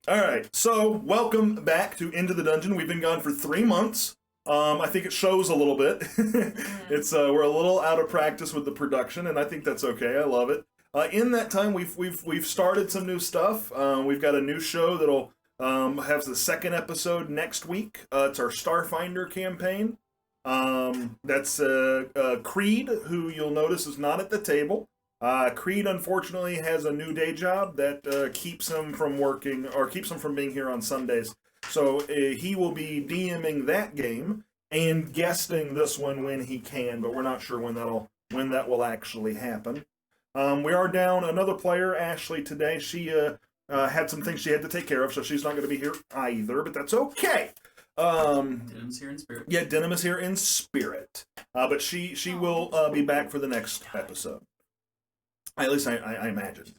All right, so welcome back to Into the Dungeon. We've been gone for 3 months. I think it shows a little bit. It's we're a little out of practice with the production, and I think that's okay. I love it. In that time, we've started some new stuff. We've got a new show that'll have the second episode next week. It's our Starfinder campaign. That's Creed, who you'll notice is not at the table. Creed, unfortunately, has a new day job that keeps him from working, or keeps him from being here on Sundays. So he will be DMing that game and guesting this one when he can, but we're not sure when that will actually happen. We are down another player, Ashley, today. She had some things she had to take care of, so she's not going to be here either, but that's okay. Denim's here in spirit. Yeah, Denim is here in spirit, but she will be back for the next episode. At least I imagine.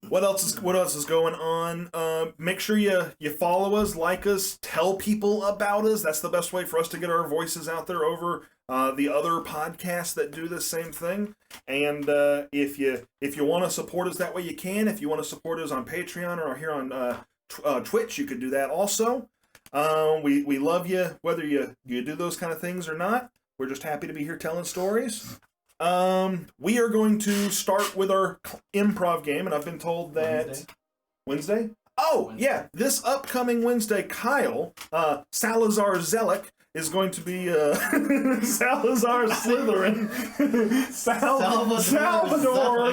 What else is going on? Make sure you follow us, like us, tell people about us. That's the best way for us to get our voices out there over the other podcasts that do the same thing. And if you want to support us that way, you can. If you want to support us on Patreon or here on Twitch, you could do that also. We love you, whether you do those kind of things or not. We're just happy to be here telling stories. We are going to start with our improv game, and I've been told that Wednesday? Oh, Wednesday. Yeah, this upcoming Wednesday, Kyle, Salazar Zelik, is going to be Salazar Slytherin. Salvador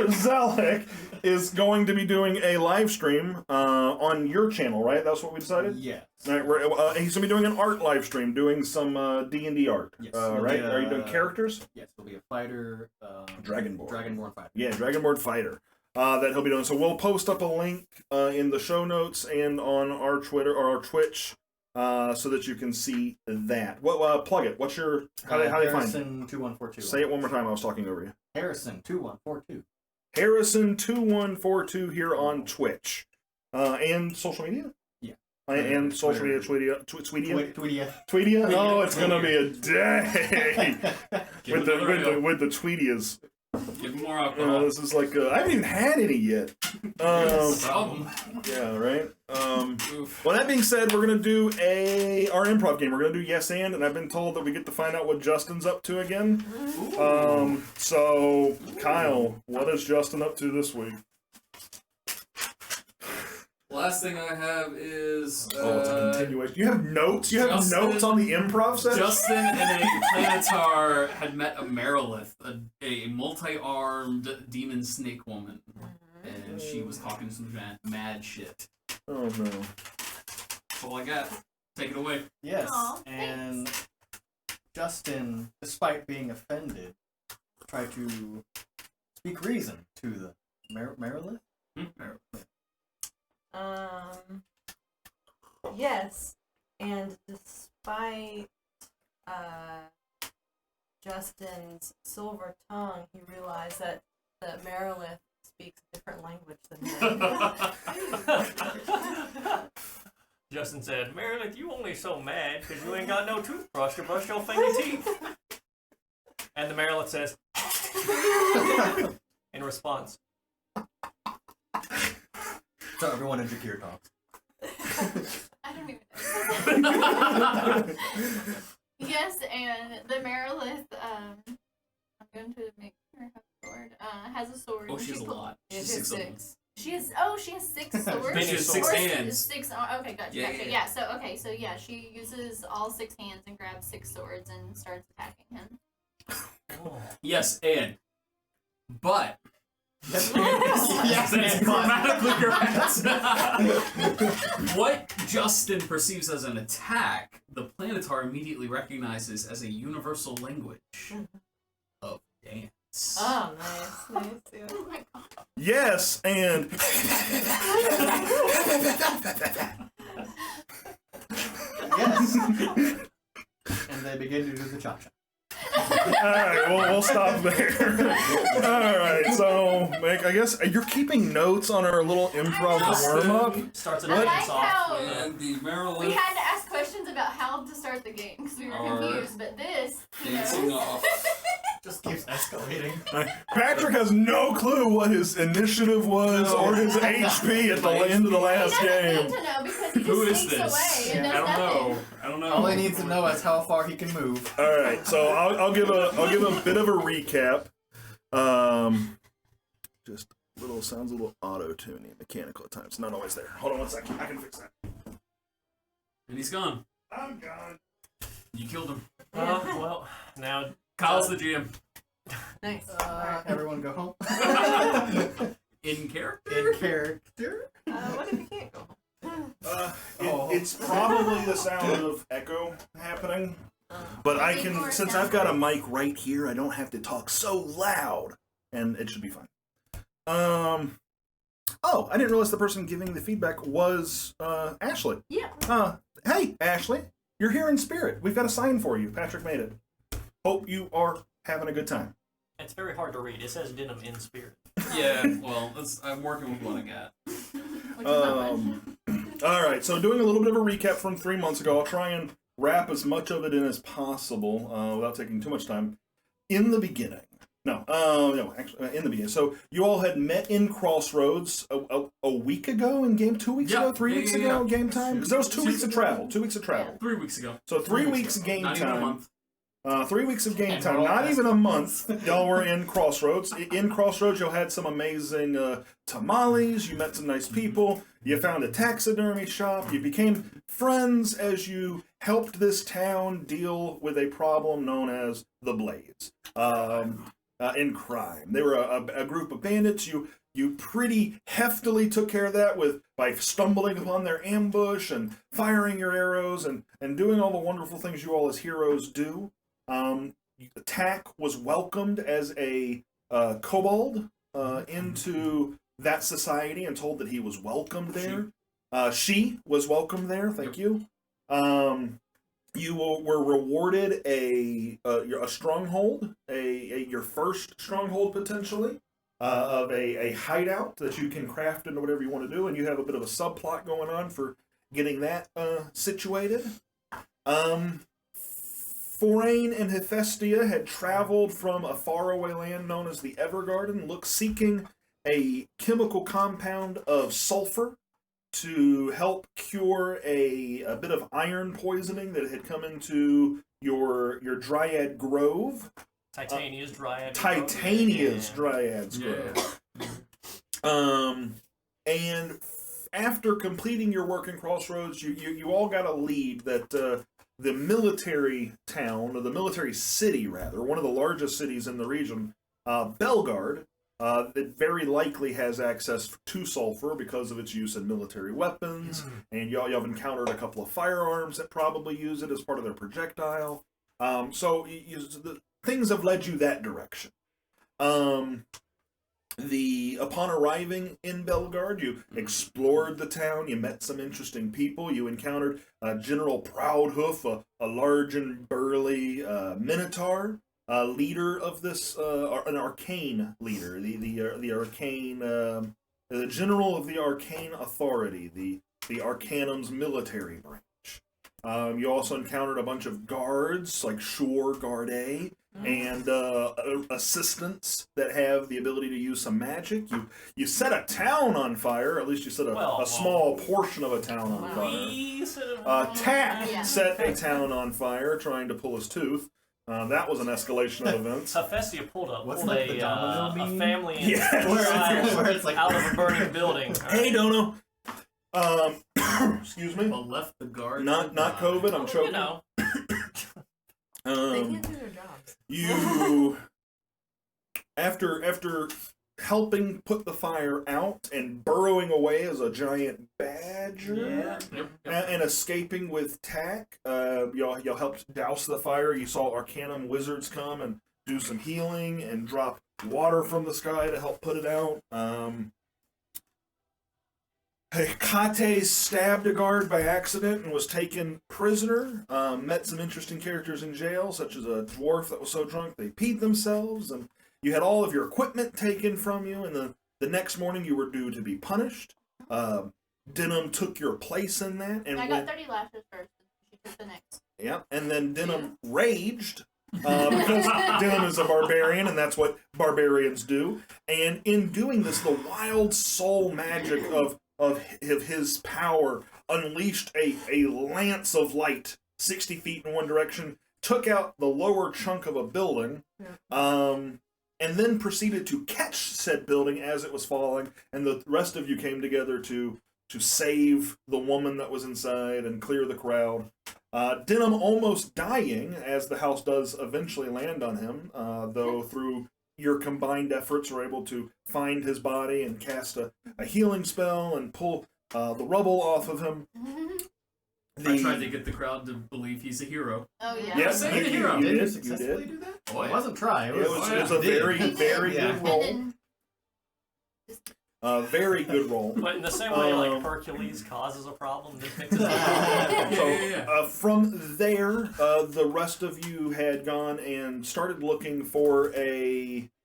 Zelik is going to be doing a live stream on your channel, right? That's what we decided? Yes. Right, he's going to be doing an art live stream, doing some D&D art, yes, right? Are you doing characters? Yes, he'll be a fighter. Dragonborn fighter. Yeah, Dragonborn fighter. That he'll be doing. So we'll post up a link in the show notes and on our Twitter or our Twitch so that you can see that. Plug it. What's your... How do you find it? Harrison2142. Say it one more time. I was talking over you. Harrison2142. Harrison2142 here on Twitch. And social media? Yeah. And social media, Tweetia. Tweetia? Oh, it's gonna be a day with the Tweetias. Give them more alcohol. This is like I haven't even had any yet. Problem. Yeah, right. Well, that being said, we're gonna do our improv game. We're gonna do Yes and I've been told that we get to find out what Justin's up to again. So Kyle, what is Justin up to this week? Last thing I have is... it's a continuation. You have notes? You have notes on the improv session? Justin and a Planetar had met a Merilith, a multi-armed demon snake woman. And she was talking some mad shit. Oh, no. That's all I got. Take it away. Yes, Aw, and Justin, despite being offended, tried to speak reason to the Merilith? Merilith. Yes, and despite Justin's silver tongue, he realized that Merilith speaks a different language than him. Justin said, Meredith, you only so mad because you ain't got no toothbrush to brush your finger teeth. And the Merilith says, in response. So everyone in Jakir talks. I don't even know. Yes, and the Merilith, I'm going to make her have a sword. Has a sword. Oh, she has a lot. She has six. six. She has six swords. She has six hands. Six. Okay, gotcha. Yeah. So yeah, she uses all 6 hands and grabs 6 swords and starts attacking him. Yes, and but. Yes, That's grammatically correct. What Justin perceives as an attack, the Planetar immediately recognizes as a universal language of dance. Oh, nice. Yeah. Oh my god. Yes, and... Yes. And they begin to do the cha-cha. Alright, we'll stop there. Alright, so, I guess you're keeping notes on our little improv warm-up? Starts it I like off. how And the Merilith we had to ask questions about how to start the game because we were confused, but this, dancing off Just keeps escalating. Patrick has no clue what his initiative was or his HP at the end of the last He doesn't game. need to know because he Who just is sneaks this? away and does nothing. I don't know. All he needs to know is how far he can move. All right, so I'll give a bit of a recap. Just sounds a little auto-tuning, mechanical at times. Not always there. Hold on one second. I can fix that. And he's gone. I'm gone. You killed him. Well, now Kyle's the GM. Nice. Alright, everyone go home. In character? In character. What if you can't go home? It's probably the sound of echo happening, but I can, since I've got a mic right here, I don't have to talk so loud, and it should be fine. Oh, I didn't realize the person giving the feedback was Ashley. Yeah. Hey, Ashley, you're here in spirit. We've got a sign for you. Patrick made it. Hope you are having a good time. it's very hard to read. It says denim in spirit. Yeah, well, I'm working with what I got. Which is not much. All right, so doing a little bit of a recap from 3 months ago, I'll try and wrap as much of it in as possible without taking too much time. In the beginning, in the beginning. So you all had met in Crossroads a week ago in game, 2 weeks ago, 3 weeks ago, game time? Because there was 2 weeks of travel, 2 weeks of travel. 3 weeks ago. So 3 weeks game Not even a time. month. 3 weeks of game And time, we're all not past even a the month. Y'all were in Crossroads. In Crossroads, y'all had some amazing tamales. You met some nice people. You found a taxidermy shop. You became friends as you helped this town deal with a problem known as the Blades in crime. They were a group of bandits. You pretty heftily took care of that by stumbling upon their ambush and firing your arrows and doing all the wonderful things you all as heroes do. Tack was welcomed as a kobold into that society and told that he was welcomed there. She was welcomed there. Thank you. You were rewarded a stronghold, your first stronghold potentially, of a hideout that you can craft into whatever you want to do, and you have a bit of a subplot going on for getting that situated. Forain and Hephaestia had traveled from a faraway land known as the Evergarden, seeking a chemical compound of sulfur to help cure a bit of iron poisoning that had come into your Dryad Grove. Titania's Dryad. Titania's Yeah. Dryad's Grove. And after completing your work in Crossroads, you all got a lead that the military town, or the military city rather, one of the largest cities in the region, Belgard, that very likely has access to sulfur because of its use in military weapons, and y'all have encountered a couple of firearms that probably use it as part of their projectile. So things have led you that direction. Upon arriving in Belgard, you explored the town, you met some interesting people, you encountered General Proudhoof, a large and burly minotaur, leader of this, an arcane leader, the arcane, the general of the arcane authority, the Arcanum's military branch. You also encountered a bunch of guards, like Shore Guard A, and assistants that have the ability to use some magic. You set a town on fire, at least you set a small portion of a town on fire. Tack set a town on fire, trying to pull his tooth. That was an escalation of events. Hephaestia pulled What's like the domino a meme? family in Yes. Where it's like out of a burning building. Hey, Dono. Excuse me. But left the guard. Not COVID. I'm choking. You know. They can't do their jobs. You after helping put the fire out and burrowing away as a giant badger and escaping with Tack, y'all helped douse the fire. You saw Arcanum wizards come and do some healing and drop water from the sky to help put it out. Kate stabbed a guard by accident and was taken prisoner. Met some interesting characters in jail, such as a dwarf that was so drunk they peed themselves, and you had all of your equipment taken from you, and the next morning you were due to be punished. Denim took your place in that. And I got 30 lashes first, and she took the next. Yeah, and then Denim raged because Dylan is a barbarian, and that's what barbarians do. And in doing this, the wild soul magic of his power unleashed a lance of light 60 feet in one direction, took out the lower chunk of a building, and then proceeded to catch said building as it was falling, and the rest of you came together to save the woman that was inside and clear the crowd. Denim almost dying, as the house does eventually land on him, though through your combined efforts were able to find his body and cast a healing spell and pull the rubble off of him. I tried to get the crowd to believe he's a hero. Oh yeah. Yes, Say the hero. you Did you did. successfully do that? Oh, It yeah. wasn't try. It It was, was a very, very Yeah. good roll. And Very good roll. But in the same way, like Hercules causes a problem, then fixes it. Yeah. From there, the rest of you had gone and started looking for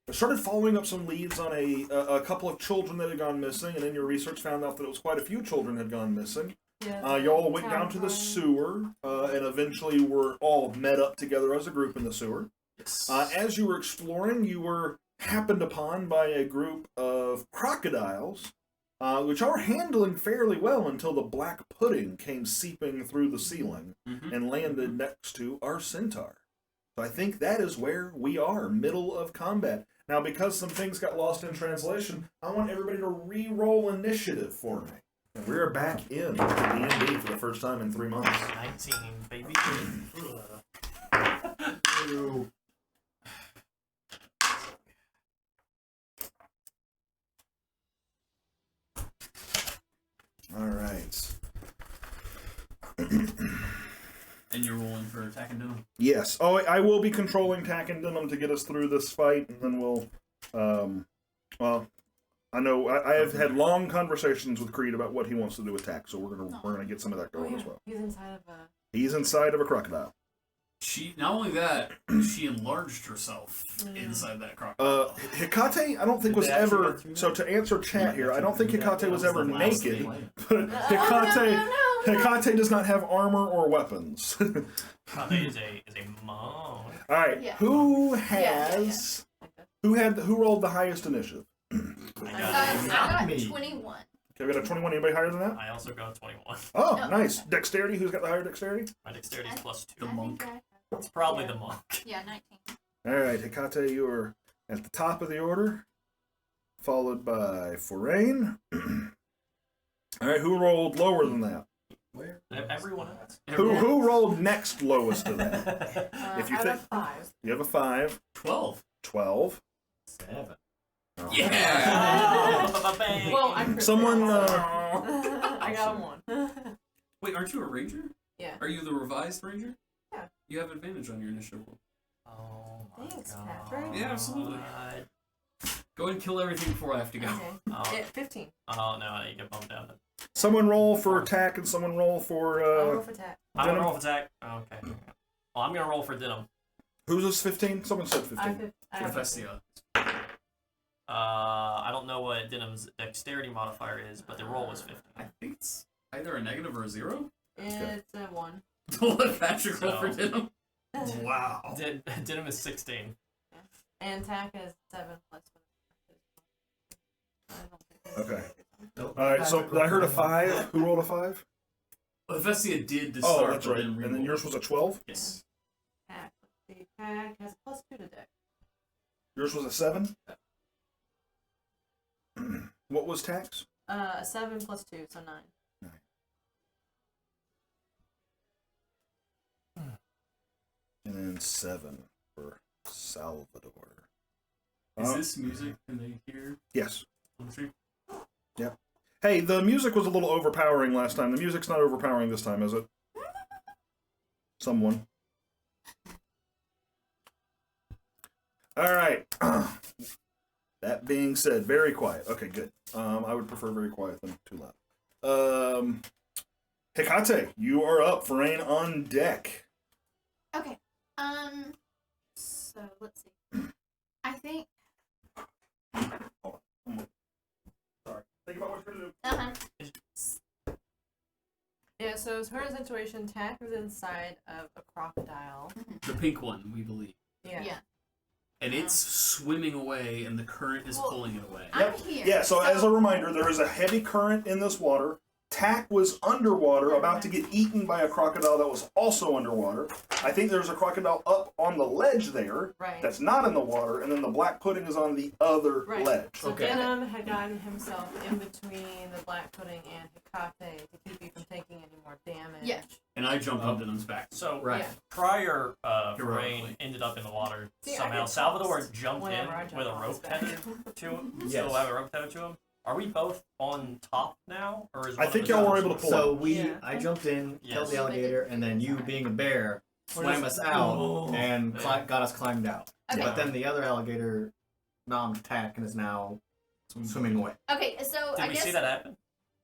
started following up some leads on a couple of children that had gone missing, and in your research found out that it was quite a few children had gone missing. Y'all went down to the sewer, and eventually were all met up together as a group in the sewer. Yes. As you were exploring, you were happened upon by a group of crocodiles, which are handling fairly well until the black pudding came seeping through the ceiling and landed next to our Centaur. So I think that is where we are, middle of combat. Now, because some things got lost in translation, I want everybody to re-roll initiative for me. And we're back in D&D for the first time in 3 months. 19, baby. All right. And you're rolling for attacking Denim. Yes. Oh, I will be controlling Tack and Denim to get us through this fight, and then we'll, well, I know I have had long conversations with Creed about what he wants to do with Tack, so we're gonna get some of that going as well. He's inside of a... He's inside of a crocodile. She not only that, she enlarged herself inside that crocodile. Hecate, I don't think was Did they actually ever. go through So that? to answer chat here, I don't think Hecate was ever Last naked, thing. but Hecate does not have armor or weapons. Kate is a monk. All right, Yeah. who has who rolled the highest initiative? I I got me. 21. Okay, we got a 21. Anybody higher than that? I also got 21. Oh, No. nice. Dexterity. Who's got the higher dexterity? My dexterity is plus 2. The monk. It's probably the monk. Yeah, 19. All right, Hecate, you are at the top of the order, followed by Forain. All right, who rolled lower than that? Where? Everyone else. Who rolled next lowest to that? If you I think- got 5. You have a 5, 12. 12. 7. Oh. Yeah. Well, I'm Someone, I got 1. Wait, aren't you a ranger? Yeah. Are you the revised ranger? Yeah. You have advantage on your initiative roll. Oh my Thanks, God. Patrick. Yeah, absolutely. Go ahead and kill everything before I have to go. Okay. Oh, 15. oh no, you get bumped down. someone roll for attack and someone roll for. I'll roll for attack. I'm gonna Denim? roll for attack. Oh, okay. Well, I'm gonna roll for Denim. Who's this 15? Someone said 15. I have 15. Professia. I don't know what Denim's dexterity modifier is, but the roll was 15. I think it's either a negative or a 0. It's a 1. Don't let Patrick roll for So- Denim. Wow. Denim is 16. And attack is 7 plus 1. I don't think Okay. All right, so I heard a 5. Who rolled a 5? Professia did to Oh, start, that's but right. then And then re-rolled. yours was a 12? Yes. Attack. The attack has a plus 2 to deck. Yours was a 7? What was tax? 7 plus 2, so 9. And then 7 for Salvador. Is this music? Can they hear Yes. on the stream? Hey, the music was a little overpowering last time. The music's not overpowering this time, is it? Someone. All right. That being said, very quiet. Okay, good. I would prefer very quiet than too loud. Hecate, you are up. Forain on deck. Okay. So let's see. I think. Sorry. Think about what you're gonna do. Uh-huh. Yeah, So as far as situation, Tack is inside of a crocodile. The pink one, we believe. Yeah. And it's swimming away, and the current is pulling it away. I'm here. Yeah, so as a reminder, there is a heavy current in this water. Tack was underwater, about to get eaten by a crocodile that was also underwater. I think there's a crocodile up on the ledge there Right. that's not in the water, and then the black pudding is on the other Right. ledge. So Okay. Denim had gotten himself in between the black pudding and Hecate to keep you from taking any more damage. Yeah. And I jumped on Denham's back. So Right. Yeah. prior Heroically. Rain ended up in the water See, I somehow. get Salvador tossed jumped in whenever I jump with a on rope his back. tethered to him. Yes. Still have a rope tethered to him. Are we both on top now, or is I one think of us y'all on were the able to shore? pull So out. I Yeah. jumped in, killed Yes. the alligator, and then you, being a bear, swam us out Oh. and got us climbed out. Okay. But then the other alligator nommed Tack and is now swimming away. Okay, so Did I we guess see that happen?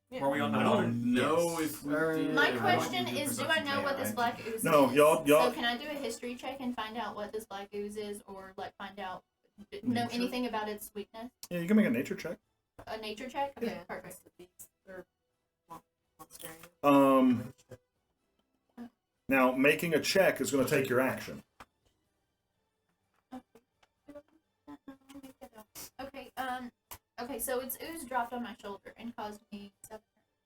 Yeah. Were we on the I water? don't know Yes. if we Or- did. my Yeah, question I want you to is, do do I know perception what this check, black ooze No, is? y'all- So can I do a history check and find out what this black ooze is, or like find out know Nature? anything about its weakness? Yeah, you can make a nature check. A nature check? Okay, Yeah. perfect. Or monster. Now, making a check is going to take your action. Okay, okay, so its ooze dropped on my shoulder and caused me 7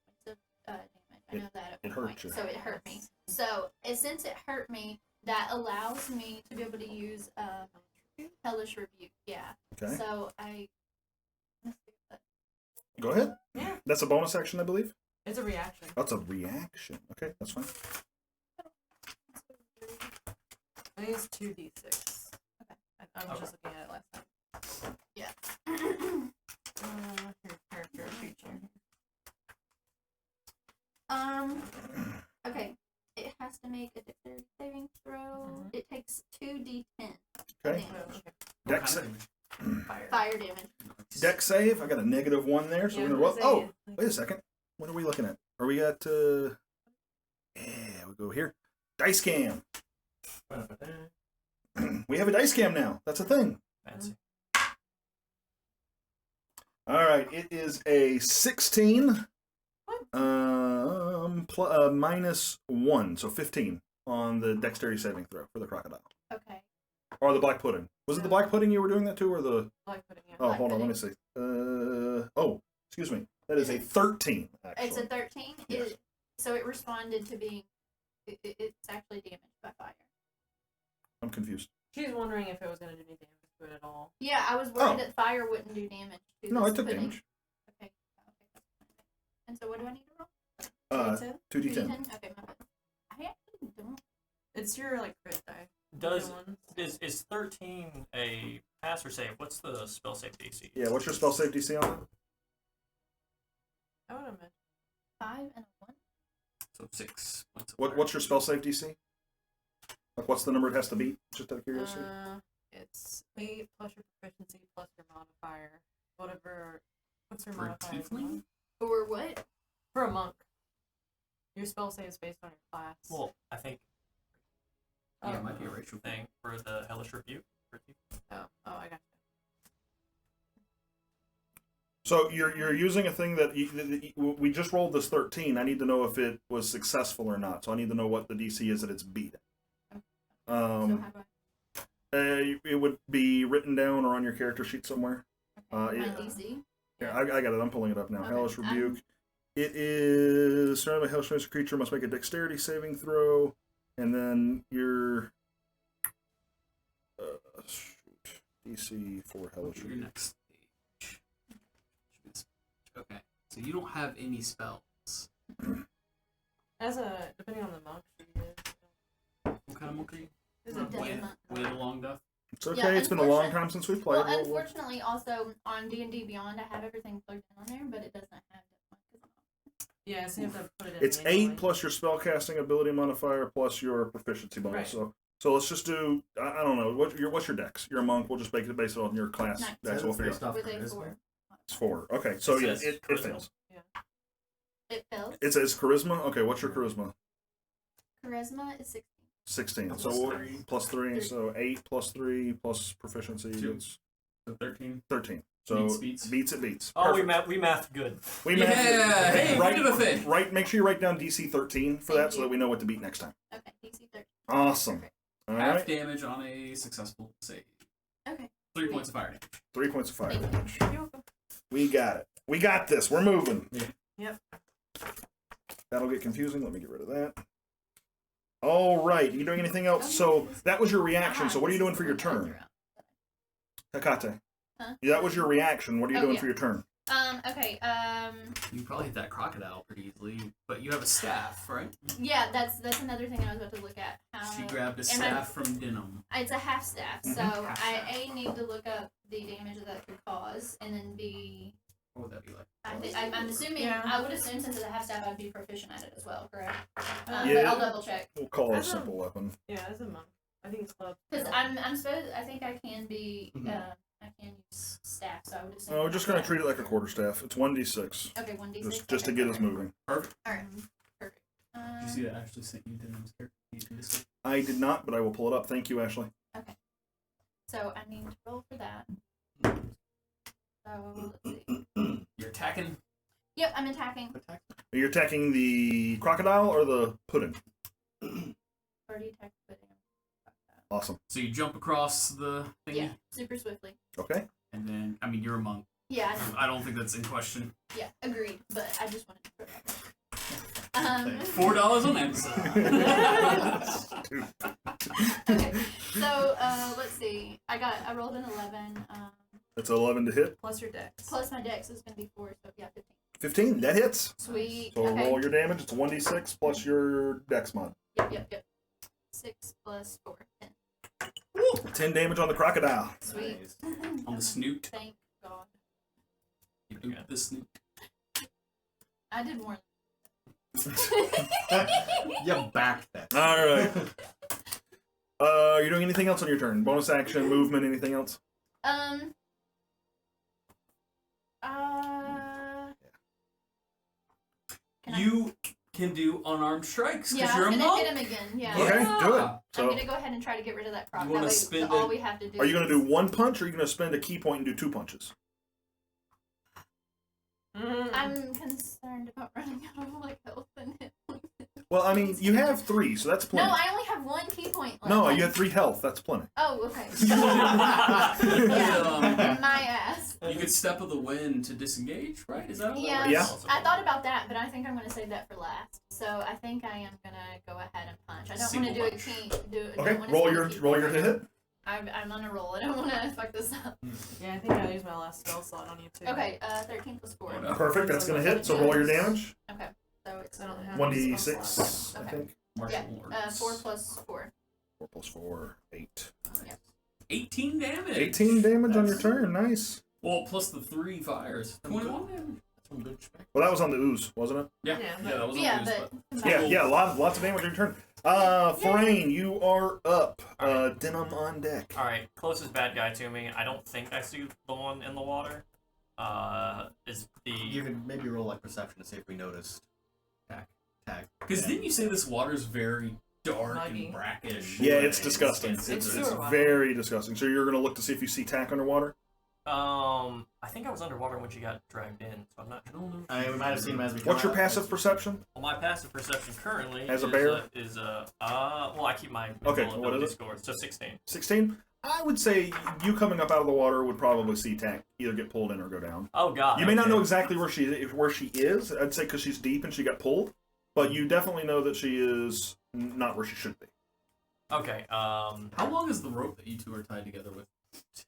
points of damage. I know that at It one hurt point, you. so it hurt me. So, since it hurt me, that allows me to be able to use Hellish Rebuke, yeah. Okay. So, Go ahead. Yeah. That's a bonus action, I believe. It's a reaction. That's a reaction. Okay, that's fine. I think it's 2d6. Okay. I was just looking at it last time. Yeah. Your character feature. Okay. It has to make a dexterity saving throw. Mhm. It takes 2d10 Okay. damage. Oh, okay. Dex, Fire. Fire damage. dex save. I got a -1 there. So Yeah, we're gonna roll. say, Oh, like- wait a second. What are we looking at? Are we at? Yeah, we go here. Dice cam. We have a dice cam now. That's a thing. Fancy. All right. It is a 16. -1, so 15 on the dexterity saving throw for the crocodile. Okay. Or the black pudding. Was it the black pudding you were doing that to, or the? Black pudding, yeah. Oh, Black hold on. Let me pudding. see. Oh, excuse me. That is a 13. Actually. It's a 13. Yes. So it responded to being. It's actually damaged by fire. I'm confused. She's wondering if it was going to do any damage to it at all. Yeah, I was worried Oh. that fire wouldn't do damage to No, this it took pudding. damage. Okay. That's fine. And so what do I need to roll? 2d10? 2d10. Okay, my bad. I actually don't. It's your, like, crit die. Does Ones. is 13 a pass or save? What's the spell save DC? Yeah. What's your spell save DC on it? I would imagine. 5 and a 1. So 6 points of What's your spell save DC? Like, what's the number it has to beat? Just out of curiosity. It's 8 plus your proficiency plus your modifier. Whatever. What's your For a modifier? tiefling? Or what? For a monk. Your spell save is based on your class. Well, I think Yeah, it might be a racial thing. thing for the hellish rebuke. Oh, I got So you're using a thing that we just rolled this 13. I need to know if it was successful or not. So I need to know what the DC is that it's beat. So how do It would be written down or on your character sheet somewhere. my yeah. DC? Yeah, I got it. I'm pulling it up now. Okay, Hellish Rebuke. It is surrounded by Hellish Rebuke. Creature must make a dexterity saving throw, and then your DC for Hellish Your Rebuke. next stage. Okay. So you don't have any spells. As a, depending on the monk she is. What kind of monk are you? Is Death it Wade, monk. Wade along death? It's okay. Yeah, It's been a long time since we played. Well, unfortunately, also on D&D Beyond, I have everything plugged in on there, but it doesn't have Death Monk 'cause I'm not. Yeah, so you have to put it in. It's manually. 8 plus your spellcasting ability modifier plus your proficiency bonus. Right. So let's just do. I don't know. What's your dex? You're a monk. We'll just base it on your class. Nice. Dex. We'll figure it Based out. off With a charisma? 4. It's 4. Okay. So It yeah, says it charisma. fails. It fails. It says charisma. Okay. What's your charisma? Charisma is 16. 16. Plus So three. plus 3. So 8 plus 3 plus proficiency. 2. It's So 13. 13. So Beats. it beats. Oh, we Perfect. math good. We Yeah, mathed it. hey, we did a thing. Make sure you write down DC 13 for Thank that so you. that we know what to beat next time. Okay, DC 13. Awesome. All Half right. damage on a successful save. Okay. 3 points of fire damage. 3 points of fire Thank you. damage. You're welcome. We got it. We got this. We're moving. Yep. That'll get confusing. Let me get rid of that. All right. You doing anything else? So that was your reaction. So what are you doing for your turn? Hekate. Huh? Yeah, that was your reaction. What are you Oh, doing yeah. for your turn? Okay, You probably hit that crocodile pretty easily, but you have a staff, right? yeah, that's another thing I was about to look at. How She grabbed a am I- staff from Denim. It's a half staff, so Mhm. I need to look up the damage that could cause, and then B. What would that be like? I'm assuming. Yeah. I would assume since it's a half staff, I'd be proficient at it as well, correct? Yeah. But I'll double check We'll call it a That's a- simple weapon. Yeah, as a monk. I think it's club. because I'm supposed. I think I can be. Mhm. I can use staff, so I would assume. Oh, we're just going to treat it like a quarterstaff. It's 1d6. Okay, 1d6. Just to get us moving. Perfect. All right. Perfect. Did you see that I actually sent you Denim's character? You can just- I did not, but I will pull it up. Thank you, Ashley. So I need to roll for that. So let's see. You're attacking. Yep, I'm attacking. Are you attacking the crocodile or the pudding? Already attacked pudding. Awesome. So you jump across the thingy, Yeah, super swiftly. Okay. and then, I mean, you're a monk. Yeah, I know. I don't think that's in question. Yeah, agreed. But I just wanted to throw that. $4 on Amazon. Okay, so let's see. I rolled an 11. That's 11 to hit. Plus your dex. Plus my dex is gonna be 4, so yeah, 15. 15. That hits. Sweet. So Okay. roll your damage. It's 1d6 plus your dex mod. Yep. 6 plus 4. 10. 10 damage on the crocodile. Sweet. On the snoot. Thank God. You do the snoot. I did more. You backed that. All right. You're doing anything else on your turn? Bonus action, movement, anything else? Can You can do unarmed strikes because Yeah, I you're was a gonna monk. hit him again. Yeah. Okay, do it. I'm So, gonna go ahead and try to get rid of that croc. You That wanna way, spend all it- we have to do. are you going to is- do one punch or are you going to spend a key point and do 2 punches? I'm concerned about running out of like health and hit points. Well, I mean, you have 3, so that's No, plenty. I only have 1 key point left. No, you have 3 health. That's plenty. Oh, okay. Yeah. My ass. You could step of the wind to disengage, right? Is that how Yeah. that Yeah. works? I thought about that, but I think I'm going to save that for last. So I think I am going to go ahead and punch. I don't want to do a key. Okay, roll your hit. I'm on a roll. I don't want to fuck this up. Yeah, I think I used my last spell slot on you too. Okay, 13 plus 4. Oh, no. Perfect, that's going to hit. So roll your damage. Okay, so it's I don't have 1d6, I Okay. think. Martial yeah, arts. 4 plus 4. 4 plus 4, 8. 18 damage. 18 damage on your turn. Nice. Well, plus the 3 fires. 21 damage. Some good spec. Well, that was on the ooze, wasn't it? Yeah, Yeah, that was Yeah, on the news, but Yeah, lots of damage on your turn. Forain, you are up. Denim on deck. Alright, closest bad guy to me. I don't think I see the one in the water. Is You the... can maybe roll like perception to see if we noticed. Tag. Because didn't you say this water's very dark Muggy. and brackish? Yeah, it's disgusting. It's- It's sewer water. very disgusting. So you're going to look to see if you see tack underwater? I think I was underwater when she got dragged in, so I'm not I don't know. I mean, we might have seen him as we. What's come your out. passive perception? Well, my passive perception currently As a is, bear? well, I keep my Okay, ability what is it? score, so 16. 16? I would say you coming up out of the water would probably see tack either get pulled in or go down. Oh god. You may not okay. know exactly where she is. I'd say because she's deep and she got pulled, but you definitely know that she is not where she should be. Okay, How long is the rope that you two are tied together with?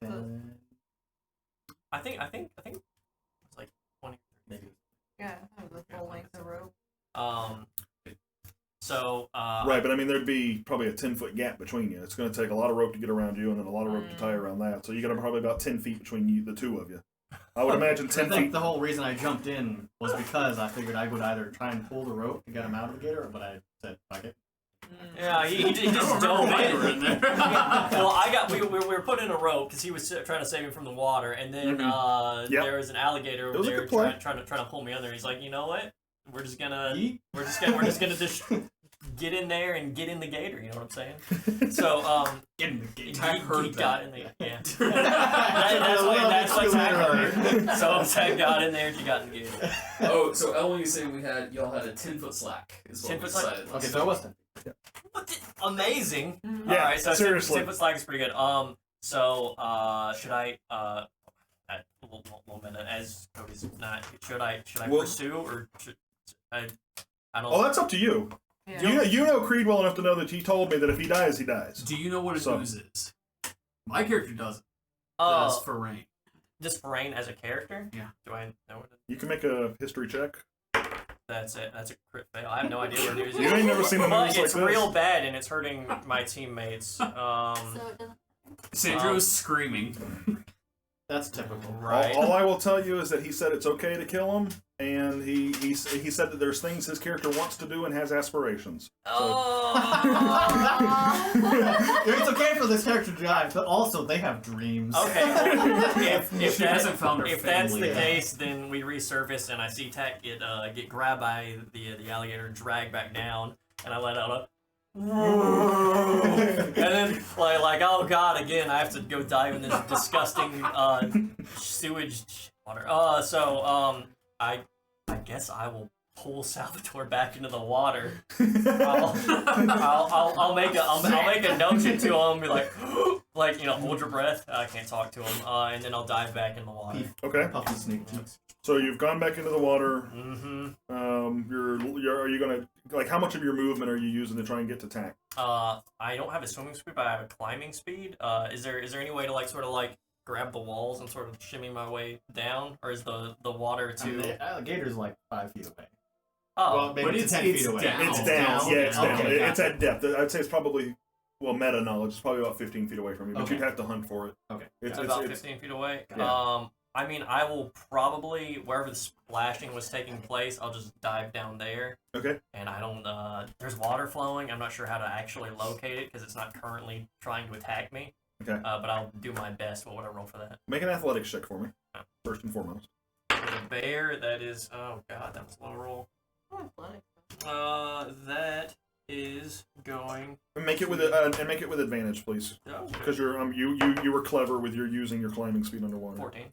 10, I think it's like 20, maybe. Yeah, I have the full length of rope. So Right, but I mean, there'd be probably a 10-foot gap between you. It's going to take a lot of rope to get around you, and then a lot of rope to tie around that. So you got probably about 10 feet between you, the two of you. I would imagine I 10 think feet. the whole reason I jumped in was because I figured I would either try and pull the rope to get him out of the gator, but I said, fuck it. yeah, he just I don't dove remember in. you were in there. Well, we were put in a rope because he was trying to save me from the water, and then Yep. there was an alligator It over was a there good play. trying to pull me under. He's like, you know what? we're just gonna just get in there and get in the gator. You know what I'm saying? So Get in the game. Tag heard he that. got in there. Yeah. that's what Tag heard. So Tag got in there and he got in the gator. Oh, so Ellen, you saying y'all had a 10-foot slack? Is what 10 we foot slack? decided. Okay, so it wasn't. Amazing. Mhm. Yeah, All right, so seriously. 10 foot slack is pretty good. So should I one minute, as Cody's not, should I Well- pursue or should I don't Oh, that's up to you. Yeah. You know Creed well enough to know that he told me that if he dies, he dies. Do you know what a So- ooze is? My character doesn't. uh That's for rain. just Rain as a character? Yeah. Do I know what You can make a history check. that's it? That's a crit fail. I have no idea what it is. You ain't never seen the But moves like it's this. real bad and it's hurting my teammates. So it doesn't. Sandra's screaming. That's typical. Right. All I will tell you is that he said it's okay to kill him, and he said that there's things his character wants to do and has aspirations. It's okay for this character to die, but also they have dreams. Okay. if She hasn't found her if that's the family. case, then we resurface and I see Tack get grabbed by the alligator and dragged back down, and I let out a and then like oh god, again I have to go dive in this disgusting sewage water. I guess I will pull Salvatore back into the water. I'll make a notion to him, be like hold your breath. I can't talk to him, and then I'll dive back in the water. Okay. Puffy sneak cheeks. So you've gone back into the water. Mm-hmm. Are you gonna how much of your movement are you using to try and get to Tack? I don't have a swimming speed, but I have a climbing speed. Is there any way to grab the walls and sort of shimmy my way down, or is the water I mean, too? the alligator's like 5 feet away. Oh, Well, maybe but it's 10 feet it's away. down. It's down. down? Yeah, it's down. Okay, It's gotcha. at depth. I'd say it's probably meta knowledge. It's probably about 15 feet away from you, but Okay. you'd have to hunt for it. Okay. It's about 15 feet away. Yeah. I mean, I will probably wherever the splashing was taking place, I'll just dive down there. Okay. And I don't. There's water flowing. I'm not sure how to actually locate it because it's not currently trying to attack me. Okay. But I'll do my best. What would I roll for that? Make an athletics check for me, first and foremost. The bear. That is. Oh god, that was a low roll. That is going. And make it with advantage, please, Oh, because you're you were clever with your using your climbing speed underwater. 14.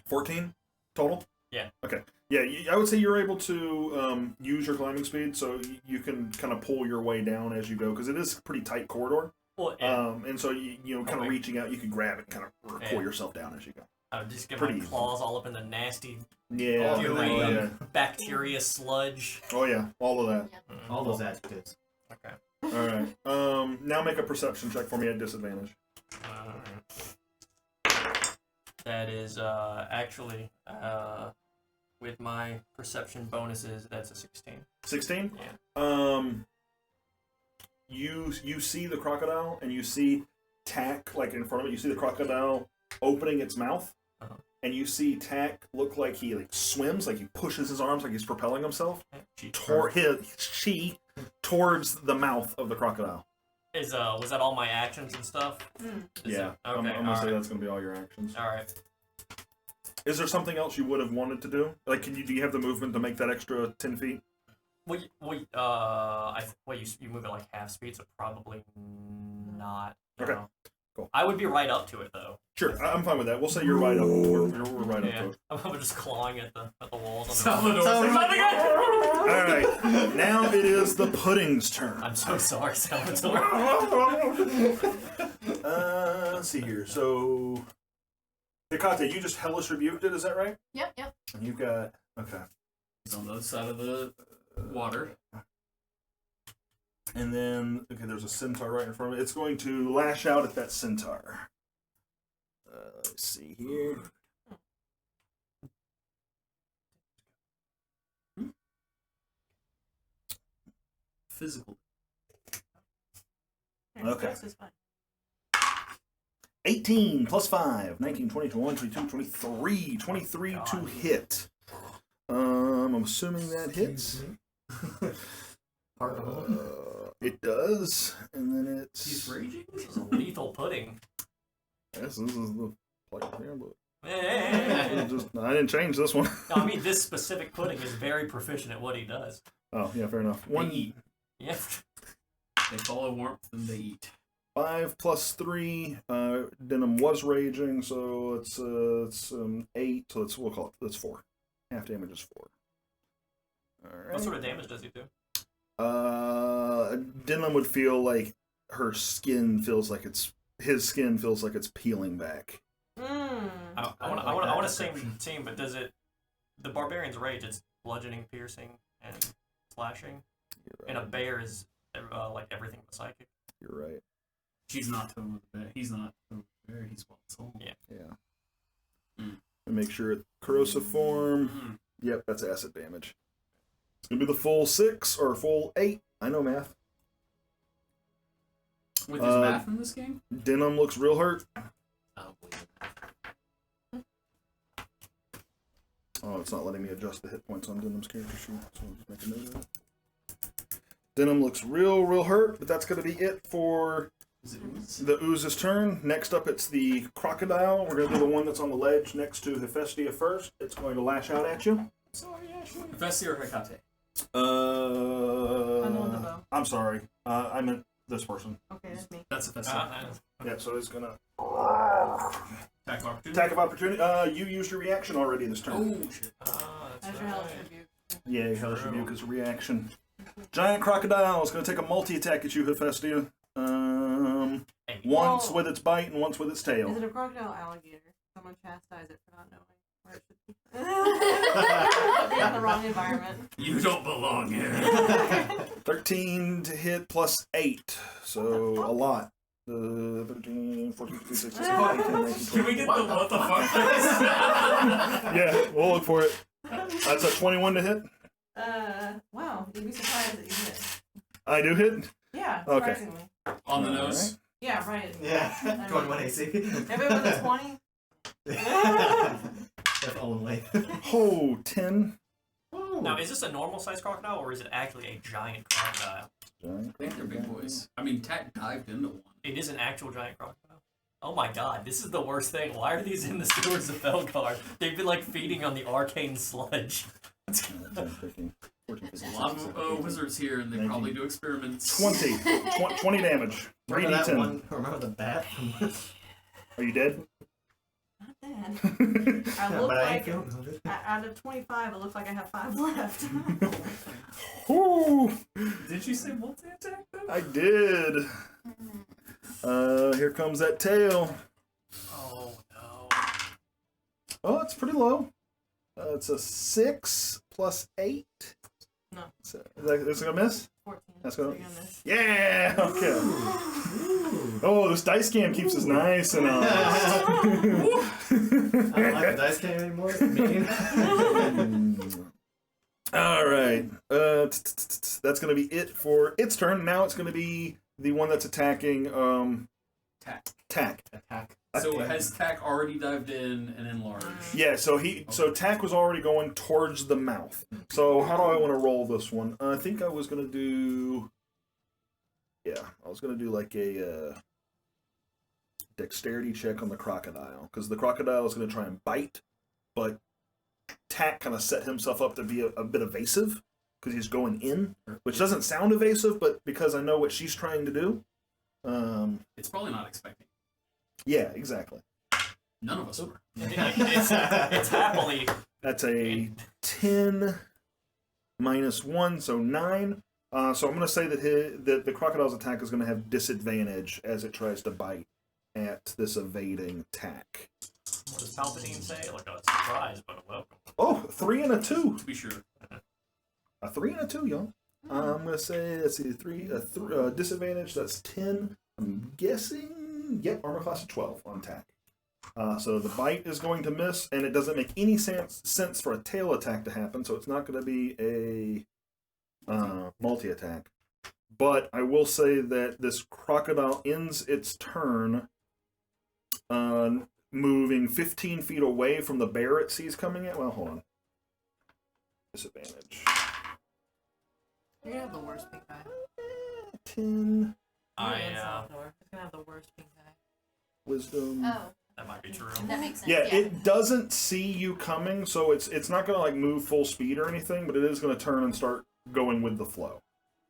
14 total. Yeah. Okay. Yeah, I would say you're able to use your climbing speed, so you can kind of pull your way down as you go, because it is a pretty tight corridor. Well, And so kind of Okay. reaching out, you can grab it, and kind of pull Yeah. yourself down as you go. I'll just get pretty my easy. claws all up in the nasty Yeah. Oh, gooey yeah. bacteria sludge. Oh yeah, all of that. All those adjectives. Okay. All right. Now make a perception check for me at disadvantage. Alright. That is actually with my perception bonuses, that's a 16. 16. Yeah. You see the crocodile, and you see Tack like in front of it. You see the crocodile opening its mouth, Uh-huh. and you see Tack look like he swims, like he pushes his arms, like he's propelling himself Cheat. towards the mouth of the crocodile. Was that all my actions and stuff? Is Yeah, it- I'm Okay. gonna say Alright. that's gonna be all your actions. Alright. Is there something else you would have wanted to do? Like, do you have the movement to make that extra 10 feet? You move at like half speed, so probably not. Okay. No. Cool. I would be right up to it though. Sure, I'm fine with that. We'll say you're right up. We're right up Yeah. to it. I'm just clawing at the walls. Salvador. All right, now it is the pudding's turn. I'm so sorry, Salvatore. Let's see here. So, Hikate, you just hellish rebuked it, is that right? Yep. And you've got He's on the other side of the water. and then there's a centaur right in front of it. It's going to lash out at that centaur. Let's see here. Physical. Okay. This is fine. 18 plus 5, 19, 20, 21, 22, 23. 23 to hit. I'm assuming that hits. It does, and then He's it's. raging? This is a lethal pudding. Yes, this is the play here, but Eh. I didn't change this one. No, I mean, this specific pudding is very proficient at what he does. Oh, yeah, fair enough. They One eat. Yeah. They follow warmth and they eat. 5 plus 3. Denim was raging, so it's 8. So we'll call it. That's 4. Half damage is 4. All right. What sort of damage does he do? Denim would feel like her skin feels like his skin feels like it's peeling back. I want to same, but does it? The barbarian's rage, it's bludgeoning, piercing, and slashing, and a bear is like everything but psychic. You're right. He's not totally bad. He's not totally bad. He's well sold. Yeah. And make sure it's corrosive form. Yep, that's acid damage. It's gonna be the full 6 or full 8. I know math. With his math in this game? Denim looks real hurt. I don't believe it. Oh, it's not letting me adjust the hit points on Denim's character sheet, so I'll just make a note of it. Denim looks real hurt, but that's going to be it for the ooze's turn. Next up, it's the crocodile. We're going to do the one that's on the ledge next to Hephaestia first. It's going to lash out at you. Sorry, Ashley. Hephaestia or Hecate? I'm the one with the bow. I'm sorry. I meant this person. Okay, that's me. That's Hephaestia. Yeah, so it's going to... Attack of opportunity? Attack of opportunity. You used your reaction already this turn. Oh, shit. That's your hellish rebuke. Yeah, your Hellish Rebuke is a reaction. Giant crocodile is going to take a multi-attack at you, Hephaestia. Once with its bite and once with its tail. Is it a crocodile alligator? Someone chastise it for not knowing where it should be. Be in the wrong environment. You don't belong here. 13 to hit plus 8, so a lot. 13, 14, 15, 16, 17, 18, 19, 20. Can we get the what the fuck face? Yeah, we'll look for it. That's a 21 to hit. Wow, you'd be surprised that you hit. I do hit. Yeah, Okay. surprisingly. On the nose? Yeah, right. Yeah. 21 AC. If it was a 20, If only. Oh, 10. Now, is this a normal sized crocodile or is it actually a giant crocodile? Giant I think they're big boys. I mean, Tat dived into one. It is an actual giant crocodile. Oh my god, this is the worst thing. Why are these in the sewers of Belgar? They've been like feeding on the arcane sludge. 10, 15, 14, There's 15, a lot 16, of 17, wizards here, and they 19. probably do experiments. 20. 20 damage. Remember that 3d10. one? Remember the bat? Are you dead? not bad. I Yeah, look but I ain't like, feeling good. out of 25, it looks like I have 5 left. Whew. Did you say multi-attack though? I did. Here comes that tail. Oh no. Oh, it's pretty low. It's a 6 plus 8. No. So, is it gonna miss? 14. That's so good. you're gonna miss. Yeah. Okay. Oh, this dice cam keeps us nice and I don't like the dice game anymore. It's mean. All right. That's gonna be it for its turn. Now it's gonna be the one that's attacking. Tack. Tack. So has Tack already dived in and enlarged? Yeah. So Tack was already going towards the mouth. So how do I want to roll this one? I think I was gonna do. Yeah, I was gonna do like a dexterity check on the crocodile because the crocodile is gonna try and bite, but Tack kind of set himself up to be a bit evasive because he's going in, which doesn't sound evasive, but because I know what she's trying to do. It's probably not expecting. Yeah, exactly. None of us were. It's happily. That's a 10 minus 1, so 9. So I'm going to say that the crocodile's attack is going to have disadvantage as it tries to bite at this evading Tack. What does Palpatine say? Like a surprise, but a welcome. Oh, 3 and a 2. To be sure. A 3 and a 2, y'all. I'm going to say, let's see, disadvantage, that's 10. I'm guessing, yep, armor class of 12 on Tack. So the bite is going to miss, and it doesn't make any sense for a tail attack to happen, so it's not going to be a multi-attack. But I will say that this crocodile ends its turn moving 15 feet away from the bear it sees coming in. Well, hold on. Disadvantage. You're gonna have the worst pink eye. 10 I It's gonna have the worst pink eye. wisdom. Oh. That might be true. That makes sense. Yeah, Yeah. it doesn't see you coming, so it's not going to like move full speed or anything, but it is going to turn and start going with the flow.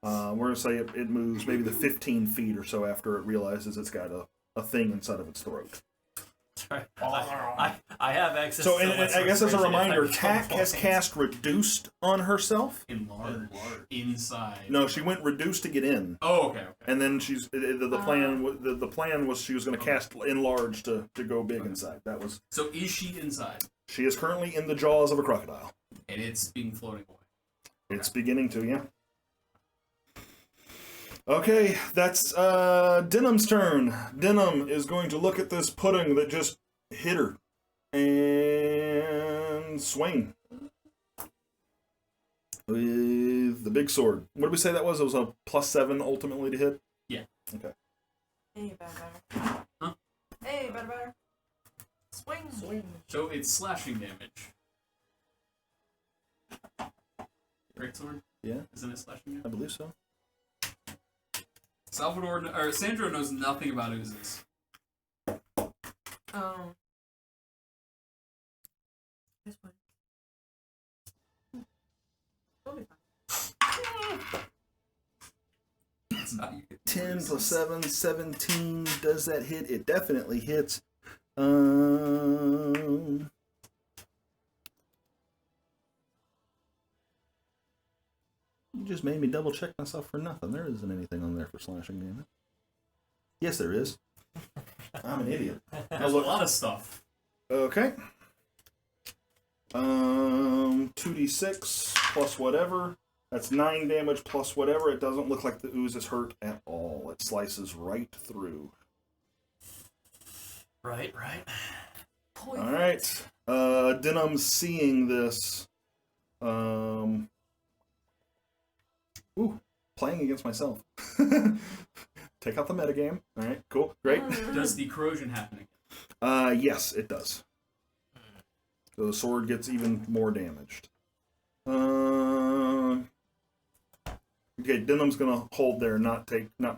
We're going to say it moves maybe the 15 feet or so after it realizes it's got a thing inside of its throat. Sorry. I have access So, to and I guess as a respiration if reminder, I become Tack has blind. cast Reduced on herself. Enlarge. Inside. No, she went Reduced to get in. Oh, okay. And then she's the plan was she was going to cast Enlarge to go big inside. That was. So is she inside? She is currently in the jaws of a crocodile. And it's being floating away. It's beginning to, yeah. Okay, that's Denham's turn. Denham is going to look at this pudding that just hit her and swing with the big sword. What did we say that was? It was a +7 ultimately to hit? Yeah. Okay. Hey, better. Huh? Hey, better. Swing. So it's slashing damage. Great sword? Yeah, Isn't it slashing I damage? believe so. Sandro knows nothing about oozes. This one. We'll be fine. It's not you. 10 plus 7, 17. Does that hit? It definitely hits. You just made me double check myself for nothing. There isn't anything on there for slashing damage. Yes, there is. I'm an idiot. There's a lot of stuff. Okay. 2d6 plus whatever. That's 9 damage plus whatever. It doesn't look like the ooze is hurt at all. It slices right through. Right. Alright. Denham's seeing this. Playing against myself. Take out the metagame. Alright, cool. Great. Does the corrosion happen Yes, it does. So the sword gets even more damaged. Okay, Denham's gonna hold there, not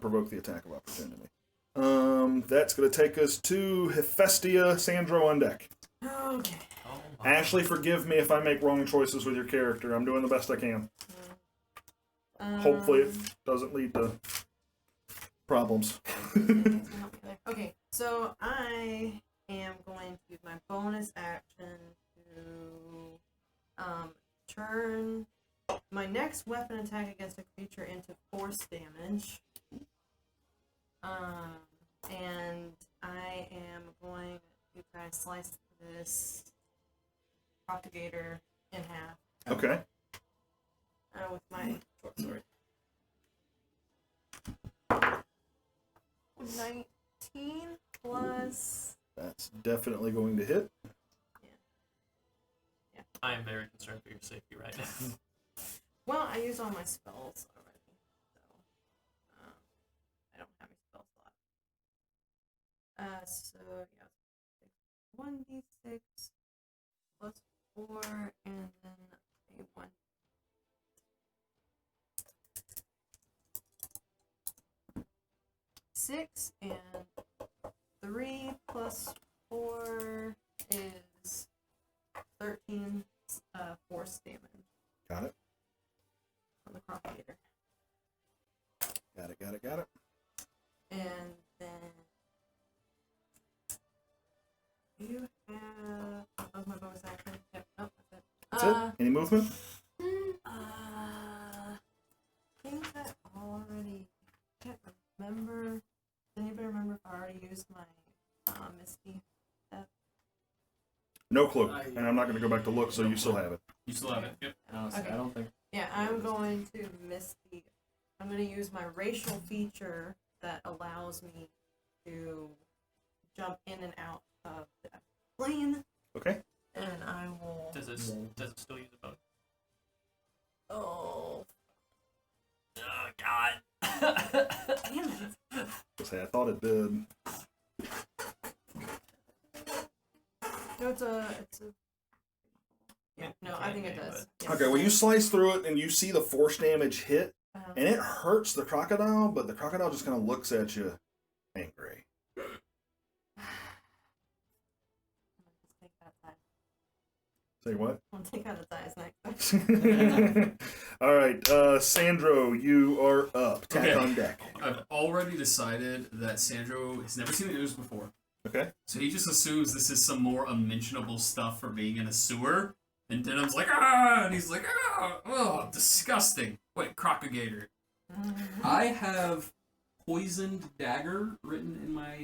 provoke the attack of opportunity. That's gonna take us to Hephaestia, Sandro on deck. Okay. Oh my. Ashley, forgive me if I make wrong choices with your character. I'm doing the best I can. Hopefully it doesn't lead to problems. Okay, so I am going to use my bonus action to turn my next weapon attack against a creature into force damage. And I am going to try and slice this propagator in half Okay. with my short sword. 19 plus. That's definitely going to hit. I am very concerned for your safety right now. Well, I used all my spells already, so I don't have any spell slots. So yeah, 1d6 plus 4, and then a 1. Six and 3 plus 4 is 13 force damage Got it. on the propagator. Got it. And then you have. That was my bonus action. Yep, nope, that's it. That's it? Any movement? I think I already. Can't remember. Does anybody remember if I already used my Misty? No clue. And I'm not going to go back to look, so you still have it. You still have it. Yep. Honestly, Okay. I don't think. Yeah, I'm going to Misty. I'm going to use my racial feature that allows me to jump in and out of the plane, Okay. and I will. Does it still use a bow? Oh, Oh God. damn it! Say, I thought it did. No, it's a. Yeah, no, I think it does. Yeah. Okay, well, you slice through it and you see the force damage hit, Uh-huh. and it hurts the crocodile, but the crocodile just kind of looks at you angry. Say what? I'll take out its eyes next. All right, Sandro, you are up. Tack Okay. on deck. I've already decided that Sandro has never seen the news before. Okay. So he just assumes this is some more unmentionable stuff for being in a sewer. And Denham's like, ah! And he's like, ah! Oh, disgusting. Wait, Crocagator. I have poisoned dagger written in my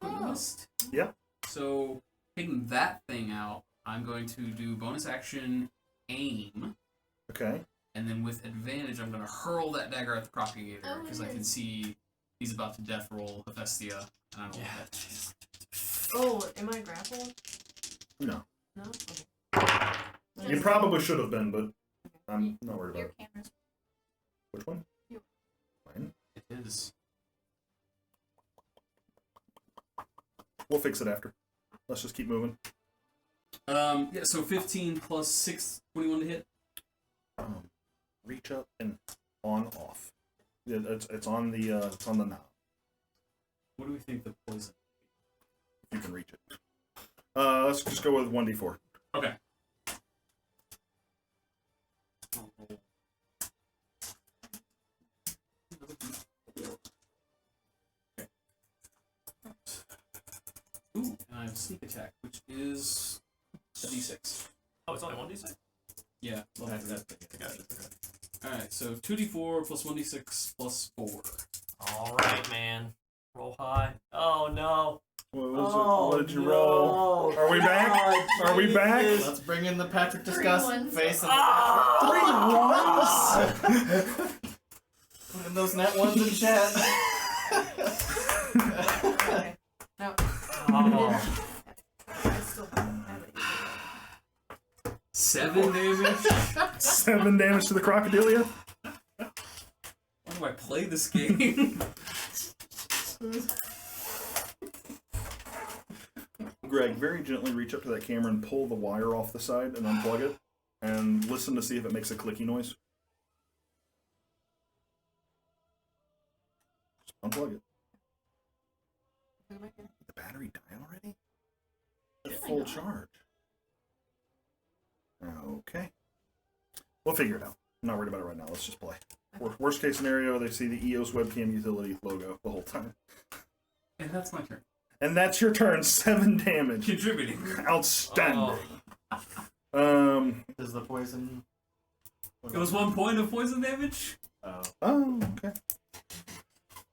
equipment list. Yeah. So, taking that thing out, I'm going to do bonus action aim. Okay. And then with advantage, I'm going to hurl that dagger at the Crocagator. Because I can see he's about to death roll Hephaestia. And I don't want that. Oh, am I grappled? No. No? Okay. You probably should have been, but I'm not worried about Your it. camera's Which one? You. Mine? It is. We'll fix it after. Let's just keep moving. Yeah, so 15 plus 6, 21 to hit. Reach up and on off. Yeah, it's on the knob. What do we think the poison? If you can reach it. Let's just go with 1d4. Okay. Ooh, and I have sneak attack, which is a d6. Oh, it's only 1d6? Yeah. Okay, I got it. Alright, so 2d4 plus 1d6 plus 4. Alright, man. Roll high. Oh, no. What did you roll? Are we back? God, Are we back? Jesus. Let's bring in the Patrick 3 Disgust ones. face of Ah! Three ones! Put in those net ones in chat. Okay. No. Oh. I still have it. 7 damage? 7 damage to the crocodilia. Why do I play this game? Greg, very gently reach up to that camera and pull the wire off the side and unplug it, and listen to see if it makes a clicky noise. Just unplug it. Did the battery die already? At full charge. Okay. We'll figure it out. I'm not worried about it right now. Let's just play. Worst case scenario, they see the EOS webcam utility logo the whole time. And that's my turn. And that's your turn. 7 damage. Contributing. Outstanding. Is the poison? It was 1 point of poison damage, Oh, okay.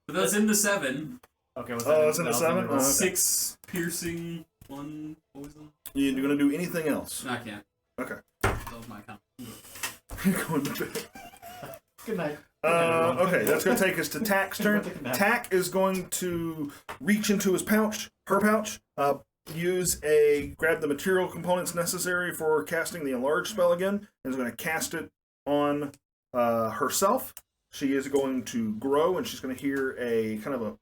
but that's in the 7. Okay. Was Oh, it's in the 7? Oh, okay. 6 piercing, 1 poison. You gonna do anything else? No, I can't. Okay. That was my count. You're going to bed. Good night. Okay, that's going to take us to Tack's turn. Take a nap. Tack is going to reach into his pouch, her pouch, grab the material components necessary for casting the enlarge spell again, and is going to cast it on herself. She is going to grow, and she's going to hear a kind of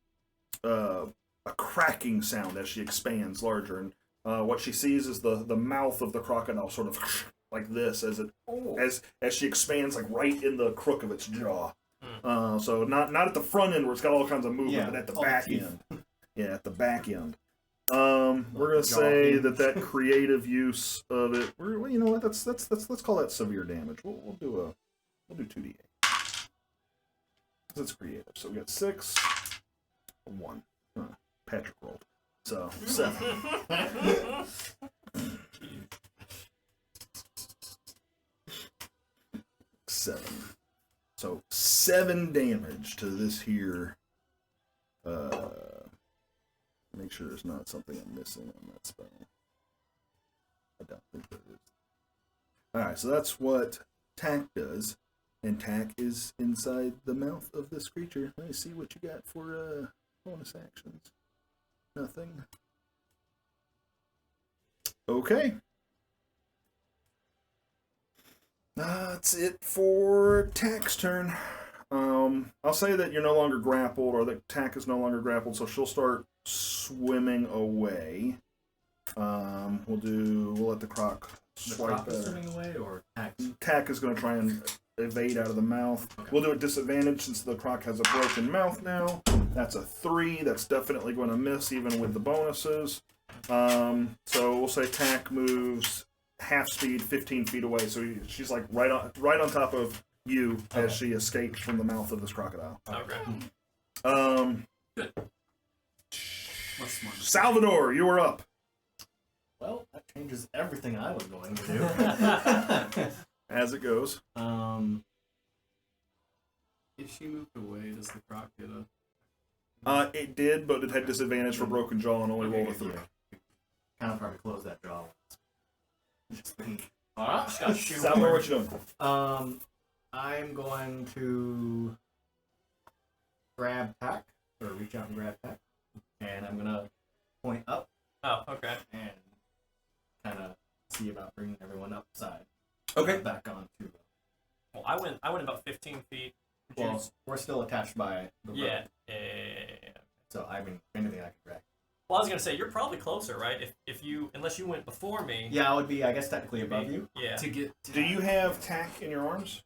a cracking sound as she expands larger. And what she sees is the mouth of the crocodile sort of like this as it as she expands like right in the crook of its jaw. So not at the front end where it's got all kinds of movement, but at the back end. Yeah, at the back end. We're gonna say that creative use of it. Well, you know what? Let's call that severe damage. We'll do 2d8. That's creative. So we got 6, 1. Patrick rolled. So 7. 7. So 7 damage to this here. Make sure there's not something I'm missing on that spell. I don't think there is. Alright, so that's what Tack does. And Tack is inside the mouth of this creature. Let me see what you got for bonus actions. Nothing. Okay. That's it for Tack's turn. I'll say that you're no longer grappled, or that Tack is no longer grappled, so she'll start swimming away. We'll let the croc swipe is at her. swimming away, or Tack? Tack is going to try and evade out of the mouth. Okay. We'll do a disadvantage since the croc has a broken mouth now. That's a 3. That's definitely going to miss even with the bonuses. So we'll say Tack moves half speed, 15 feet away. So she's like right on top of you as she escapes from the mouth of this crocodile. Okay. Good. Much smarter. Salvador, you are up. Well, that changes everything I was going to do. As it goes. If she moved away, does the croc get a... It did, but it had disadvantage for broken jaw and only rolled a 3. Kind of hard to close that jaw. Salvador, what you doing? I'm going to grab Pack, or reach out and grab Pack, and I'm gonna point up Oh, okay. and kind of see about bringing everyone upside. Okay. Back onto. Well, I went about 15 feet. Well, we're still attached by the rope. Yeah. So I mean, anything I can drag. Well, I was gonna say you're probably closer, right? If you unless you went before me. Yeah, I would be, I guess, technically above you. Yeah. Do you have tack in your arms?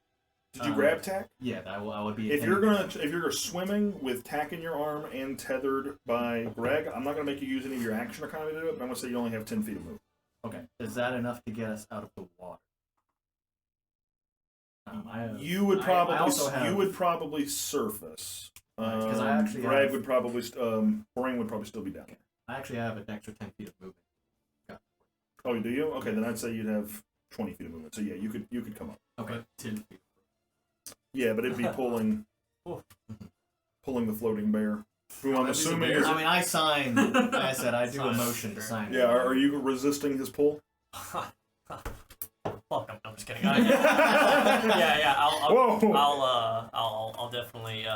Did you grab tack? Yeah, I would be. If you're swimming with tack in your arm and tethered by Greg, I'm not gonna make you use any of your action economy to do it, but I'm gonna say you only have 10 feet of move. Okay. Is that enough to get us out of the water? You would probably also have, you would probably surface. Because I actually Greg have, would probably Boring would probably still be down there. I actually have an extra 10 feet of movement. Oh, do you? Okay, then I'd say you'd have 20 feet of movement. So yeah, you could come up. Okay. 10 feet. Yeah, but it'd be pulling the floating bear. Who I'm assuming is. I mean, I signed. Like I said, I do a motion to sign. Yeah, are you resisting his pull? Fuck, I'm just kidding. Yeah. I'll definitely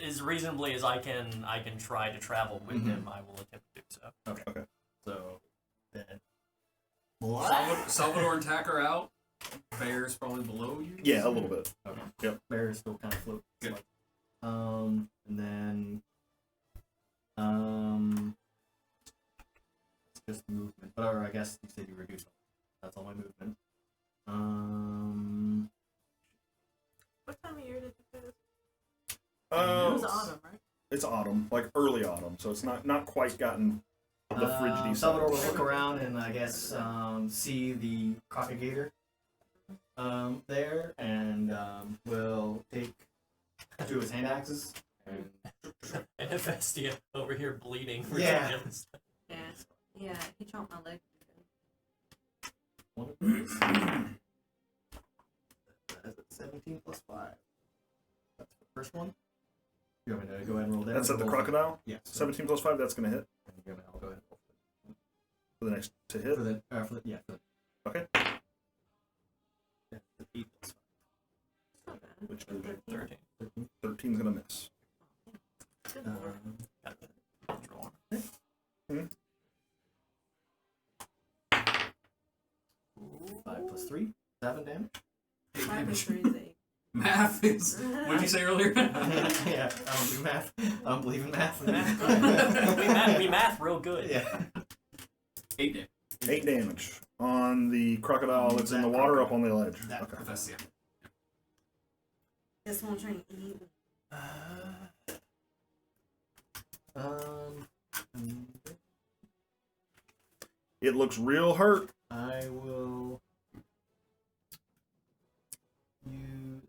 as reasonably as I can try to travel with him. I will attempt to do so. Okay. So then. Salvador and Tack are out. Bear's probably below you? Yeah, a little bit. Okay. Yep. Bear is still kind of floating. Good. And then it's just movement. Or I guess you said you reduced. That's all my movement. What time of year did you do this? It was autumn, right? It's autumn, like early autumn, so it's not quite gotten the frigidity. Salvador will look around and I guess see the crocodile there, and will take 2 of his hand axes. And Hephaestia over here bleeding. Yeah. Yeah, he chomped my leg. One of these. That is 17 plus 5. That's the first one. You want me to go ahead and roll down? That's at the crocodile? Yes. 17 plus 5, that's going to hit. I'll go ahead and roll For the next to hit? Okay. Yeah, 8 plus 5. Which goes 13. 13's going to miss. Good lord. Hmm? 5 plus 3, 7 damage. 5 plus 3 is 8. Math is... What did you say earlier? Yeah, I don't do math. I don't believe in math. we math real good. Yeah. 8 damage. 8 damage on the crocodile that's in the water up on the ledge. That Okay. Hephaestia. This one trying to eat. It looks real hurt. I will use.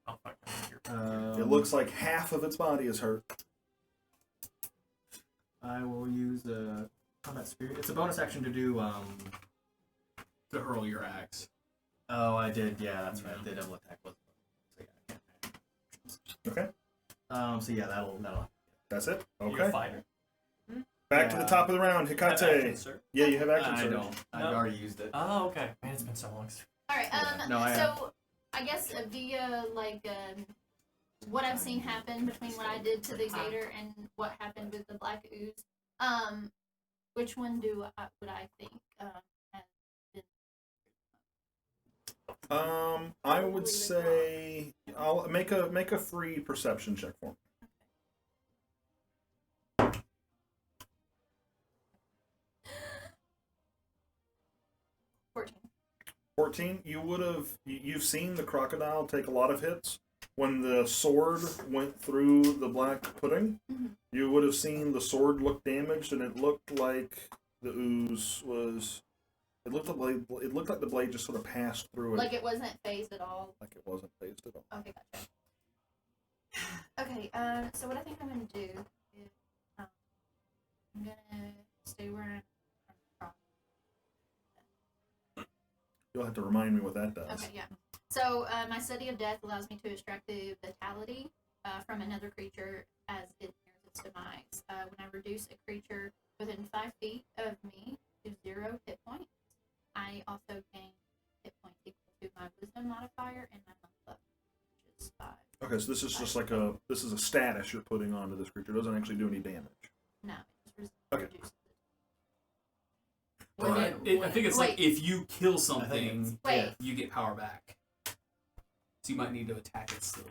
Oh, fuck. It looks like half of its body is hurt. I will use a combat spirit. It's a bonus action to do. To hurl your axe. Oh, I did. Yeah, that's right. The double attack was. So yeah, I can't. Okay. So yeah, that'll. That's it? You a Okay. fighter? Back to the top of the round. Have action, Hecate. sir. Yeah, you have action I surge. don't. I've No. already used it. Oh, okay. Man, it's been so long. Alright, No, I so I guess via what I've seen happen between what I did to the gator and what happened with the black ooze, which one would I think has been I would say I'll make a free perception check for me. 14. You've seen the crocodile take a lot of hits. When the sword went through the black pudding, Mhm. you would have seen the sword look damaged, and it looked like the ooze was. It looked like the blade just sort of passed through it. Like it wasn't phased at all. Like it wasn't phased at all. Okay, gotcha. Okay, so what I think I'm gonna do is I'm gonna stay where I'm. You'll have to remind me what that does. Okay, yeah. So my study of death allows me to extract the vitality from another creature as it nears its demise. When I reduce a creature within 5 feet of me to 0 hit points, I also gain hit points equal to my wisdom modifier and my monk level, which is 5. Okay, so this is just like a status you're putting onto this creature. It doesn't actually do any damage. No, it just Okay. reduces it. I think it's like if you kill something, Wait. you get power back. So you might need to attack it still.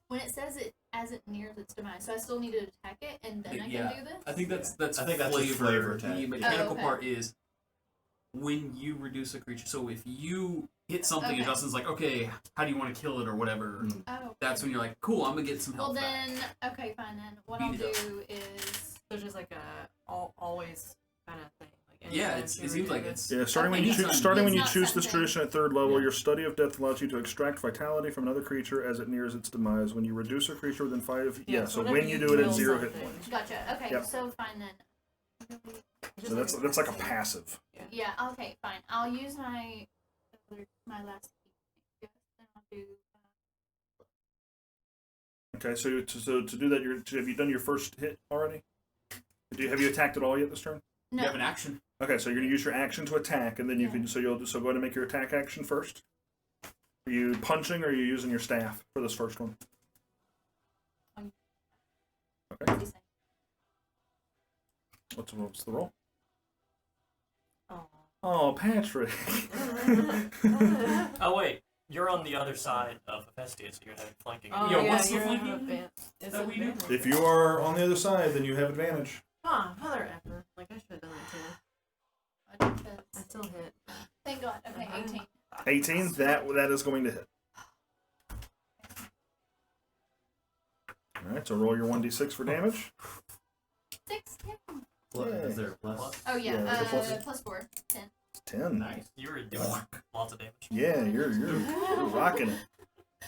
When it says it as it nears its demise, so I still need to attack it and then I Yeah. can do this? I think that's I think that's just flavor The attack. mechanical okay. part is when you reduce a creature. So if you hit something and Okay. Justin's like, okay, how do you want to kill it or whatever, Oh. that's when you're like, cool, I'm gonna get some Well health back. then, okay, fine then. What Beat I'll it up. do is... So just like a always kind of thing. Like Yeah, anytime it you seems like reduce- it's. Yeah, starting when Okay, you anytime. It's not choose this something- tradition at 3rd level, Yeah. your study of death allows you to extract vitality from another creature as it nears its demise. When you reduce a creature within 5, so whenever when you do it at kill 0 hit something. points. Gotcha. Okay, Yep. so fine then. Just So that's like a passive. Yeah, okay, fine. I'll use my last key. Yes, then I'll do... Okay, so to do that, have you done your first hit already? Have you attacked at all yet this turn? No. You have an action. Okay, so you're gonna use your action to attack, and then you Yeah. can. So go ahead and make your attack action first. Are you punching or are you using your staff for this first one? Okay. What's the roll? Aw. Oh, Patrick. Oh wait, you're on the other side of Hephaestus, so you're gonna have flanking. Oh, Yo, yeah, what's the you're flanking advanced. Is that it we do? advanced? If you are on the other side, then you have advantage. Mother effer. Like I should have done that too. I still hit. Thank God. Okay, 18. 18. That is going to hit. All right. So roll your 1d6 for damage. 16. Is there a plus? Oh yeah, Yeah, it's a plus. plus 4. 10. 10. Nice. You were doing lots of damage. Yeah, you're rocking it.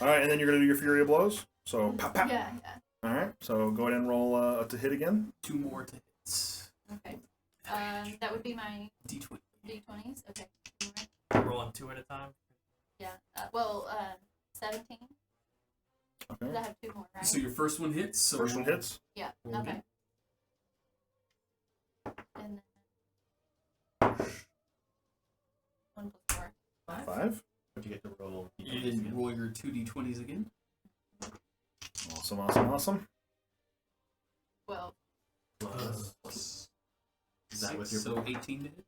All right, and then you're gonna do your Fury of Blows. So pop, pop. Yeah. All right. So go ahead and roll to hit again. 2 more to hits. Okay. That would be my D20. d20s. Okay. Rolling 2 at a time. Yeah. 17. Because I Okay. have 2 more, right? So your first one hits. So First one hits. Yeah. Roll Okay. again. And then 1 plus 4. 5. But you get to roll. You didn't roll your 2d20s again. Awesome. 12. Plus. Is that with your So 18 to hit?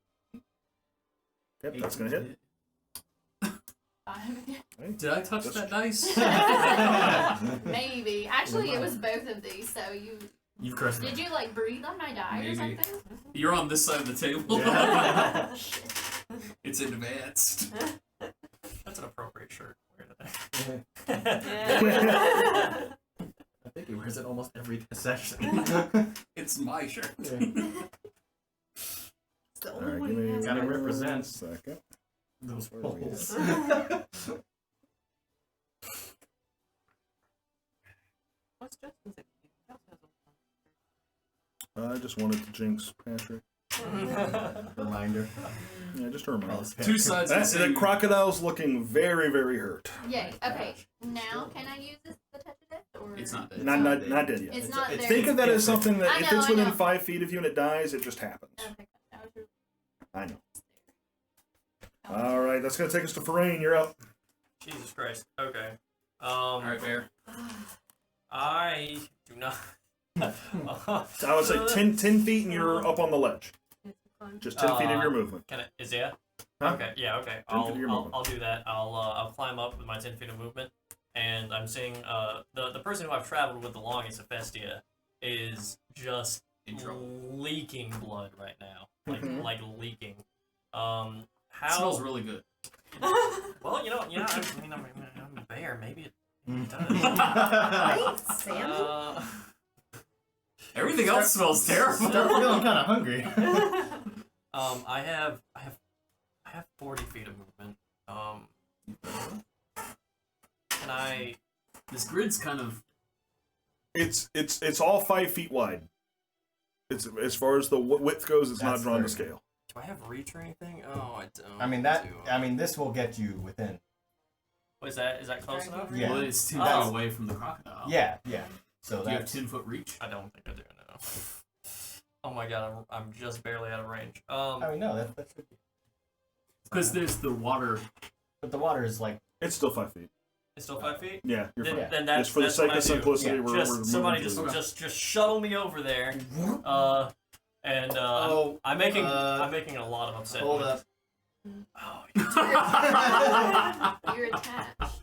Yep, that's gonna hit. 5. Did I touch that dice? Maybe. Actually, it was both of these. So You've cursed did me. you like breathe on my die or Maybe. something? You're on this side of the table. Yeah. Shit. It's advanced. That's an appropriate shirt. Wear today. I think he wears it almost every session. It's my shirt. It's the All only right, one give he me has. Gotta one represent. second. Those Where are we poles. What's Justin's? He also has I just wanted to jinx Patrick. Reminder. Yeah, just a reminder. Two sides of the The same. crocodile's looking very, very hurt. Yay. Okay. Now, can I use the touch of death? Or... It's not dead. Not dead yet. It's not there. Think of that as something that I if know, it's I within know. 5 feet of you and it dies, it just happens. Okay. That was your... I know. All right, that's gonna take us to Farain. You're up. Jesus Christ. Okay. All right, Bear. I do not. So I would say 10 feet and you're up on the ledge. Fun. Just 10 feet of your movement. Can I? Is that? Huh? Okay. Yeah. Okay. 10 feet of your movement. I'll do that. I'll climb up with my 10 feet of movement, and I'm seeing the person who I've traveled with the longest, Hephaestus, is just In trouble. leaking blood right now, Mhm. like leaking. It How? smells really good. Well, you know, I'm a bear. Maybe it does. Right? Salmon? Everything else smells terrible. Start feeling kind of hungry. I have 40 feet of movement. Can I? This grid's kind of. It's all 5 feet wide. It's as far as the width goes. It's not That's drawn to 30. scale. Do I have reach or anything? Oh, I don't. I mean this will get you within. Is that close enough? Yeah. Well, it's 10 Oh. feet away from the crocodile. Yeah. So Do you have that's 10-foot reach? I don't think I do. No. Oh my god, I'm just barely out of range. I mean no, that should be. Because there's the water. But the water is like It's still 5 feet. It's still 5 feet. Yeah, you're Then, fine. then that's Just for the that's sake what of I do. simplicity, Yeah. we're Just somebody moving through. just shuttle me over there. And I'm making a lot of upset. hold noises. up. Oh, You're attached.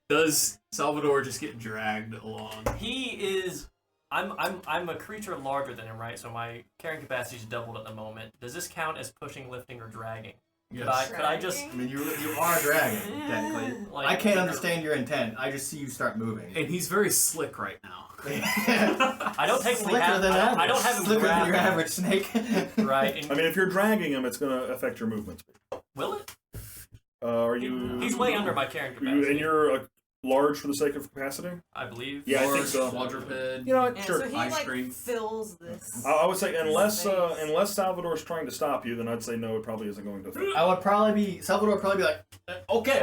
Does Salvador just get dragged along? he is. I'm a creature larger than him, right? So my carrying capacity is doubled at the moment. Does this count as pushing, lifting, or dragging? Could I just? I mean you are dragging technically. Like, I can't understand your intent. I just see you start moving. And he's very slick right now. I don't technically Slicker have. than average. I don't have him Slicker than grabbed. your average snake. Right. I mean, if you're dragging him, it's going to affect your movement speed. Will it? Are you? He's way under my carrying capacity. And you're large for the sake of capacity. I believe. Yeah, I think Large, so. Quadruped. You know what? Yeah, Sure. so he Eye like strength. fills this. I would say unless space. Salvador's trying to stop you, then I'd say no. It probably isn't going to affect. I would probably be Salvador would probably be like, okay.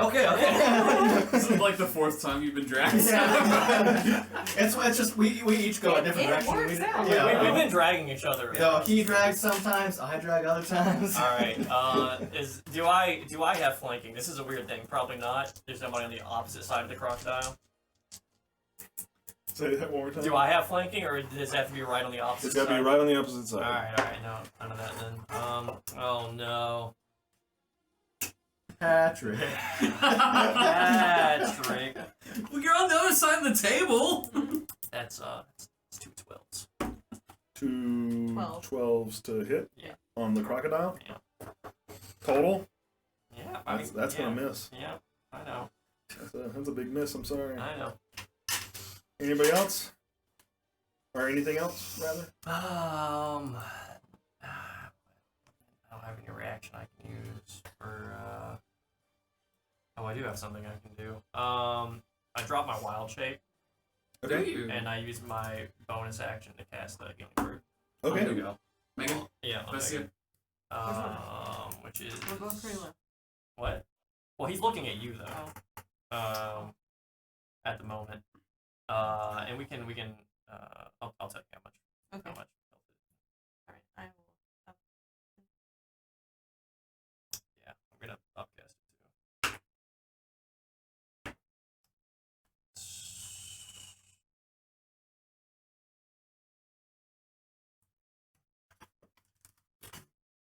This is like the 4th time you've been dragged. Yeah. it's just we each go a different It direction. works out. We've been dragging each other. So he drags sometimes, I drag other times. All right. Do I have flanking? This is a weird thing. Probably not. There's somebody on the opposite side of the crocodile. Say that one more time. Do I have flanking, or does it have to be right on the opposite It's got side? to be right on the opposite side. All right. No, none of that then. Oh no. Patrick. Patrick. Well, you're on the other side of the table. That's 2 12s. 2 12. 12s to hit. Yeah. On the crocodile. Yeah. Total. Yeah. That's yeah. gonna miss. Yeah. I know. That's a big miss. I'm sorry. I know. Anybody else? Or anything else, rather? I don't have any reaction I can use for. Oh, I do have something I can do. I drop my wild shape Do you? and I use my bonus action to cast the healing word. Okay. There we go. Megan? Yeah. I'll Let's take see it. Which is We're both pretty low. what? Well, he's looking at you though. At the moment. And we can. I'll tell you how much. Okay. How much. Alright, I will. Yeah, I'm gonna upcast it too.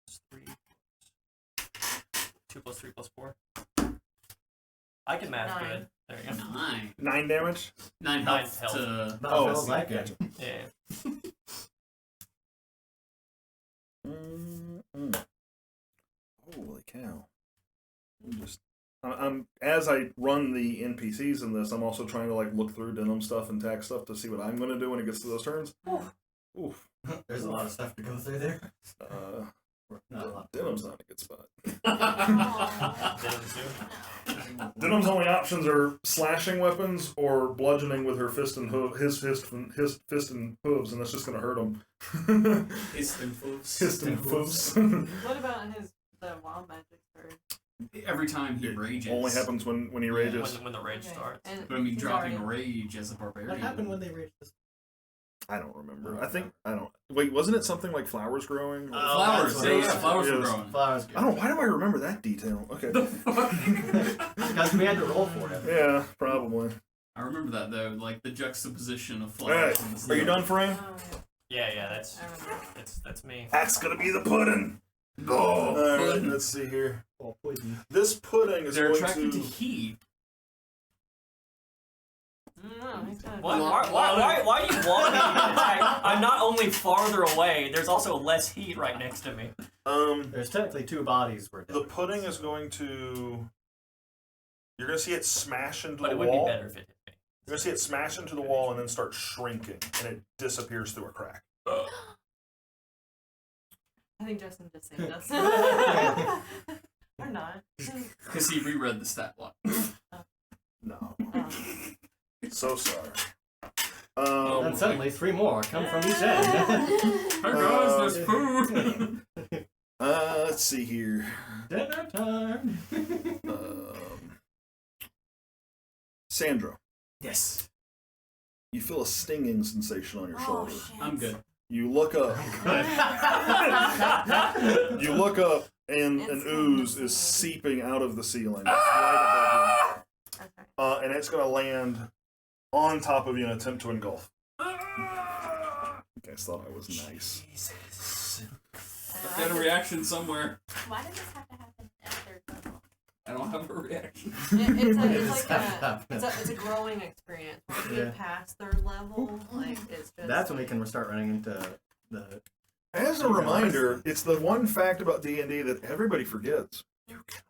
It's 3 2 plus 3 plus 4. I can math 9. good. There you go. 9. 9 damage. 9 9 health health. to... Oh, I feels see. like it. Gotcha. Yeah. Holy cow! I'm as I run the NPCs in this, I'm also trying to like look through denim stuff and tag stuff to see what I'm going to do when it gets to those turns. Oof. There's a lot of stuff to go through there. Not a lot. Denim's not a good spot. Denim too. Denim's only options are slashing weapons or bludgeoning with her fist and his fist and hooves, and that's just going to hurt him. Hist and hooves. Fist and hooves. What about the wild magic bird? Every time he rages. Only happens when he rages. When the rage Okay, starts. and But I mean, he's dropping already- rage as a barbarian. What happened when they reached this? I don't remember. I don't. Wait, wasn't it something like flowers growing? Or- Flowers. that's Yeah, what it yeah, was. flowers were Yes. growing. Flowers. I don't. Why do I remember that detail? Okay. Because we had to roll for it. Yeah, probably. I remember that though, like the juxtaposition of All flowers. right. and the Are you snow. done, Frank? Oh, Yeah, that's I remember. that's me. That's gonna be the pudding. All right. Let's see here. Oh, poison. This pudding is They're going attracted to to. heat. No, he's kind of. What? Why do you want me to attack? I'm not only farther away, there's also less heat right next to me. There's technically two bodies where The pudding is going to. You're gonna see it smash into But the it would be wall. better if it hit me. You're gonna see it smash into the wall and then start shrinking, and it disappears through a crack. I think Justin just saved us. Or not. Because he reread the stat block. No. Oh. So sorry. And suddenly 3 more come from each end. Hey guys, there's food! Let's see here. Dinner time. Sandra, Yes. you feel a stinging sensation on your shoulder. I'm good. You look up. You look up, and an ooze is seeping out of the ceiling right above you. Okay. And it's going to land on top of you and attempt to engulf. You guys thought I was nice. Jesus. I've got a reaction somewhere. Why did this have to happen at third level? I don't have a reaction. It's a growing experience. Once we get past third level, like it's just. That's when we can start running into the. As a reminder, it's the one fact about D&D that everybody forgets. You can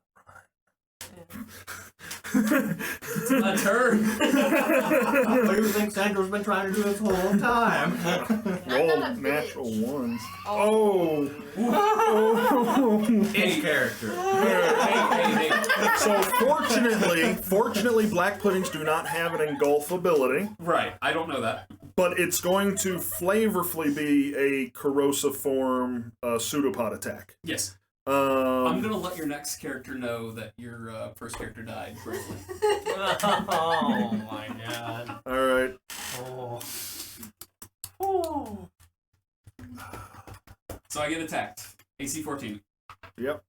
It's my turn. What do you think Sandra's been trying to do this whole time? roll not a natural bitch. ones. Oh. Oh. In character. Hey. So fortunately, black puddings do not have an engulf ability, Right, I don't know that. but it's going to flavorfully be a corrosive form pseudopod attack. Yes. I'm Um, gonna let your next character know that your first character died bravely. Oh my god. all right. Oh. So I get attacked. AC 14. Yep.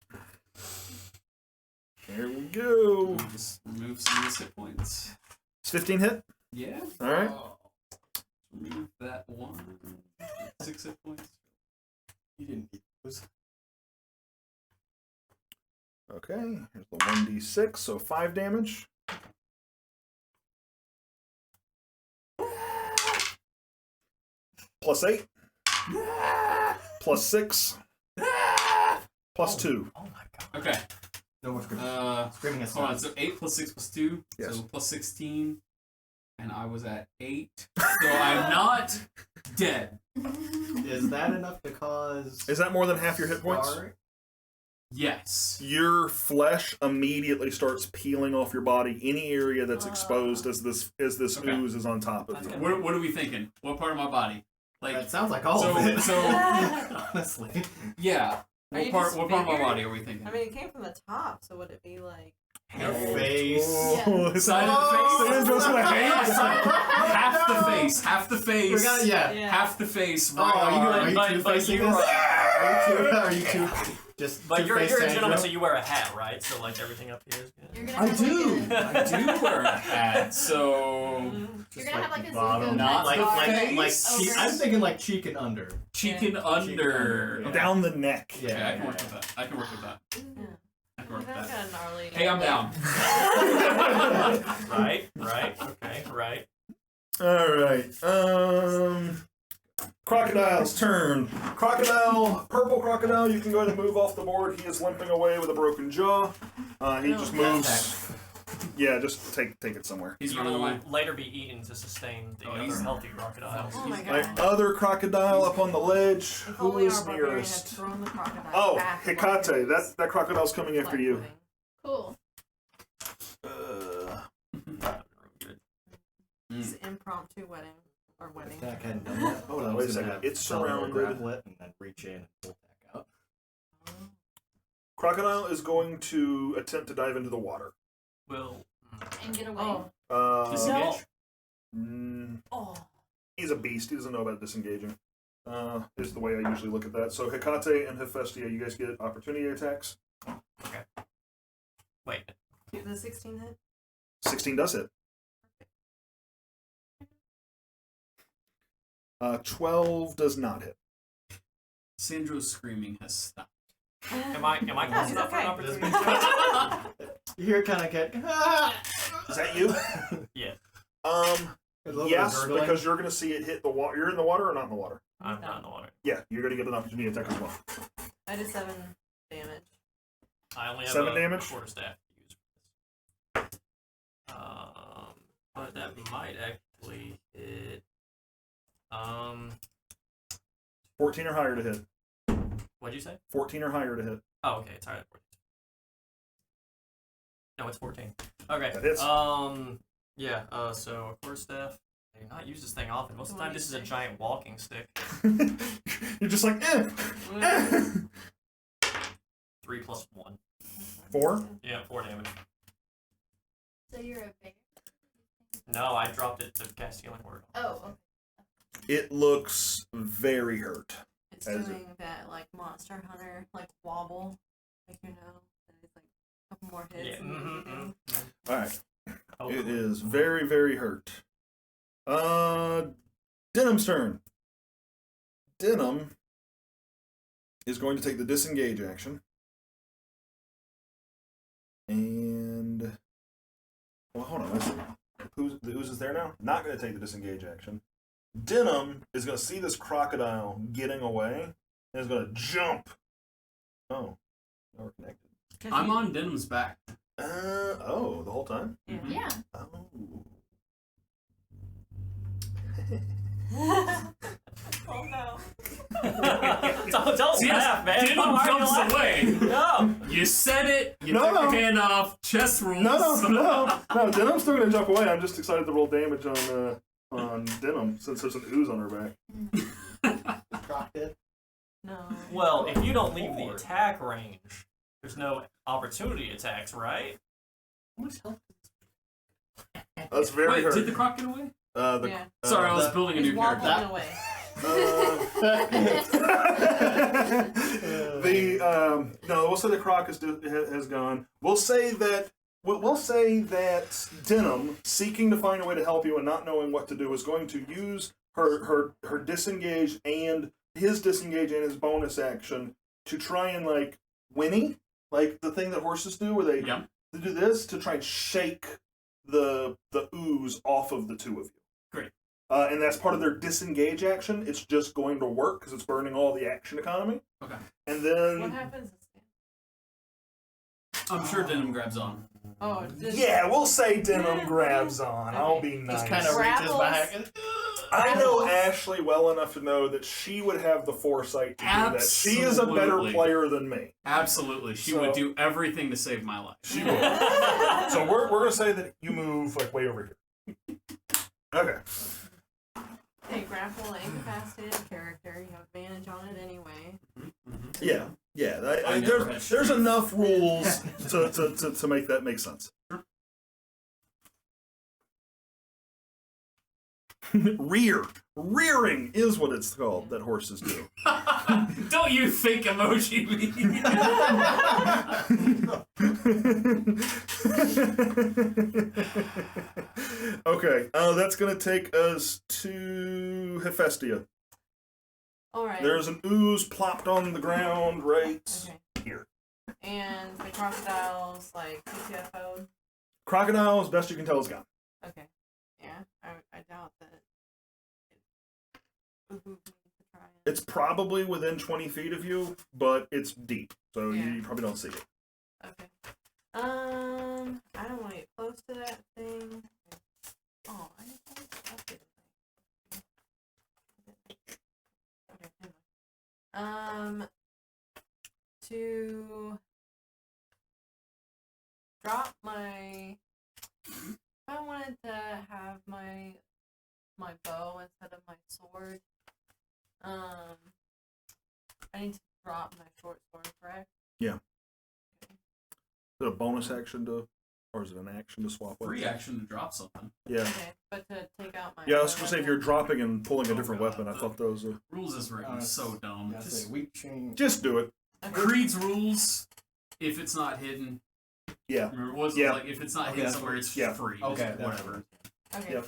Here we go. Just remove some of these hit points. It's 15 hit. Yeah. All right. Remove that 1. 6 hit points. You didn't eat those. Okay. Here's the 1d6, so 5 damage. Plus 8. Plus 6. Plus 2. Oh my god. Okay. No more screaming. Screaming is Hold on. So 8 plus 6 plus 2. Yes. So plus 16. And I was at 8. So I'm not dead. Is that enough to cause? Is that more than half your hit points? scarring? Yes. Your flesh immediately starts peeling off your body, any area that's exposed as this Okay. ooze is on top of That's you. good. What are we thinking? What part of my body? Like, That sounds like all of it. so Honestly. yeah. Are you What just part of my figured? body are we thinking? I mean, it came from the top, so would it be like? Your face. Oh, Side of the face. Sandra's gonna hate Half the No. face. Half the face. We got, yeah. Half the face. Oh, are you But two-facing you this? are- Are you two? Just But you're a two-faced gentleman, so Sandra? you wear a hat, right? So like everything up here is good. You're gonna I have do. Like I do wear a hat, so you're gonna have like a bottom. Zuko Not type the scar face. Like over- cheek. I'm thinking like cheek and under. cheek and under. Yeah. Down the neck. Yeah. Okay, I can work with that. I can work with that. I can work with That's that. kind of gnarly. Hey, I'm down. Right. Okay. Right. All right. Crocodile's turn. Purple crocodile, you can go ahead and move off the board. He is limping away with a broken jaw. He just moves. Yeah, just take it somewhere. He's You running away. will later be eaten to sustain the Oh, other he's- healthy crocodiles. Oh my My god. other crocodile up on the ledge. If Who only is our barbarian had nearest? thrown the crocodile Oh, back like Hecate. it was That crocodile's coming after you. flat-footing. Cool. It's impromptu wedding or wedding. That kind of that. Hold on, wait a second. It's surrounded. Grapple it and then reach in and pull it back out. Crocodile is going to attempt to dive into the water. Will. And get away. Oh. Disengage. Oh. He's a beast. He doesn't know about disengaging. Is the way I usually look at that. So Hecate and Hephaestia, you guys get opportunity attacks. Wait. The 16 hit? 16 does hit. 12 does not hit. Sandra's screaming has stopped. Am I close enough for an Okay. opportunity? You hear it kind of get. Is that you? Yeah. Yes, because you're going to see it hit the water. You're in the water or not in the water? I'm not in the water. Yeah, you're going to get an opportunity attack as well. I did 7 damage. I only have 7 a damage? quarterstaff to use for this. But that might actually hit. 14 or higher to hit. What'd you say? 14 or higher to hit. Oh, okay, it's higher than 14. No, it's 14. Okay. That hits. Yeah. So quarterstaff. I do not use this thing often. Most of the time, this is a giant walking stick. You're just like, eh. 3 plus 1. 4? Yeah, 4 damage. So you're a bear? No, I dropped it to cast Healing Word. Oh, okay. It looks very hurt. It's As doing that like Monster Hunter like wobble, like and it's like a couple more hits. Yeah. And everything. Alright. Oh, It is very, very hurt. Denham's turn. Denham is going to take the disengage action. And... Well, hold on. Let's see. The ooze is there now? Not going to take the disengage action. Denham is going to see this crocodile getting away and is going to jump. Oh. Now we're connected. I'm on Denham's back. The whole time? Yeah. Yeah. Oh. Oh no. don't See, laugh, man. Denham Why are you jumps laughing? away. No. You said it. You No, took no. your hand off. Chess rules. No, Denham's still going to jump away. I'm just excited to roll damage on Denham since there's an ooze on her back. Is Croc dead? No. Well, if you don't leave the attack range, there's no opportunity attacks, right? How much health? That's very Wait, hurt. did the croc get away? Yeah. Sorry, I was building a He's new wobbling character. away. No, we'll say the croc has gone. We'll say that Denham, seeking to find a way to help you and not knowing what to do, is going to use her disengage and his disengage and his bonus action to try and like whinny, like the thing that horses do, where they Yep. do this to try and shake the ooze off of the two of you. Great. And that's part of their disengage action. It's just going to work because it's burning all the action economy. Okay. And What then, happens? I'm sure Denham grabs on. Oh, just yeah, we'll say Denham grabs on. I'll be nice. Just kind of reaches Grapples. back. And, I know Ashley well enough to know that she would have the foresight to do that. She is a better Absolutely. player than me. Absolutely. She So- would do everything to save my life. She would. So we're going to say that you move like way over here. Okay. a grapple and incapacitated character. You have advantage on it anyway. Yeah. Yeah. I never had There's enough rules to make that make sense. Rearing is what it's called that horses do. Don't you think emoji me? Okay, that's gonna take us to Hephaestia. Alright. There's an ooze plopped on the ground right Okay. here. And the crocodile's like PTFO'd. Crocodile, as best you can tell, is gone. Okay. Yeah, I doubt that it behooved me to try it. It's probably within 20 feet of you, but it's deep, so Yeah. you probably don't see it. Okay. I don't want to get close to that thing. Oh, I didn't update it. Okay, anyway. To drop my. If I wanted to have my bow instead of my sword, I need to drop my short sword, correct? Yeah. Is it a bonus action to, or is it an action to swap Free weapons? action to drop something. Yeah. Okay, but to take out my. Yeah, I was other gonna say if you're weapon- dropping and pulling a Oh, different God. weapon, I thought those. Rules is written so dumb. Yeah, I Just say weak chain. Just do it. Okay. Creed's rules. If it's not hidden, Yeah. remember, was Yeah. like if it's not Okay, hidden that's somewhere, it's yeah. free. Just Okay, that's whatever. Okay. Yep.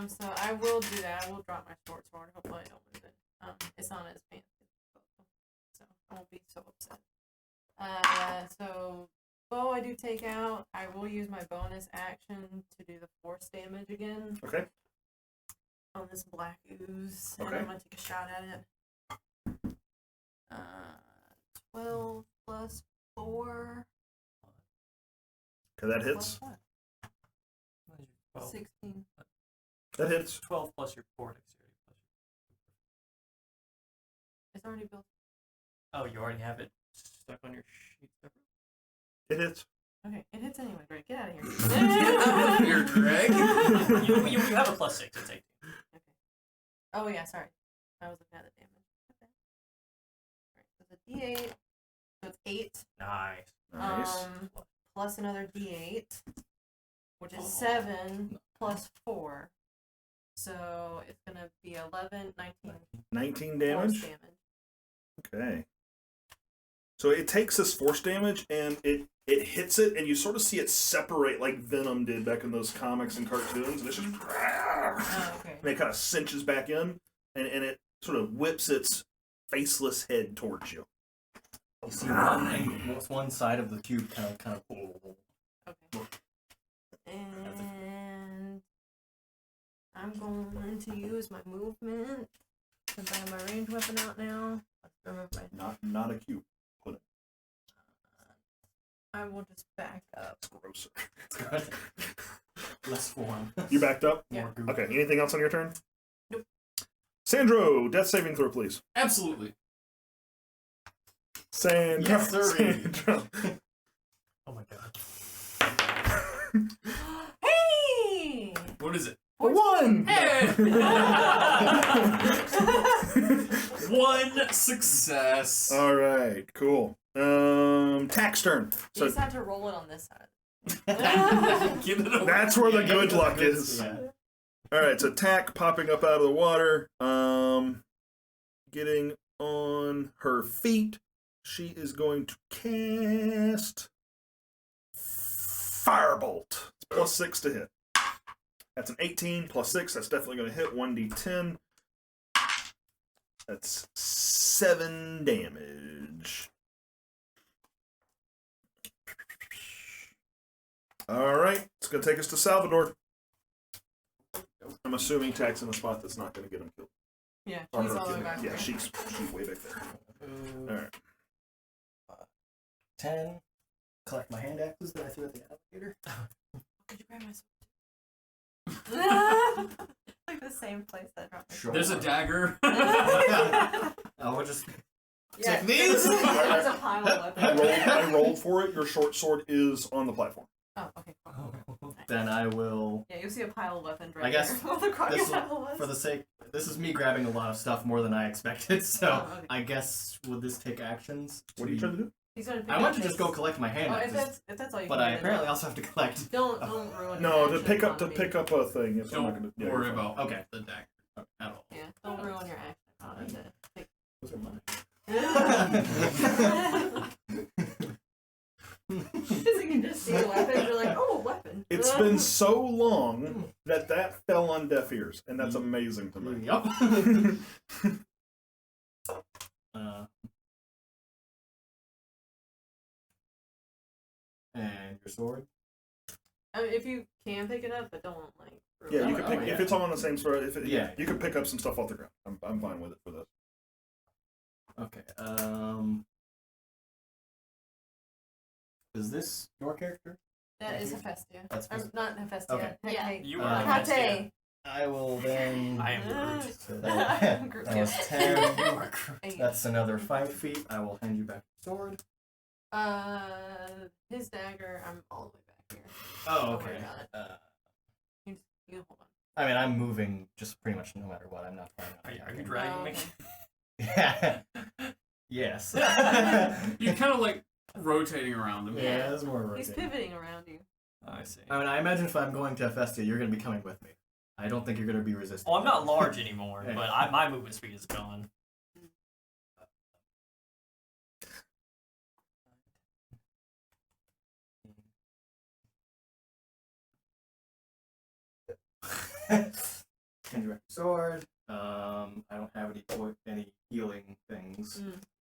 So I will do that. I will drop my short sword. Hopefully I don't lose it. It's not as fancy as the bow, so I won't be so upset. So bow I do take out. I will use my bonus action to do the force damage again Okay. on this black ooze, and Okay. I'm gonna take a shot at it. 12 plus 4, Okay, that hits. plus what? 16. That hits. 12 plus your core dexterity. It's already built. Oh, you already have it stuck on your sheet. It hits. Okay, it hits anyway, Greg. Get out of here. Get out of here, Greg. You have a +6. It's 18. Okay. Oh yeah, sorry. I was looking at the damage. Okay. Alright, so it's a D8. So it's 8. Nice. Nice. Plus another D8, which is 7 plus 4. So it's gonna be 11, 19. 19 Force damage. Okay. So it takes this force damage and it hits it, and you sort of see it separate like Venom did back in those comics and cartoons. And it's just, Oh, okay. and it kind of cinches back in, and it sort of whips its faceless head towards you. You see one side of the cube kind of. Okay. And I'm going to use my movement since I have my ranged weapon out now. Let's remember my. Not a cube. I will just back up. It's grosser. Less form. You backed up? Yeah. More goop. Okay, anything else on your turn? Nope. Sandro, death saving throw, please. Absolutely. Sandro. Yes, sir. Sandro. Oh my god. Hey! What is it? One! Hey! One success. All right, cool. Tax turn. You So just have to roll it on this side. Give it away. that's where the good luck Good- is. Yeah. All right, so tack popping up out of the water. Getting on her feet. She is going to cast Firebolt. It's +6 to hit. That's an 18 +6. That's definitely going to hit. 1d10. That's 7 damage. All right, it's going to take us to Salvador. I'm assuming Tack's in a spot that's not going to get him killed. Yeah, Or she's her all the way killed. back Yeah, there. she's way back there. All right. 10. Collect my hand axes that I threw at the alligator. Could you grab my sword? Like the same place that I dropped my Sure. There's a dagger. I will just Yeah, take these. there's a pile of weapons. I rolled for it. Your short sword is on the platform. Oh, okay, cool. Then I will. Yeah, you'll see a pile of weapons right I guess there. The crocodile was. For the sake, this is me grabbing a lot of stuff more than I expected. So Oh, okay. I guess would this take actions? What are you trying to do? He's gonna pick I want up to just his- go collect my hand Oh, axes, if that's all you but can I do, apparently then also have to collect. don't ruin. No, your to action pick up economy. a thing. Yes, I'm not Don't gonna, yeah, worry you're fine. about Okay. the dagger at all. Yeah, don't ruin your action economy. To take... Those are mine. You can just see a weapon. You're like, oh, a weapon. It's been so long that fell on deaf ears, and that's amazing to me. Yup. And your sword. I mean, if you can pick it up, but don't like. ruin Yeah, it. you can pick yeah. if it's all on the same sword. If it, Yeah. you can pick up some stuff off the ground. I'm fine with it for this. Okay. Is this your character? That is Hephaestia. That's Or, not Hephaestia. Okay. Yeah. Hecate. You are Hecate. I will then. I am Groot. So that, Groot, that was yeah. 10. You are Groot. Eight. That's another 5 feet. I will hand you back the sword. His dagger. I'm all the way back here. Oh, Don't worry okay. about it. You hold on. I mean, I'm moving just pretty much no matter what. I'm not planning on Are you dragging me? Yeah. Yes. You're kind of like rotating around him. Yeah, that's more He's rotating. pivoting around you. I see. I mean, I imagine if I'm going to Hephaestia, you're going to be coming with me. I don't think you're going to be resisting. Well, I'm not large anymore, Hey. but my movement speed is gone. Hand you back the sword. I don't have any healing things.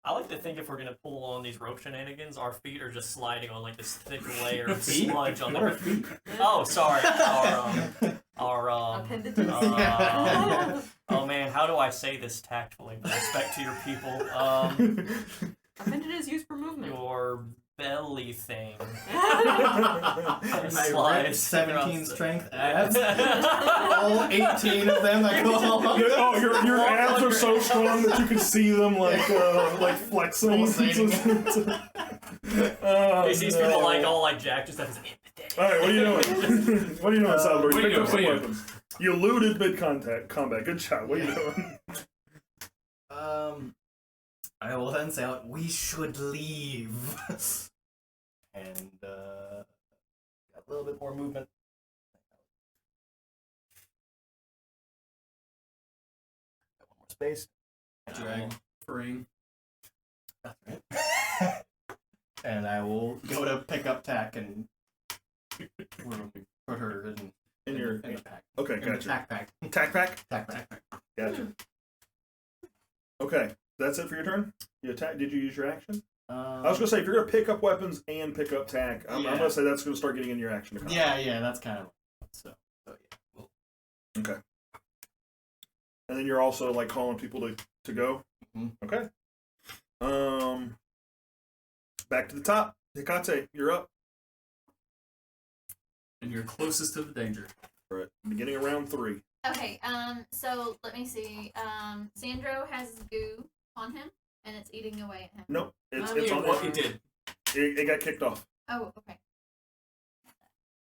I like to think if we're gonna pull on these rope shenanigans, our feet are just sliding on like this thick layer of Feet? sludge on What are the. feet? Oh, sorry. Our Appendages. oh man, how do I say this tactfully with respect to your people? Appendages used for movement. Your belly thing. My Slides rich 17 across the- strength abs. All 18 of them that go along. Your abs are so strong that you can see them like flexing. Pulsating. Oh, He sees people all like Jack just have his Alright, what are you doing? What are you doing, Salvador? You what are picked you up some doing? weapons. You looted mid-combat. Good job. What are you doing? I will then say out, we should leave. And, got a little bit more movement. Got one more space. Drag. Frame. That's right. And I will go to pick up Tack and put her in the pack. Okay, In the gotcha. tack pack. Tack pack? Tack pack. Gotcha. Okay, that's it for your turn? You attack? Did you use your action? I was gonna say, if you're gonna pick up weapons and pick up tack, I'm gonna say that's gonna start getting in your action. Yeah, that's kind of so yeah. Okay. And then you're also like calling people to go. Mhm. Okay. Back to the top. Hecate, you're up. And you're closest to the danger. Right. Beginning of round 3. Okay, so let me see. Sandro has goo on him, and it's eating away at him. Nope. It's It on. what it did. It got kicked off. Oh, okay.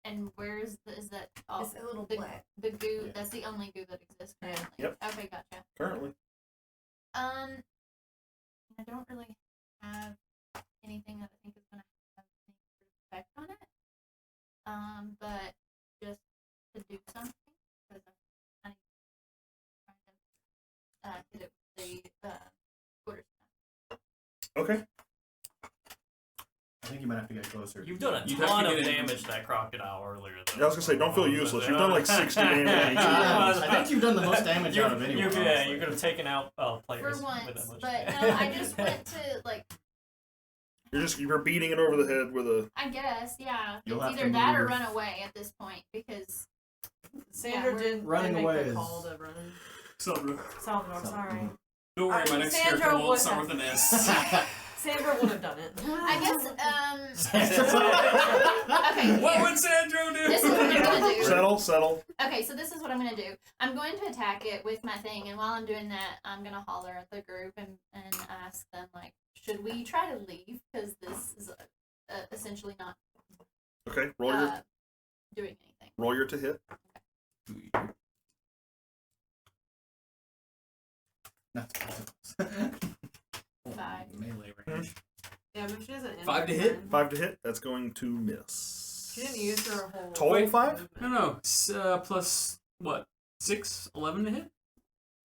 And where's is that? Oh, It's a little the, black. the goo. Yeah. That's the only goo that exists currently. Yep. Okay, gotcha. Currently. I don't really have anything that I think is gonna have any sort of effect on it. But just to do something because I'm trying to hit it with the quarterstaff. Okay. I think you might have to get closer. You've done a You'd have ton to of get in. damage to that crocodile earlier. Though. Yeah, I was gonna say, don't feel useless. You've done like 60 damage. I think you've done the most damage out of anyone. Yeah, honestly. you could have taken out players For with that once, much. but no, I just went to like. You're beating it over the head with a. I guess, yeah. You'll It's have either to that or move. run away at this point because Sandra we're did running make away the is- call to run. Salvador. Salvador, sorry. Don't worry, my next Sandra character will would start have- with an S. Sandra would have done it. I guess okay. What would Sandro do? this is what I'm gonna do. Settle. Okay, so this is what I'm gonna do. I'm going to attack it with my thing, and while I'm doing that, I'm gonna holler at the group and ask them like, should we try to leave? Because this is essentially not Okay, roll doing anything. your to hit. Five. Melee range. Yeah, but she doesn't. 5 to hit? 5 to hit. That's going to miss. She didn't use her whole. Total Wait. 5? No. Plus what? 6, 11 to hit?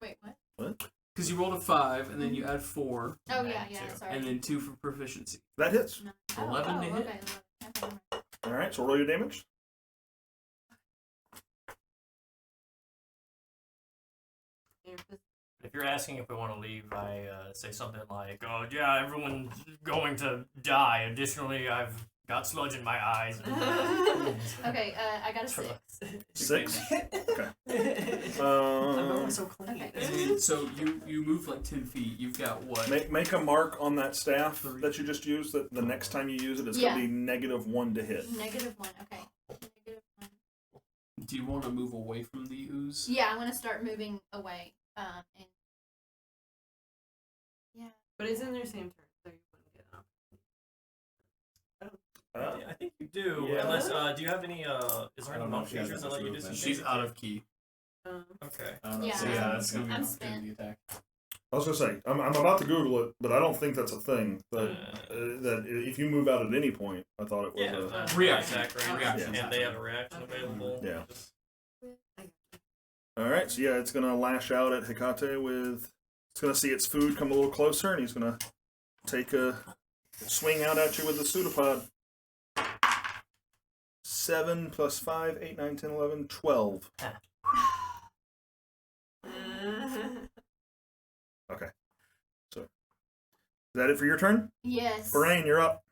Wait, what? What? Because you rolled a 5, and then you add 4, Oh yeah, sorry. and then 2 for proficiency. That hits. No. 11 to hit? Okay, 11. Okay. All right, so roll your damage. If you're asking if we want to leave, I say something like, "Oh yeah, everyone's going to die. Additionally, I've got sludge in my eyes." Okay, I got a 6. 6. Okay. I'm going so clean. Okay. And so you move like 10 feet. You've got what? Make a mark on that staff that you just used. That the next time you use it, it's Yeah. gonna be -1 to hit. -1. Okay. -1. Do you want to move away from the ooze? Yeah, I'm gonna start moving away. And yeah. But it's in their same turn, so you wouldn't get an I think you do. Yeah. Unless, do you have any? Is there I any don't know monk if she has features that much let you movement. disengage? She's out of key. Okay. Yeah. So yeah, that's gonna be I'm an opportunity attack. I was gonna say I'm about to Google it, but I don't think that's a thing. That if you move out at any point, I thought it was. Yeah. Reaction. Attack range. Reaction. And they have a reaction available. Yeah. All right, so yeah, it's gonna lash out at Hecate with. It's gonna see its food come a little closer, and he's gonna take a swing out at you with the pseudopod. 7 + 5, 8, 9, 10, 11, 12. Okay. So, is that it for your turn? Yes. Brain, you're up.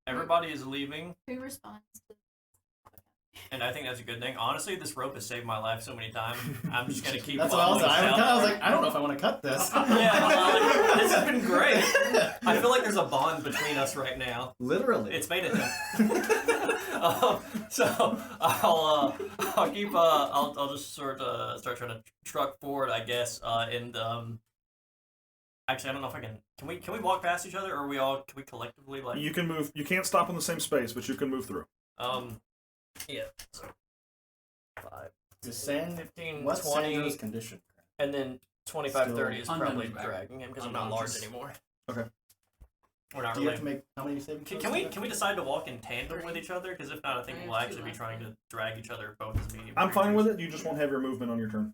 Everybody is leaving. Who responds to? and I think that's a good thing. Honestly, this rope has saved my life so many times. I'm just gonna keep. That's what I was following like. Sal. I was like, I don't know if I want to cut this. Yeah, this has been great. I feel like there's a bond between us right now. Literally. It's made it. So I'll keep. I'll just start trying to truck forward, I guess. And actually, I don't know if I can. Can we walk past each other, or can we collectively like? You can move. You can't stop in the same space, but you can move through. Yeah. So 5, Descend. 15, What's 20, Sandra's condition? and then 25, Still 30 is probably undone. dragging him because I'm not large Unconscious. anymore. Okay. We're not Do you really. have to make how many saving throws? Can we decide to walk in tandem with each other? Because if not, I think we'll actually be trying to drag each other both as medium. I'm fine with it. You just won't have your movement on your turn.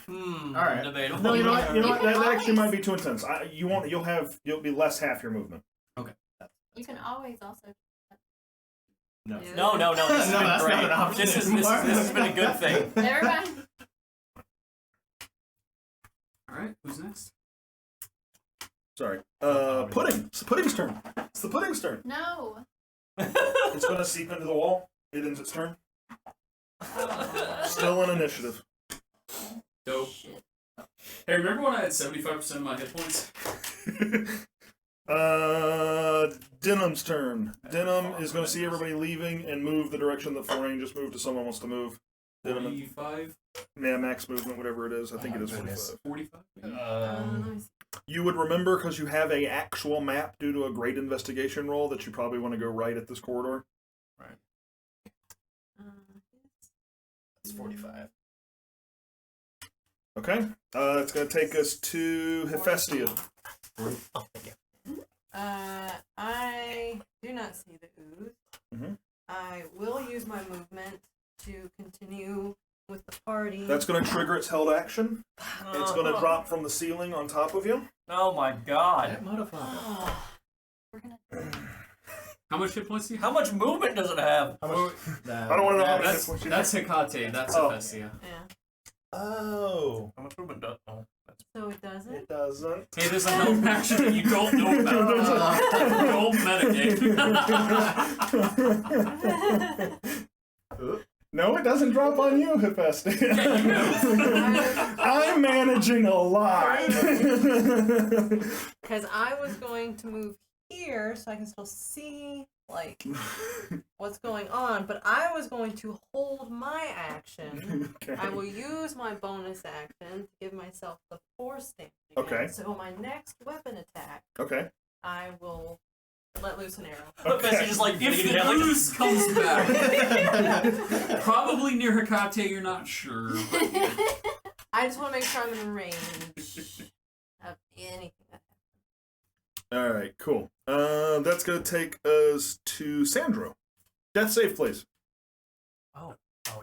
All right. Debatable. No, you know what? You know what? That actually might be too intense. You won't. You'll be less half your movement. You can always also. No. Yeah. No. This has No, been that's great. not an option This anymore. has been a good thing. Everybody. Alright, who's next? Sorry. Pudding. It's the pudding's turn. It's the pudding's turn. No. It's going to seep into the wall. It ends its turn. Still an initiative. Dope. Hey, remember when I had 75% of my hit points? Denham's turn. Denham is going to see everybody leaving and move the direction that Forain just moved if someone wants to move. Denham, 45? yeah, max movement, whatever it is. I think it is 45. 45? Let me see. You would remember because you have a actual map due to a great investigation roll that you probably want to go right at this corridor. It's 45. Okay. It's going to take us to Hephaestia. Oh, thank you. I do not see the ooze. Mhm. I will use my movement to continue with the party. That's going to trigger its held action. It's going to drop from the ceiling on top of you. Oh my god. That motherfucker. We're gonna. How much hit points do you How have? much movement does it have? I don't want to know how many hit points you have. That's Hecate, that's Oh. Hephaestia. Yeah. Oh. How much movement does? Oh, that's So it doesn't. It doesn't. Hey, there's a help action that you don't know about. Don't metagame. No, it doesn't drop on you, Hephaestia. I'm managing a lot. Because I was going to move here so I can still see like what's going on, but I was going to hold my action. Okay. I will use my bonus action to give myself the force damage again. Okay. So my next weapon attack, Okay. I will let loose an arrow. Basically just like If beating the it down, like, ooze comes back, probably near Hecate, you're not sure. I just want to make sure I'm in range of anything that All right, cool. That's going to take us to Sandro. Death save, please. Oh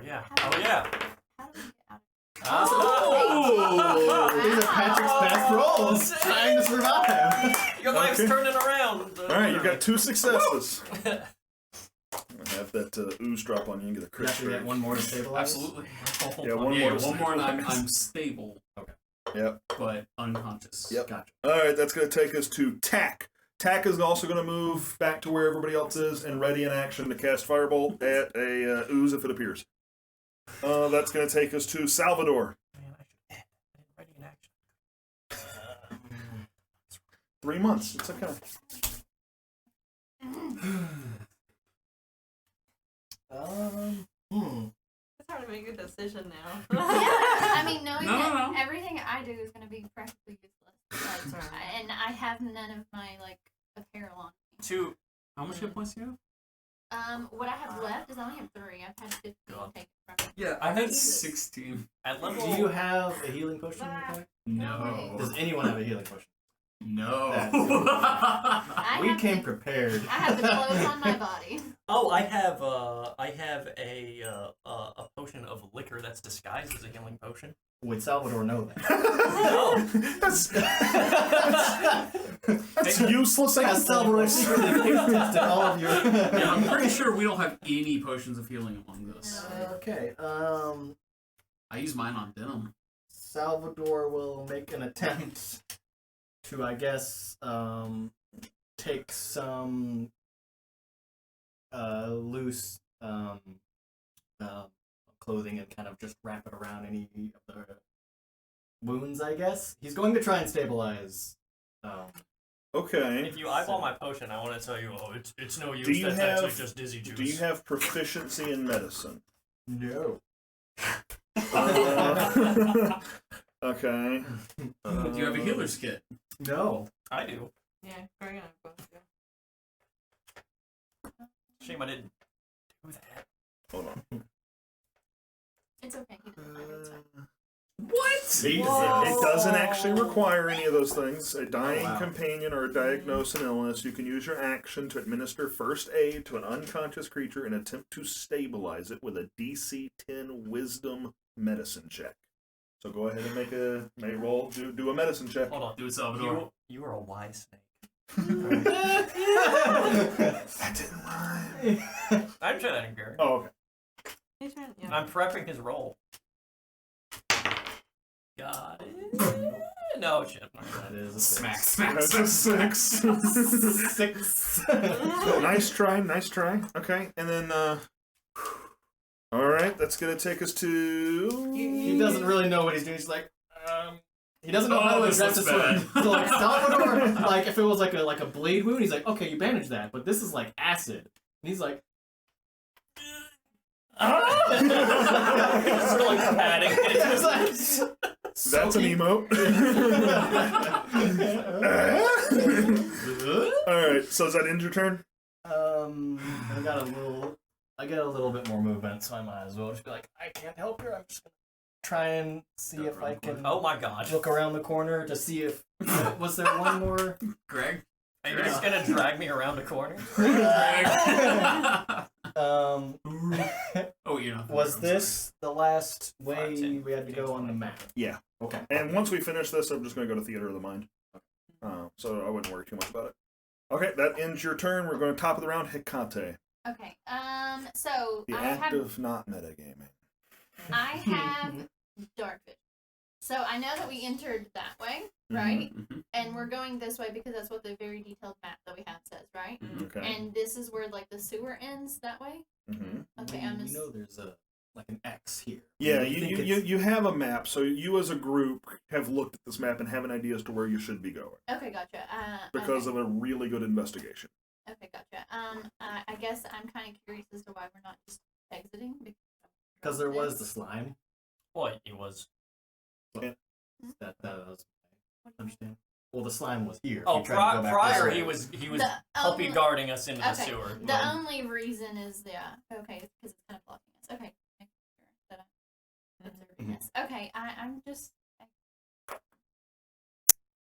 yeah. Oh yeah. How do we get out Oh! These are Patrick's best rolls. Trying to survive. Your life's Okay. turning around. All right, you got 2 successes. I'm going to have that ooze drop on you and get a You crit have to get strike. one more to stabilize. Absolutely. Yeah, one Yeah, more. to one more and stabilize. I'm stable. Okay. Yep. But unconscious. Yep. Gotcha. All right, that's going to take us to Tack. Tack is also going to move back to where everybody else is and ready in action to cast Firebolt at a ooze if it appears. That's going to take us to Salvador. Man, I didn't ready in action. 3 months. It's okay. It's hard to make a decision now. I mean, knowing No, that no, no. everything I do is going to be practically useless. Like, and I have none of my, like, apparel on me. How much hit points do you have? What I have left is I only have 3. I've had 15 God. taken from me. Yeah, I had Jesus. 16. At level. Do you have a healing potion in your pack? No. Does anyone have a healing potion? No. I We have came the, prepared. I have the clothes on my body. Oh, I have a potion of liquor that's disguised as a healing potion. Would Salvador know that? No. That's useless. Has Salvador secretly taste tested all of your... Yeah, I'm pretty sure we don't have any potions of healing among us. Okay, I use mine on Denim. Salvador will make an attempt to, I guess, take some loose clothing and kind of just wrap it around any of the wounds, I guess. He's going to try and stabilize. Okay. If you eyeball my potion, I want to tell you, it's no use. Do you That's have- actually just dizzy juice. Do you have proficiency in medicine? No. Okay. Do you have a healer's kit? No. I do. Yeah, Greg and I both do. Shame I didn't do that. Hold on. It's okay. He doesn't mind, it's fine. What? It doesn't actually require any of those things. A dying wow. companion or diagnose an illness. You can use your action to administer first aid to an unconscious creature and attempt to stabilize it with a DC 10 Wisdom medicine check. So go ahead and make a roll. Do a medicine check. Hold on. Do it, Salvador. You are a wise snake. That didn't rhyme. I'm sure I didn't care. Oh, okay. He's trying, yeah. I'm prepping his roll. Got it. No shit. That is a Smack, six. smack, That's a smack. 6. 6. Nice try. Okay, and then all right, that's gonna take us to. He doesn't really know what he's doing. He's like, he doesn't know how to this address looks this one. bad. So like Salvador, like if it was like a blade wound, he's like, okay, you bandage that, but this is like acid. And he's like, Sort of like patting it's like, That's an emote. All right, so is that end your turn? I get a little bit more movement, so I might as well just be like, I can't help her. I'm just gonna try and see if I can Oh my god. look around the corner to see if was there one more. Greg? Are you just gonna drag me around the corner? Um, Oh, you're not. was this the last 5, way 10, we had to go on the 20. map? Yeah. Okay. And once we finish this, I'm just going to go to Theater of the Mind. So I wouldn't worry too much about it. Okay, that ends your turn. We're going to top of the round, Hecate. Okay. So The I act have of not metagaming. dark vision. So I know that we entered that way, right? Mhm. And we're going this way because that's what the very detailed map that we have says, right? Okay. And this is where like the sewer ends that way. Mm-hmm. Okay, I'm just. You know there's like an X here. Yeah, You think you have a map, so you as a group have looked at this map and have an idea as to where you should be going Okay, gotcha. because okay. of a really good investigation. Okay, gotcha. I guess I'm kind of curious as to why we're not just exiting. Because there was the slime. What? He was. That was. Understand. Well, the slime was here. Oh, You tried to go back prior this he way. was The puppy only- guarding us into the Okay. sewer. The only reason is okay, because it's kind of blocking us. Okay, make sure that I'm observing this. Okay, I'm just.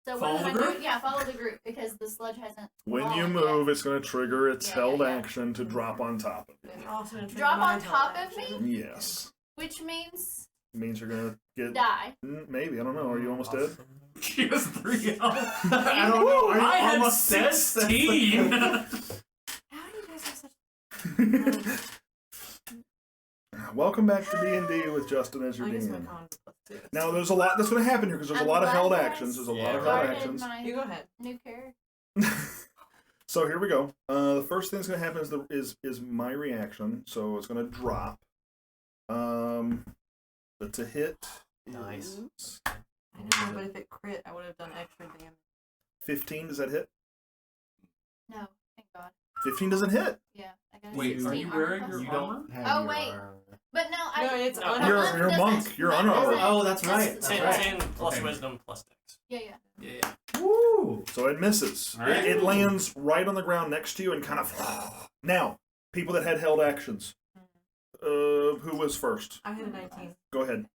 So what Follow am the I group? doing? Yeah, follow the group because the sludge hasn't. When you fallen move, yet. it's going to trigger its Yeah, held yeah. action to drop on top of you. You're also gonna trigger Drop my on top held of action. Yes. Which means It means you're going to get. die. Maybe, I don't know. Are you almost dead? She has 3 health. I don't know. Are you I had almost dead? 16. How do you guys have such? Welcome back to D&D with Justin as your I guess my DM. con is +2. Now, there's a lot that's going to happen here because there's a I'm lot of glad held you actions. There's a lot of held Started actions. my You go ahead. new character. So here we go. The first thing that's going to happen is my reaction. So it's going to drop. But to hit. Nice. is I know, but if it crit, I would have done extra damage. 15. Does that hit? No, thank God. 15 doesn't hit. Yeah, I got a Wait, are 16 you armor wearing class. your You armor? don't have Oh, your wait. armor. But no, I. No, it's No. on. You're monk a doesn't- monk. You're monk unarmored. doesn't- Oh, that's right. That's 10, right. 10 plus Okay. wisdom plus dex. Yeah. Yeah. Woo! So it misses. All right. It lands right on the ground next to you and kind of. Now, people that had held actions. Who was first? I hit a 19. Go ahead.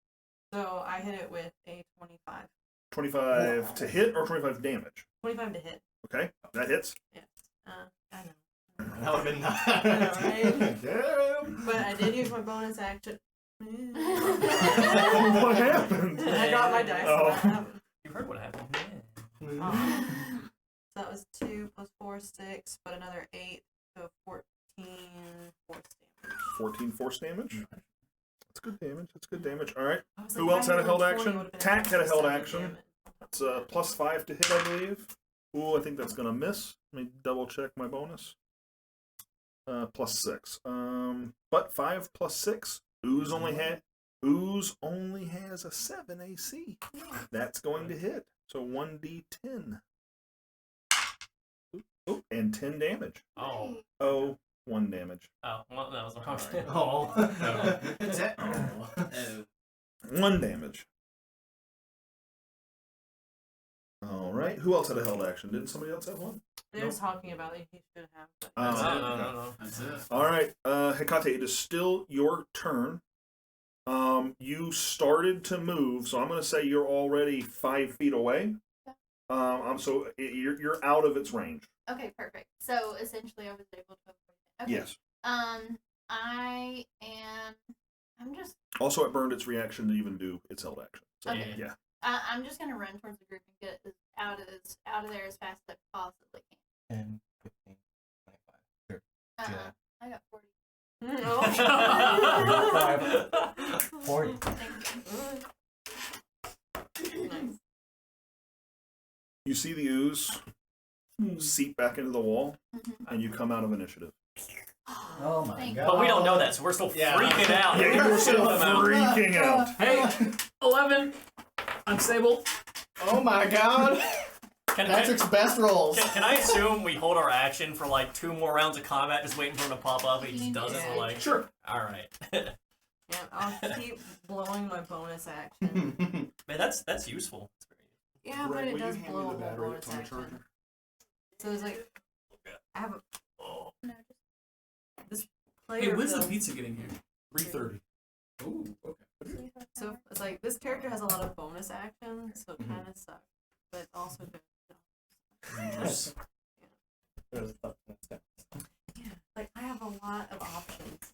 So I hit it with a 25. 25 to hit or 25 damage? 25 to hit. Okay, that hits. Yes. I know. That would have been nice. right? Damn. But I did use my bonus action. What happened? I got my dice. Oh. So You heard what happened. that was 2 plus 4, 6, but another 8, so 14 force damage. 14 force damage. That's good damage. That's good damage. All right. I was Who like, else if I had a held 20, action? it would've been Tack had a held 7 action. damage. It's plus 5 to hit, I believe. Ooh, I think that's going to miss. Let me double check my bonus. plus 6. But 5 plus 6. Ooze only has a 7 AC. That's going to hit. So 1d10. Oh, and 10 damage. Oh. Oh, 1 damage. Oh, well, that was the wrong thing. Oh. 1 damage. All right. Who else had a held action? Didn't somebody else have one? They were talking about it. He should have. But... That's Oh, it. No. That's it. All right, Hecate, it is still your turn. You started to move, so I'm going to say you're already 5 feet away. So you're out of its range. Okay, perfect. So essentially, I was able to avoid it. Okay. Yes. I'm just. Also, it burned its reaction to even do its held action. So, Okay. yeah. I'm just gonna run towards the group and get out of there as fast as I possibly can. 10, 15, 25, 30. Yeah. I got 40. No. 40. Thank you. Nice. You see the ooze seep back into the wall, and you come out of initiative. Oh my Thank god. But we don't know that, so we're still freaking out. Yeah, you're still Chill out. freaking out. Hey, 11. Unstable. Oh my god. Can Patrick's best rolls. can I assume we hold our action for like 2 more rounds of combat, just waiting for him to pop up, and he just doesn't? We're like, Sure. all right. Yeah, I'll keep blowing my bonus action. Man, that's useful. Yeah, but it does blow a whole bonus action. So it's like, I have a. This player. Hey, when's the build- pizza getting here? 3:30. Ooh, okay. So it's like this character has a lot of bonus actions, so it kind of sucks, but it's also good. Like I have a lot of options.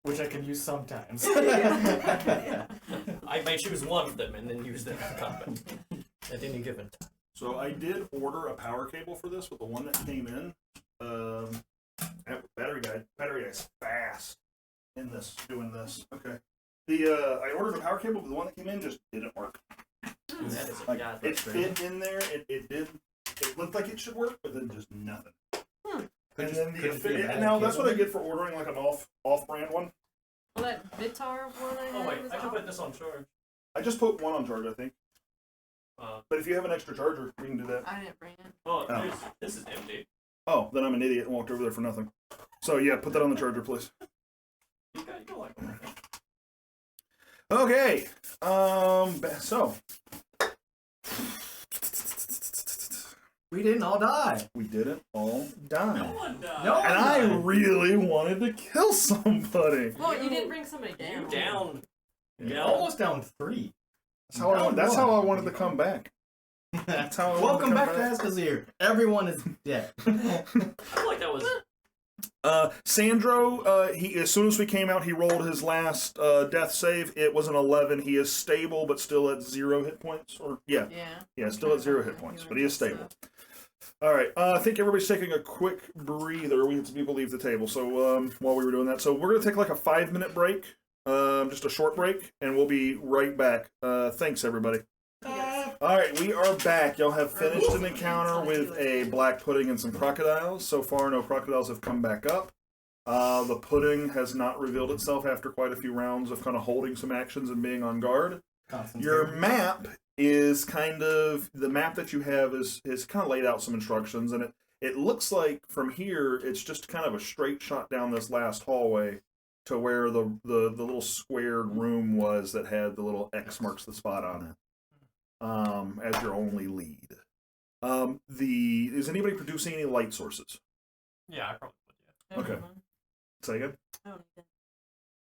Which I can use sometimes. Yeah. I may choose one of them and then use them in combat at any given time. So I did order a power cable for this, but the one that came in, battery guy's fast in this, doing this. Okay. I ordered a power cable, but the one that came in just didn't work. That is Like, God, it fit in there, it looked like it should work, but then just nothing. And then now that's what I get for ordering like an off-brand one. Well, that Vitar one I had Oh wait, was I can off- put this on charge. I just put one on charge, I think. Uh, But if you have an extra charger, we can do that. I didn't bring it. oh, this is empty. Oh, then I'm an idiot and walked over there for nothing. So yeah, put that on the charger, please. You got like one. Okay. So We didn't all die. we didn't all die. No one died. No. And I really wanted to kill somebody. Well, you didn't bring somebody You down. down. Yeah, almost down 3. That's how I wanted to come back. That's how I wanted Welcome to come back to Azkhazir. Everyone is dead. I feel like that was. Sandro, he as soon as we came out, he rolled his last death save. It was an 11. He is stable, but still at 0 hit points. Yeah. Still at 0 hit points, but he is stable. All right, I think everybody's taking a quick breather. We had some people leave the table, so while we were doing that, so we're gonna take like a 5-minute break, just a short break, and we'll be right back. Thanks, everybody. All right, we are back. Y'all have finished an encounter with a black pudding and some crocodiles. So far, no crocodiles have come back up. The pudding has not revealed itself after quite a few rounds of kind of holding some actions and being on guard. Your map is the map that you have is kind of laid out some instructions, and it looks like from here it's just kind of a straight shot down this last hallway to where the little squared room was that had the little X marks the spot on it. As your only lead. Is anybody producing any light sources? Yeah, I probably would. Yeah. Okay. Say again? I don't need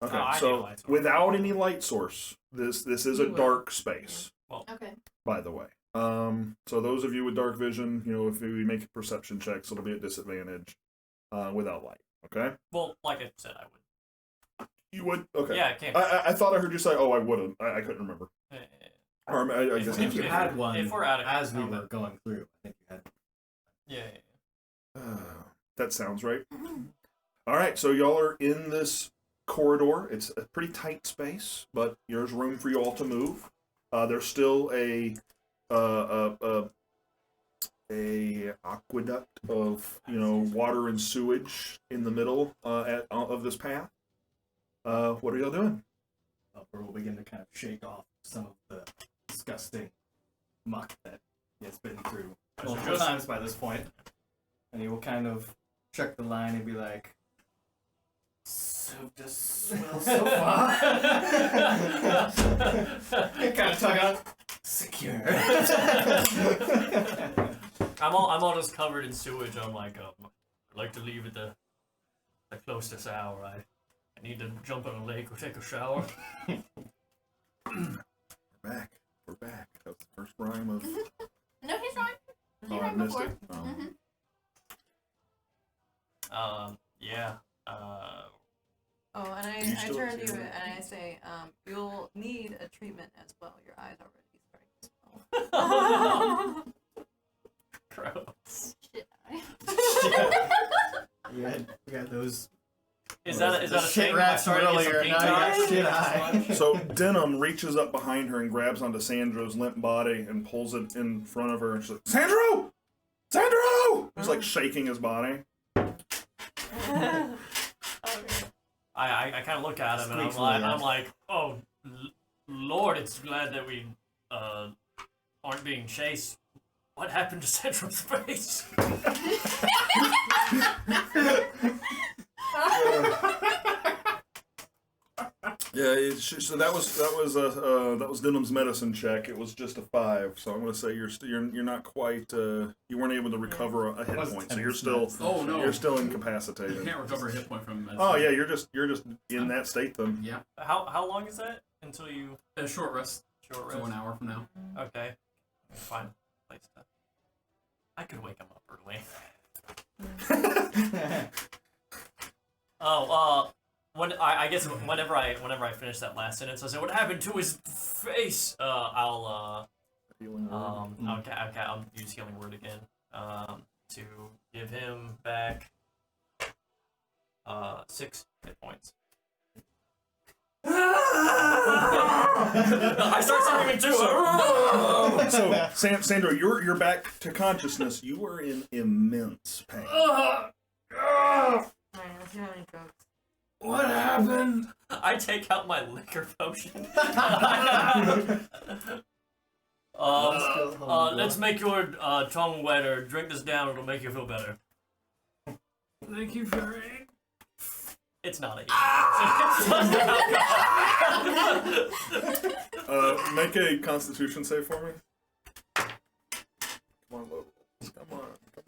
that. Okay, I need a so light source. without any light source, this is a You will. dark space, Okay. by the way. So those of you with dark vision, if we make perception checks, it'll be at disadvantage without light. Okay? Well, like I said, I would. You would? Okay. Yeah, I can't. I thought I heard you say, oh, I wouldn't. I couldn't remember. Or I If guess I think you If- had one if we're out of as we combat. were going through. I think you had. Yeah. that sounds right. All right, so y'all are in this corridor. It's a pretty tight space, but there's room for you all to move. There's still a a aqueduct of water and sewage in the middle of this path. What are y'all doing? Upper will begin to kind of shake off some of the disgusting muck that he has been through multiple times by this point. And he will kind of check the line and be like, "So this smells so far." And kind of tug out, secure. I'm all just covered in sewage. I'm like, I'd like to leave at the closest hour. I need to jump in a lake or take a shower. We're back. That was the first rhyme of. No, he's right. He Oh, I rhymed missed before. it. Oh. Yeah. Oh, and You I still turn to do you it. and I say, you'll need a treatment as well. Your eyes already starting to smell. Gross. Shit. You had those. Is that a shit thing? rats Am I starting to get earlier, some now you got pink shit eye? eye. So Denim reaches up behind her and grabs onto Sandra's limp body and pulls it in front of her, and she's like, "Sandro! Sandro!" He's like shaking his body. I kind of look at him and I'm like, oh, Lord, it's glad that we aren't being chased. What happened to Central Space? Yeah, so that was Denim's medicine check. It was just a 5, so I'm gonna say you're not quite you weren't able to recover a hit point, so you're still Oh no. you're still You incapacitated. can't recover a hit point from medicine. Oh yeah, you're just in that state then. Yeah. How long is that until you A short rest. short So rest? 1 hour from now. Okay, fine. Place to. I could wake him up early. Oh, when I guess whenever I finish that last sentence, I say, "What happened to his face?" I'll use healing word again. To give him back 6 hit points. I start screaming too. So Sandro, you're back to consciousness. You were in immense pain. Alright, let's see how many drugs. What happened? I take out my liquor potion. Let's make your tongue wetter. Drink this down, it'll make you feel better. Thank you, Fairy. It's not a Make a Constitution save for me. Come on, Locals. Come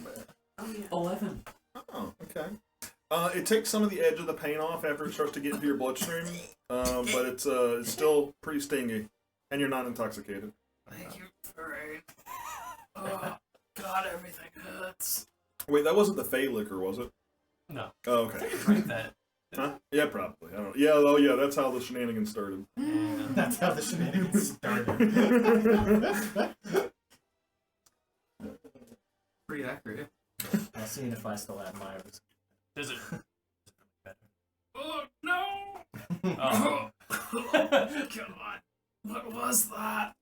back. Oh, yeah. 11. Oh, okay. It takes some of the edge of the pain off after it starts to get into your bloodstream, but it's still pretty stingy, and you're not intoxicated. Thank you, Fairy. Oh, God, everything hurts. Wait, that wasn't the Fey liquor, was it? No. Oh, okay. Drink that. Huh? Yeah, probably. I don't. Yeah, oh yeah, that's how the shenanigans started. That's how the shenanigans started. Pretty accurate. I'll see if I still have Myers. Is it? Oh, no! Oh. God. What was that?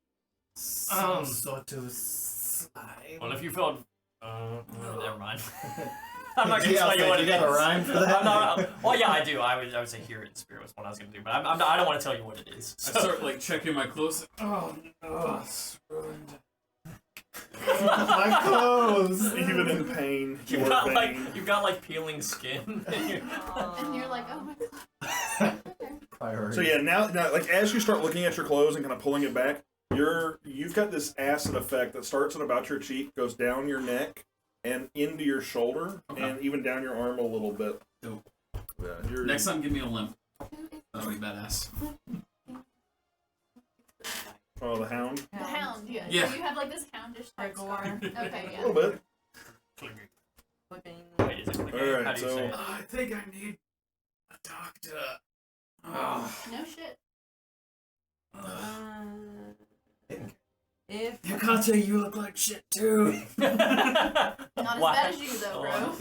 Some sort of slime. Well, if you felt, never mind. I'm not gonna Yeah, tell you what you it got a is. rhyme for that? I'm not, well, yeah, I do. I would say hear it in spirit was what I was gonna do, but I don't want to tell you what it is. I start like checking my clothes. Oh no, it's ruined. My clothes. Even in pain, You've got like peeling skin. And you're like, oh my god. Priority. So yeah, now like as you start looking at your clothes and kind of pulling it back, you've got this acid effect that starts at about your cheek, goes down your neck, and into your shoulder, and even down your arm a little bit. Dope. Yeah, Next time, give me a limp. That'll be badass. Oh, the hound. The hound, yeah. Yeah. So you have like this houndish type scar. Okay, A yeah. little bit. Flipping. Wait, is it clicking? All right, How do you so- say it? I think I need a doctor. Oh. No shit. If You can't say you look like shit too. Not as Why? bad as you though, bro.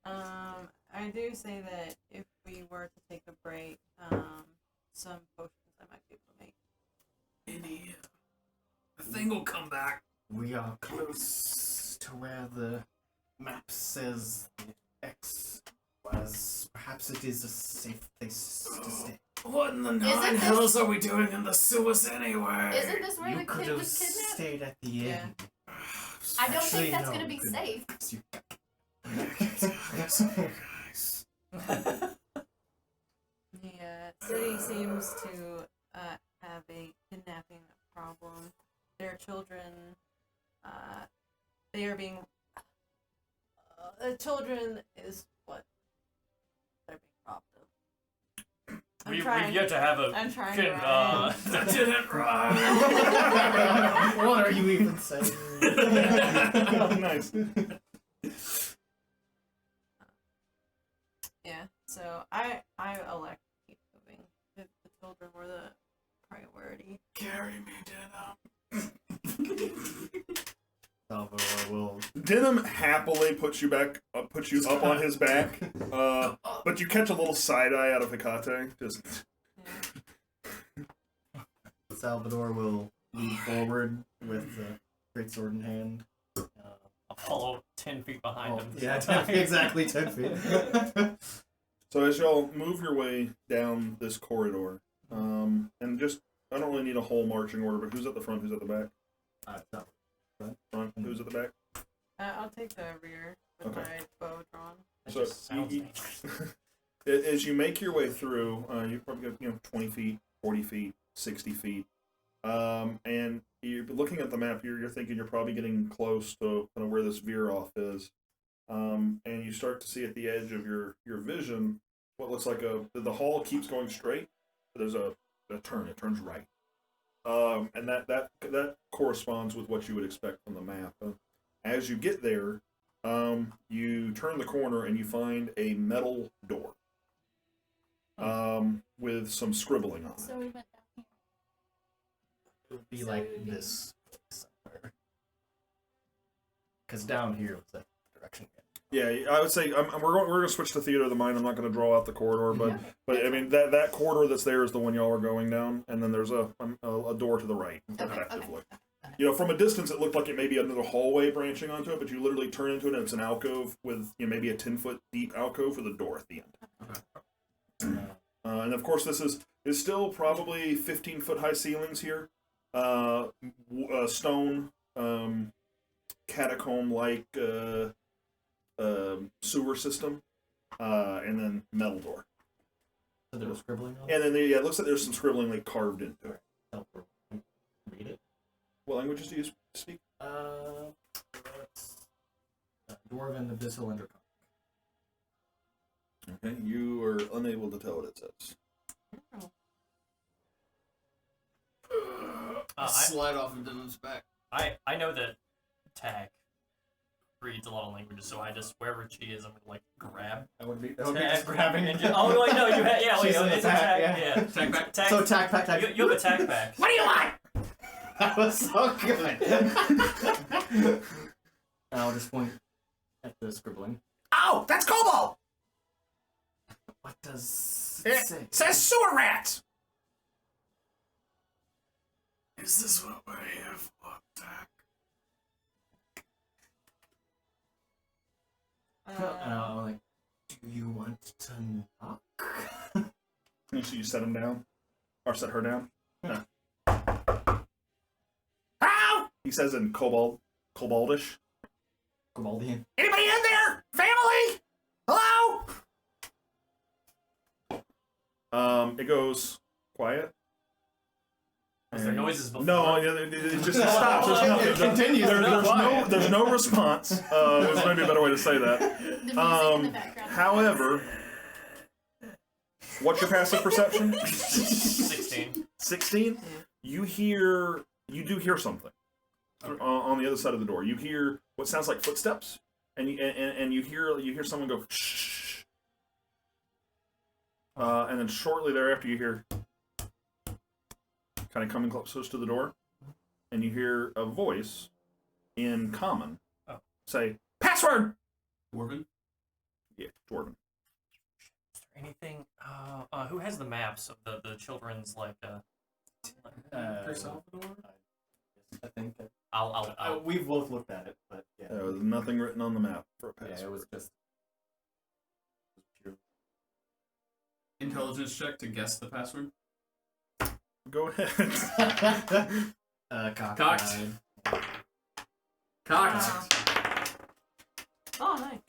I do say that if we were to take a break, some potions I might be able to make. The thing will come back. We are close to where the map says the X was. Perhaps it is a safe place to stay. What in the Isn't nine this- hells are we doing in the sewers anyway? Isn't this where You the could kid have was kidnapped? stayed at the end. I don't Actually, think that's no, gonna be you couldn't. safe. Yes, you Guys. The city seems to have a kidnapping problem. Their children, they are being. The children is what they're being robbed of. We've yet to have a. I'm trying Can, to rhyme. That didn't rhyme. What are you even saying? Oh, nice. Yeah, so I elect to keep moving. The children were the priority. Carry me, Denim. Salvador will. Denim happily puts you up on his back, but you catch a little side eye out of Hecate. Just Salvador will move forward with the greatsword in hand. I'll follow 10 feet behind him. Yeah, 10 feet, exactly 10 feet. so as y'all move your way down this corridor, and just I don't really need a whole marching order, but who's at the front? Who's at the back? Front. Who's at the back? I'll take the rear with Okay. my bow drawn. That So just sounds you- dangerous. As you make your way through, you probably go 20 feet, 40 feet, 60 feet, and you're looking at the map. You're thinking you're probably getting close to kind of where this veer off is, and you start to see at the edge of your vision what looks like the hall keeps going straight. There's a turn. It turns right, and that corresponds with what you would expect from the map. As you get there, you turn the corner and you find a metal door. With some scribbling on it. So we went down here. It would be So like it would be- this somewhere. Because down here was that direction. Yeah, I would say we're going to switch to theater of the mind. I'm not going to draw out the corridor, but I mean that corridor that's there is the one y'all are going down, and then there's a door to the right, effectively. You know, from a distance, it looked like it may be another hallway branching onto it, but you literally turn into it, and it's an alcove with maybe a 10-foot deep alcove with a door at the end. And of course, this is still probably 15-foot high ceilings here. Stone, catacomb-like sewer system, and then metal door. So there was scribbling on And then it looks like there's some scribbling like carved into it. it. Read it. What languages do you speak? Dwarven, Abyssal, and Draconic. Okay, you are unable to tell what it says. Slide off of Denim's back. I know that Tag reads a lot of languages, so I just, wherever she is, I'm gonna, grab That would be Tag. just grabbing and just, oh, wait, no, you have, yeah, wait, She's no, an it's a attack, Tag, yeah. Tag back. Tag, So tack, pack, tack. you have a Tag back. What do you want? That was so good. I'll just point at the scribbling. Oh, that's Cobalt! What does It it say? says sewer rats! Is this what we're here for, Tag? I'm like, do you want to knock? And so you set him down, or set her down. No. Hello? He says in koboldish. Koboldian. Anybody in there? Family? Hello? It goes quiet. Was there noises before? No, it just stops. There's nothing. It continues. There's no response. There's maybe a better way to say that. The music in the background. However, what's your passive perception? 16. 16. You do hear something on the other side of the door. You hear what sounds like footsteps, and you hear someone go shh. And then shortly thereafter, you hear kind of coming close to the door, and you hear a voice in common say, "Password!" Dwarven? Yeah, Dwarven. Is there anything, who has the maps of the children's, For Salvador? I think. I'll We've both looked at it, but yeah. There was nothing written on the map for a Yeah, password. it was just. Pure. Intelligence check to guess the password. Go ahead. Cocked. Cocked. Oh, nice.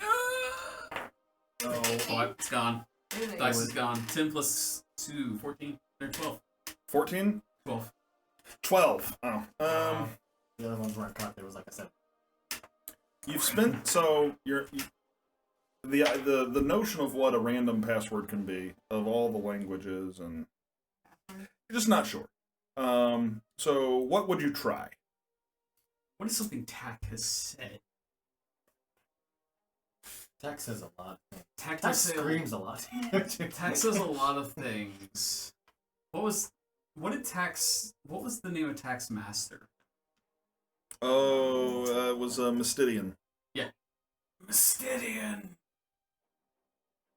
Oh, it's gone. Really? Dice is gone. 10 plus 2, 14, or 12. 14? 12. 12. Oh. The other ones weren't cocked. There was like a 7. You've spent the notion of what a random password can be of all the languages, and you're just not sure. So what would you try? What is something Tact has said? Tact says a lot. Tact Tact screams a lot. Tact says a lot of things. What was the name of Tact's master? Oh, it was Mystidian. Yeah. Mystidian.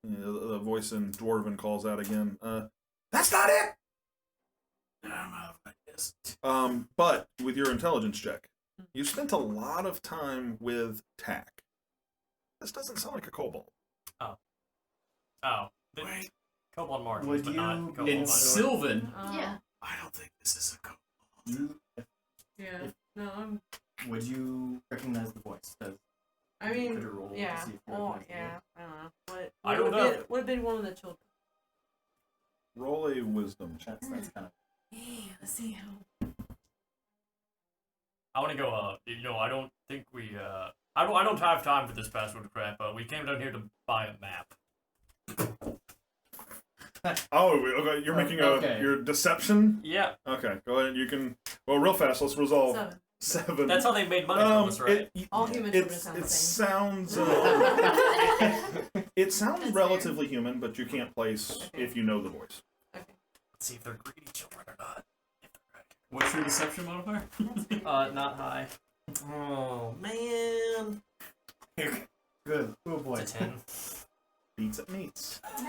Yeah, the voice in Dwarven calls out again. That's not it! I'm out of ideas. But with your intelligence check, you spent a lot of time with Tack. This doesn't sound like a kobold. Wait. Kobold markings, Would but not you kobold. In markings. Sylvan, Yeah. I don't think this is a kobold. Yeah. No, Would you recognize the voice? I mean, Could you roll to yeah. see if you Oh, recognize the yeah. I don't know. What I don't would know. Would have been one of the children. Roll a wisdom check. That's kind of. Yeah, let's see how. I want to go. I don't think we. I don't have time for this password crap. We came down here to buy a map. Oh, okay. You're making your deception? Yeah, Okay, go ahead. You can. Well, real fast. Let's resolve 7. 7. that's how they made money from us, right? All human children sound the It same. sounds. It sounds That's relatively human, but you can't place Okay. if you know the voice. Let's see if they're greedy children or not. What's your deception modifier? Not high. Oh man. Good. Oh boy. It's a 10. Beats at meats. That's a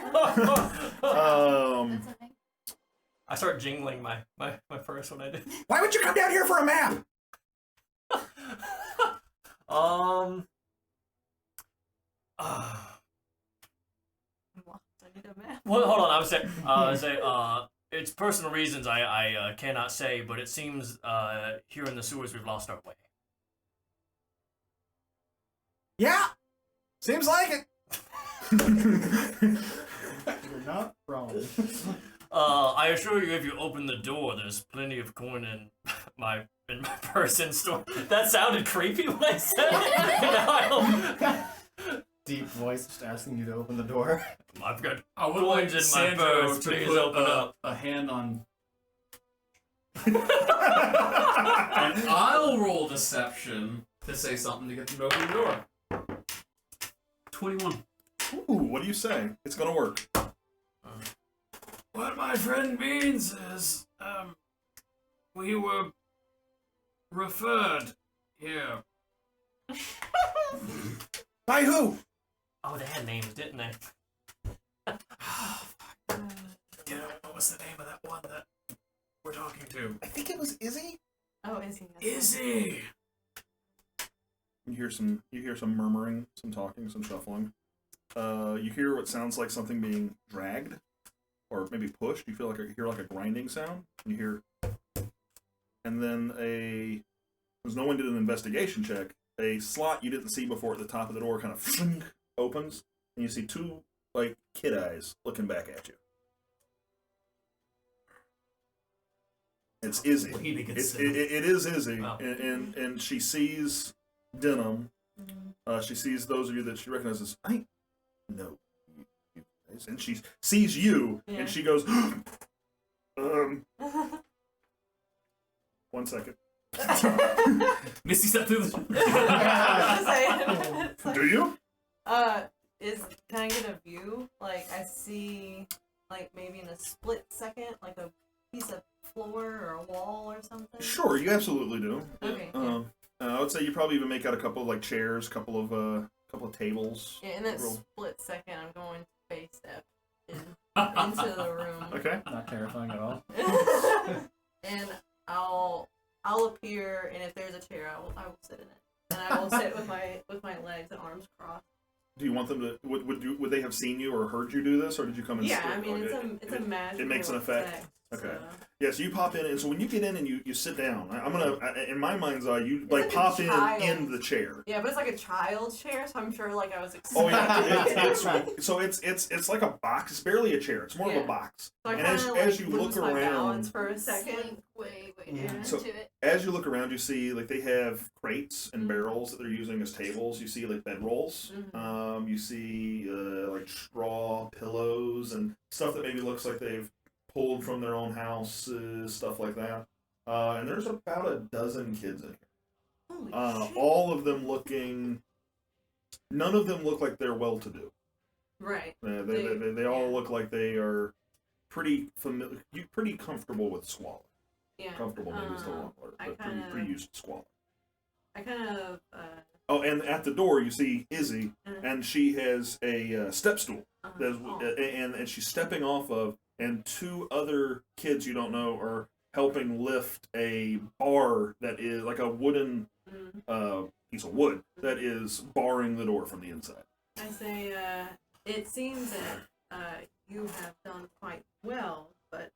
thing. I start jingling my purse when I do. Why would you come down here for a map? I need a map. Well, hold on. I would say, it's personal reasons I cannot say, but it seems here in the sewers we've lost our way. Yeah, seems like it. You're not wrong. I assure you, if you open the door, there's plenty of coin in my purse and store. That sounded creepy when I said it. Now I don't. Deep voice just asking you to open the door. I've got I would coins like in my Sandro purse. to Please put open up. a hand on. And I'll roll deception to say something to get them to open the door. 21. Ooh, what do you say? It's gonna work. What my friend means is, we were referred here. By who? Oh, they had names, didn't they? Yeah, what was the name of that one that we're talking to? I think it was Izzy. Oh, is he? Izzy! You hear some murmuring, some talking, some shuffling. You hear what sounds like something being dragged, or maybe pushed. You hear like a grinding sound. You hear, and then because no one did an investigation check, a slot you didn't see before at the top of the door kind of opens, and you see two like kid eyes looking back at you. It's Izzy. Waiting at It Cinema. is Izzy, Wow. and she sees Denim. She sees those of you that she recognizes. I know you guys, and she sees you, Yeah. and she goes, 1 second. Misty stepped through the... Do you? Can I get a view? Like, I see, like, maybe in a split second, like a piece of floor or a wall or something? Sure, you absolutely do. Okay. I would say you probably even make out a couple of like chairs, couple of tables. Yeah, in that Roll. split second, I'm going to face step into the room. Okay. Not terrifying at all. And I'll I'll appear, and if there's a chair, I will sit in it, and I will sit with my legs and arms crossed. Do you want them to? Would they have seen you or heard you do this, or did you come and? Yeah, I mean it's a magical. It makes an effect. Okay. So. Yeah, so you pop in, and so when you get in and you sit down, I'm gonna, in my mind's eye, you like pop in the chair. Yeah, but it's like a child's chair, so I'm sure like I was excited. Oh yeah, it's like a box. It's barely a chair. It's more of a box. So I and as you look my around, balance for a second. Way down so into it. as you look around, you see like they have crates and barrels that they're using as tables. You see like bedrolls. You see like straw pillows and stuff that maybe looks like they've pulled from their own house, stuff like that. And there's about a dozen kids in here. Holy shit. All of them looking. None of them look like they're well-to-do. Right. They all look like they are pretty pretty comfortable with squalor. Yeah. Comfortable maybe is the wrong word, but pretty used to squalor. I kind of. Oh, and at the door you see Izzy, and she has a step stool, and she's stepping off of. And two other kids you don't know are helping lift a bar that is like a wooden piece of wood that is barring the door from the inside. I say, it seems that you have done quite well, but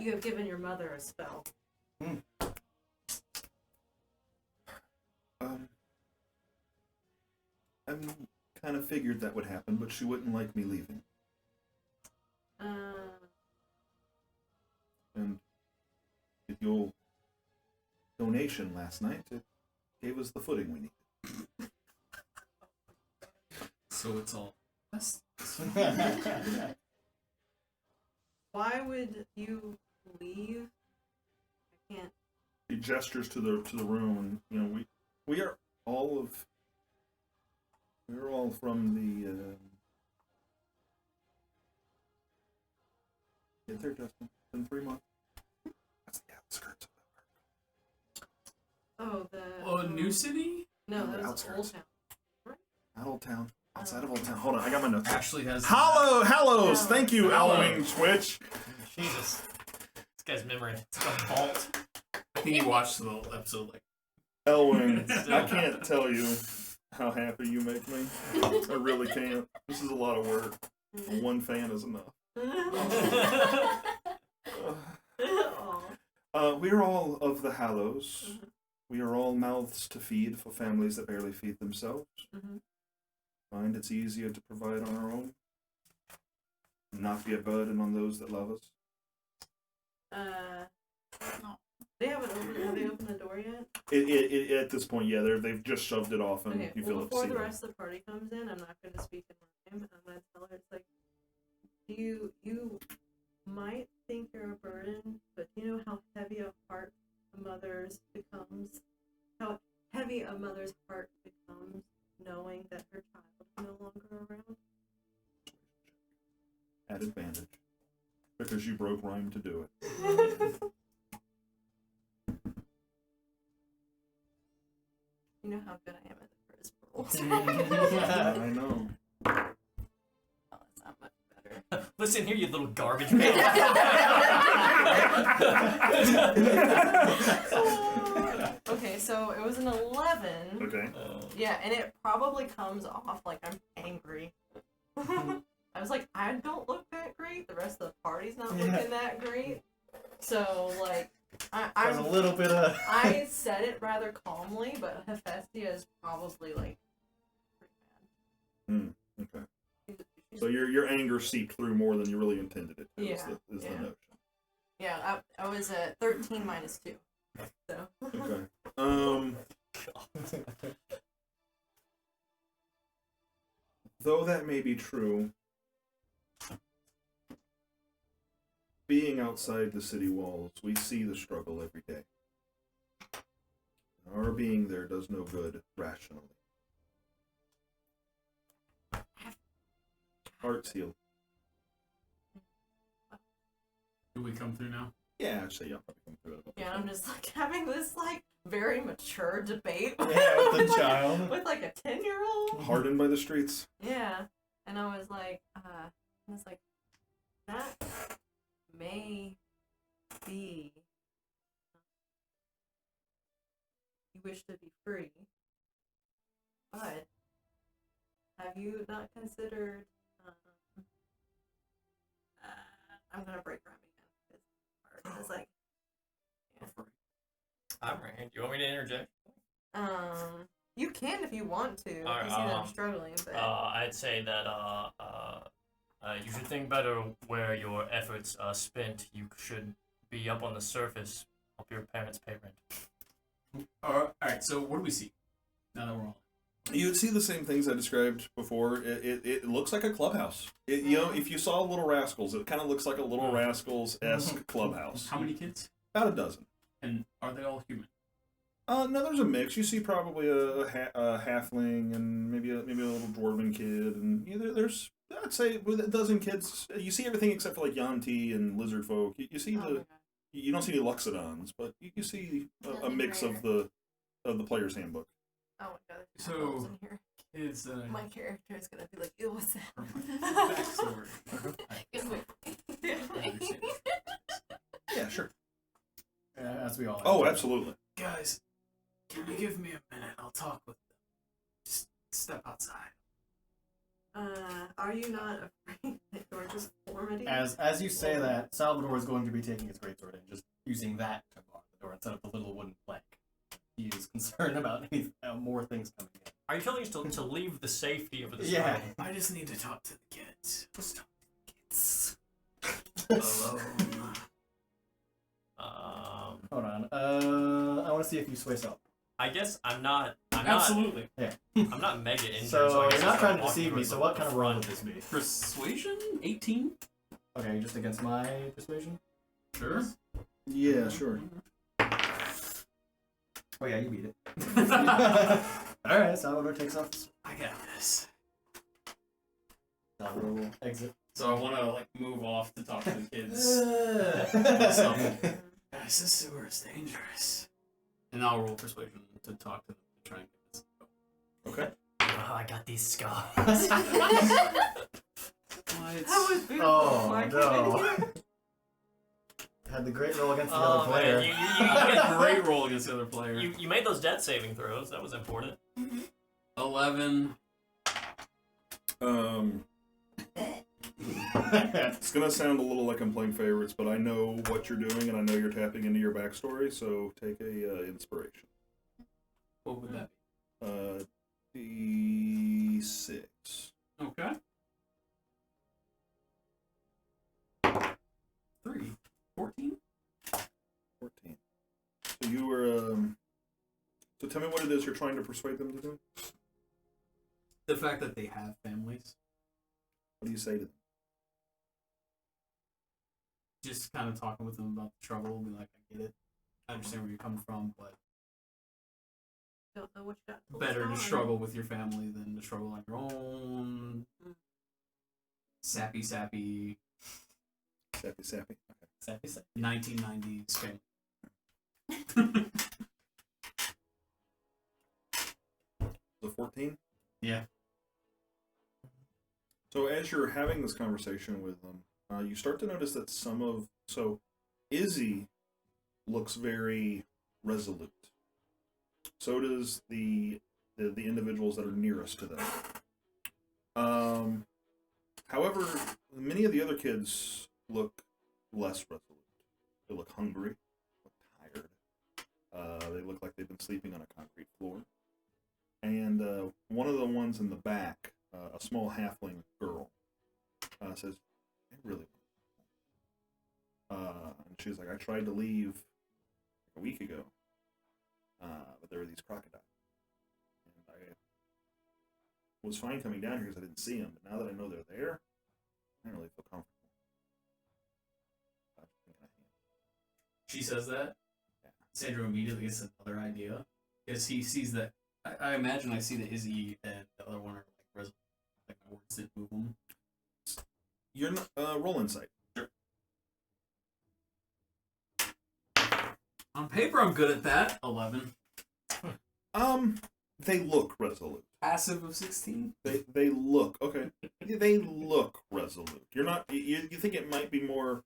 you have given your mother a spell. I kind of figured that would happen, but she wouldn't like me leaving. And with your donation last night, it gave us the footing we needed. So it's all. Why would you leave? I can't. He gestures to the room, and we're all from the. Get there, Justin. It's been 3 months. That's the outskirts of Oh, New City? No, that was outskirts. Old Town. Right? Not Old Town. Outside of Old Town. Hold on, I got my notes. Actually has. Hallows! Thank you, Halloween Twitch. Jesus. This guy's memory. It's like a vault. I think he watched the whole episode like. Elwing, I can't tell you how happy you make me. I really can't. This is a lot of work. One fan is enough. We are all of the Hallows. We are all mouths to feed for families that barely feed themselves. Find it's easier to provide on our own. Not be a burden on those that love us. Have they opened the door yet? It at this point, yeah, they've just shoved it off, and Okay, you feel it. Before the rest of the party comes in, I'm not going to speak in rhyme. I'm going to tell her, it's like, you might think you're a burden, but do you know how heavy a heart a mother's becomes? How heavy a mother's heart becomes knowing that her child is no longer around? At advantage. Because you broke rhyme to do it. You know how good I am at the first rolls. I know. Oh, it's not much better. Listen here, you little garbage man. Okay, so it was an 11. Okay. Yeah, and it probably comes off like I'm angry. I was like, I don't look that great. The rest of the party's not looking that great. So, like, There's a little bit of. I said it rather calmly, but Hephaestia is probably like pretty bad. Okay. So your anger seeped through more than you really intended it to. Yeah, Is the notion. Yeah, I was at 13 minus 2. So. Okay. Though that may be true, being outside the city walls, we see the struggle every day. Our being there does no good rationally. Hearts heal. Do we come through now? Yeah, I'd say y'all probably come through it. Yeah, I'm just like having this like very mature debate. Yeah, with the child. With like a 10-year-old. Hardened by the streets. Yeah, and I was like, that may be you wish to be free. But have you not considered? I'm gonna break rhyme again. It's like, I'm right. Do you want me to interject? you can if you want to. Alright, you see that I'm struggling, but I'd say that you should think better where your efforts are spent. You should be up on the surface, help your parents pay rent. Alright, so what do we see? Now that we're on. You would see the same things I described before. It looks like a clubhouse. You know, if you saw Little Rascals, it kind of looks like a Little Rascals-esque clubhouse. How many kids? About a dozen. And are they all human? No, there's a mix. You see probably a halfling and maybe a little dwarven kid, and there's, I'd say, with a dozen kids. You see everything except for like Yuan-ti and lizard folk. You see you don't see any Luxodons, but you see a mix of the player's handbook. oh my god, there's So- animals in here. Kids that My character is gonna be like, ew, what's that? backstory. Just wait. I understand. Yeah, sure. As we all. Oh, absolutely. Guys, can you give me a minute? I'll talk with them. Just step outside. Are you not afraid that you're just formatting? As you say that, Salvador is going to be taking his greatsword and just using that to bar the door instead of the little wooden plank. He is concerned about any more things coming in. Are you telling us to leave the safety of the Yeah. circle? I just need to talk to the kids. Just talk to the kids. Alone. Hold on. I want to see if you sway self. I guess I'm not Absolutely. I'm not mega injured. So I guess you're not I'm trying to walking deceive me. towards So the what kind of roll would front. this be? Persuasion? 18? Okay, just against my persuasion. Sure. Yeah, sure. Oh yeah, you beat it. All right, Salvador takes off. I got this. Salvador will exit. So I want to like move off to talk to the kids. Okay. Guys, this sewer is dangerous. And I'll roll persuasion to talk to them to try and get this. Okay. Oh, I got these scars. That was beautiful. Oh, Why can't no. I hear? Had the great roll against the Oh, other player. man, You get a great roll against the other player. you made those death saving throws. That was important. 11. It's gonna sound a little like I'm playing favorites, but I know what you're doing and I know you're tapping into your backstory. So take a inspiration. What would that D6. be? Okay. 3. 14? 14. So you were. So tell me what it is you're trying to persuade them to do. The fact that they have families. What do you say to them? Just kind of talking with them about the trouble. Be like, I get it. I understand where you're coming from, but Don't know what you got. till better to it's struggle with your family than to struggle on your own. Sappy. Sappy. Okay. Sappy, sappy. 1990s family. The 14? Yeah. So as you're having this conversation with them, you start to notice that so Izzy looks very resolute. So does the individuals that are nearest to them. However, many of the other kids look less resolute. They look hungry, look tired. They look like they've been sleeping on a concrete floor. And one of the ones in the back, a small halfling girl, says, I really and she's like, I tried to leave a week ago, but there were these crocodiles. And I was fine coming down here because I didn't see them, but now that I know they're there, I don't really feel comfortable. She says that. Sandro immediately gets another idea because he sees that. I imagine I see that Izzy and the other one are like my words didn't move them. You're not, roll insight. Sure. On paper, I'm good at that. 11. They look resolute. Passive of 16. They look okay. They look resolute. You're not. You think it might be more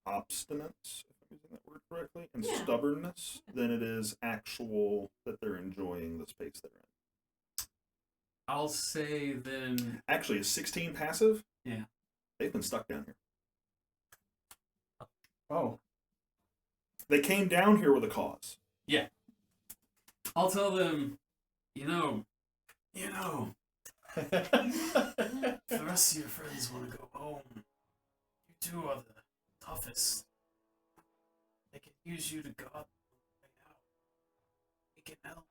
obstinate, if I'm using that word. correctly, and Yeah. stubbornness than it is actual that they're enjoying the space they're in. I'll say then. Actually, is 16 passive? Yeah. They've been stuck down here. Oh. They came down here with a cause. I'll tell them, you know, if the rest of your friends want to go home, you two are the toughest. They can use you to guard them way out. We can help.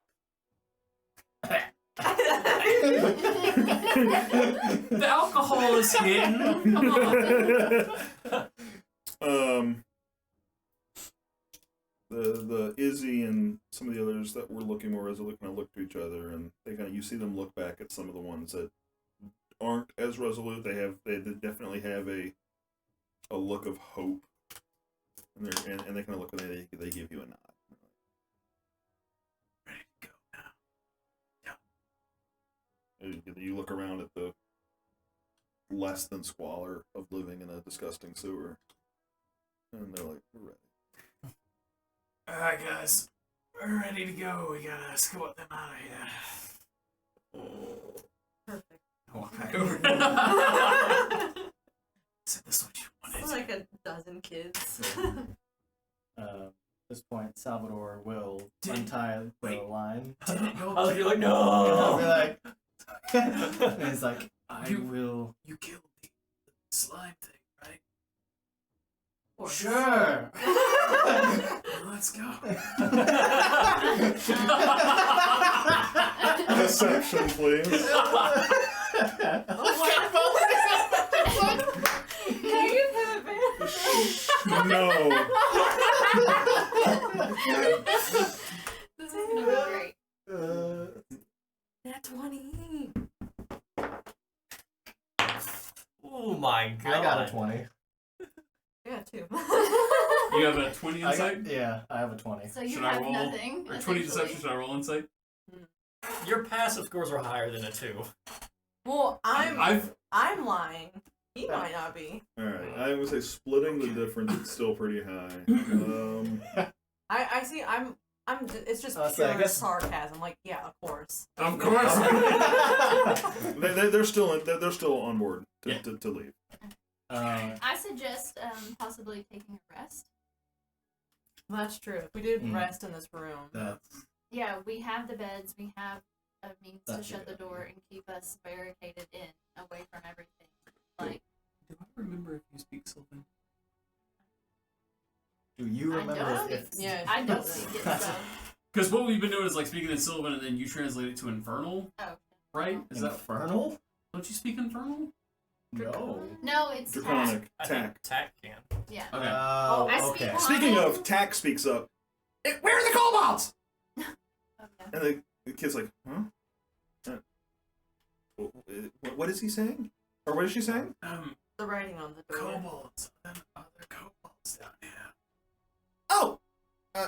The alcohol is hidden. Come on. The Izzy and some of the others that were looking more resolute kind of look to each other, and they kind of, you see them look back at some of the ones that aren't as resolute. They definitely have a look of hope, and they kind of look and they give you a nod. Ready to go now. You look around at the less than squalor of living in a disgusting sewer, and they're like, "We're ready." Alright, guys. We're ready to go. We gotta escort them out of here. Perfect. I walk back over. So this is what you wanted. It's like a dozen kids. At this point, Salvador will untie the line. Oh, you're like, And I'll be no! like, and he's like, You- will. You killed the slime thing, right? Sure. Well, let's go. Deception, please. Can you give him advantage? No. This is gonna be great. Nat 20. Oh my god. I got a 20. Yeah, two. You have a 20 insight? Yeah, I have a 20. So you Should I have roll? nothing. Or 20 essentially. deception, should I roll insight? Your passive scores are higher than a 2. Well, I've I'm lying. He might not be. Alright, I would say splitting the difference is still pretty high. I see. It's just So pure I guess- sarcasm. Like, yeah, of course. Of course. They're still on board to leave. I suggest possibly taking a rest. That's true. If we did Mm. rest in this room. Yeah, we have the beds. We have a means to That's a shut the good door and keep us barricaded in, away from everything. Like, Do I remember if you speak Sylvan? Do you I remember don't if Yeah. I don't think it's so. Because what we've been doing is like speaking in Sylvan and then you translate it to Infernal, Oh. right? Is that Infernal? don't you speak Infernal? No. No, it's Draconic. I Tack. think Tack can. Yeah. Okay. Oh, I speak okay. one. Speaking of, Tack speaks up. Where are the kobolds? Okay. And the kid's like, huh? What is he saying? Or what is she saying? The writing on the door. Kobolds. Other kobolds down here. Oh!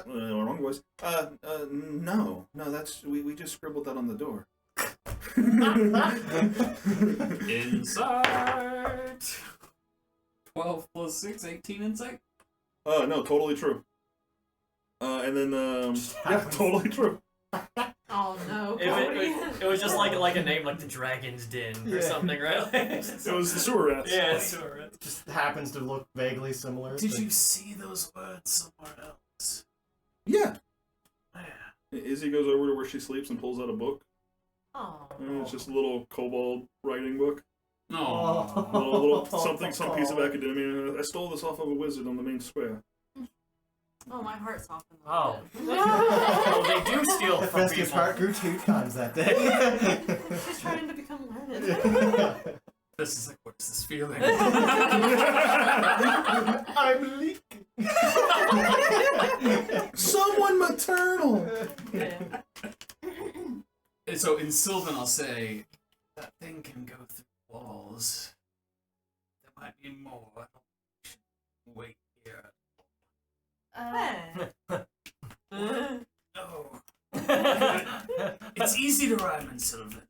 Wrong voice. No, that's, we just scribbled that on the door. Insight. 12 plus 6, 18 insight. No, totally true. And then, yeah, totally true. Oh no. It was just like a name like the Dragon's Den or Yeah. something, right? It was the sewer rats. Yeah, sewer rats. Just happens to look vaguely similar. Did but- you see those words somewhere else? Yeah. Where? Izzy goes over to where she sleeps and pulls out a book. Oh. And it's just a little kobold writing book. No. A little some piece of academia. I stole this off of a wizard on the main square. Oh, my heart softened. a Oh. little Well, bit. they do steal from Festus people. heart grew 2 times that day. Just trying to become learned. This is like, what is this feeling? I'm leaking. Someone maternal! Yeah. And so in Sylvan, I'll say, that thing can go through walls. There might be more. I don't should wait here. No. It's easy to rhyme in Sylvan.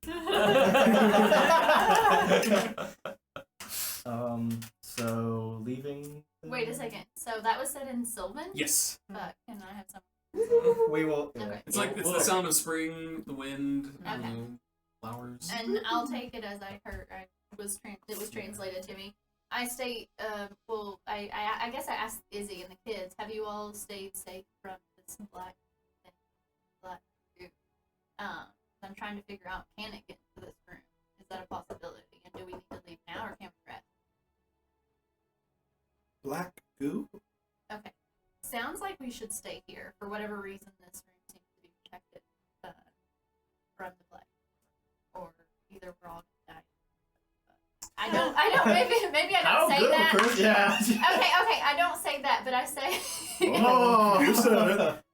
So So leaving. Wait a second. So that was said in Sylvan? Yes. But can I have some? We will. Okay. It's like it's the sound of spring, the wind, Okay. flowers. And I'll take it as I heard. It was translated to me. I state, well, I guess I asked Izzy and the kids, have you all stayed safe from this black goo? I'm trying to figure out, can it get into this room? Is that a possibility? And do we need to leave now or can we rest? Black goo? Okay. Sounds like we should stay here. For whatever reason, this room seems to be protected from the black. Or either we're all gonna die. I don't, maybe I don't say that. Chris? Yeah. Okay, I don't say that, but I say. Oh, you said it.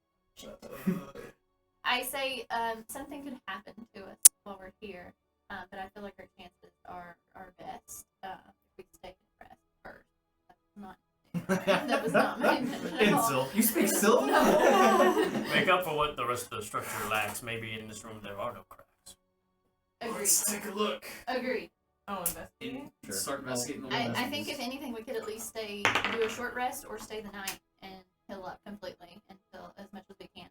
I say something could happen to us while we're here, but I feel like our chances are best if we stay and rest first. That was not my intention at all. Insult. You speak Sylvan? No. Make up for what the rest of the structure lacks. Maybe in this room there are no cracks. Agreed. Let's take a look. Agreed. Oh, investigating? Sure. Start investigating the I walls. think if anything, we could at least do a short rest or stay the night and heal up completely until as much as we can.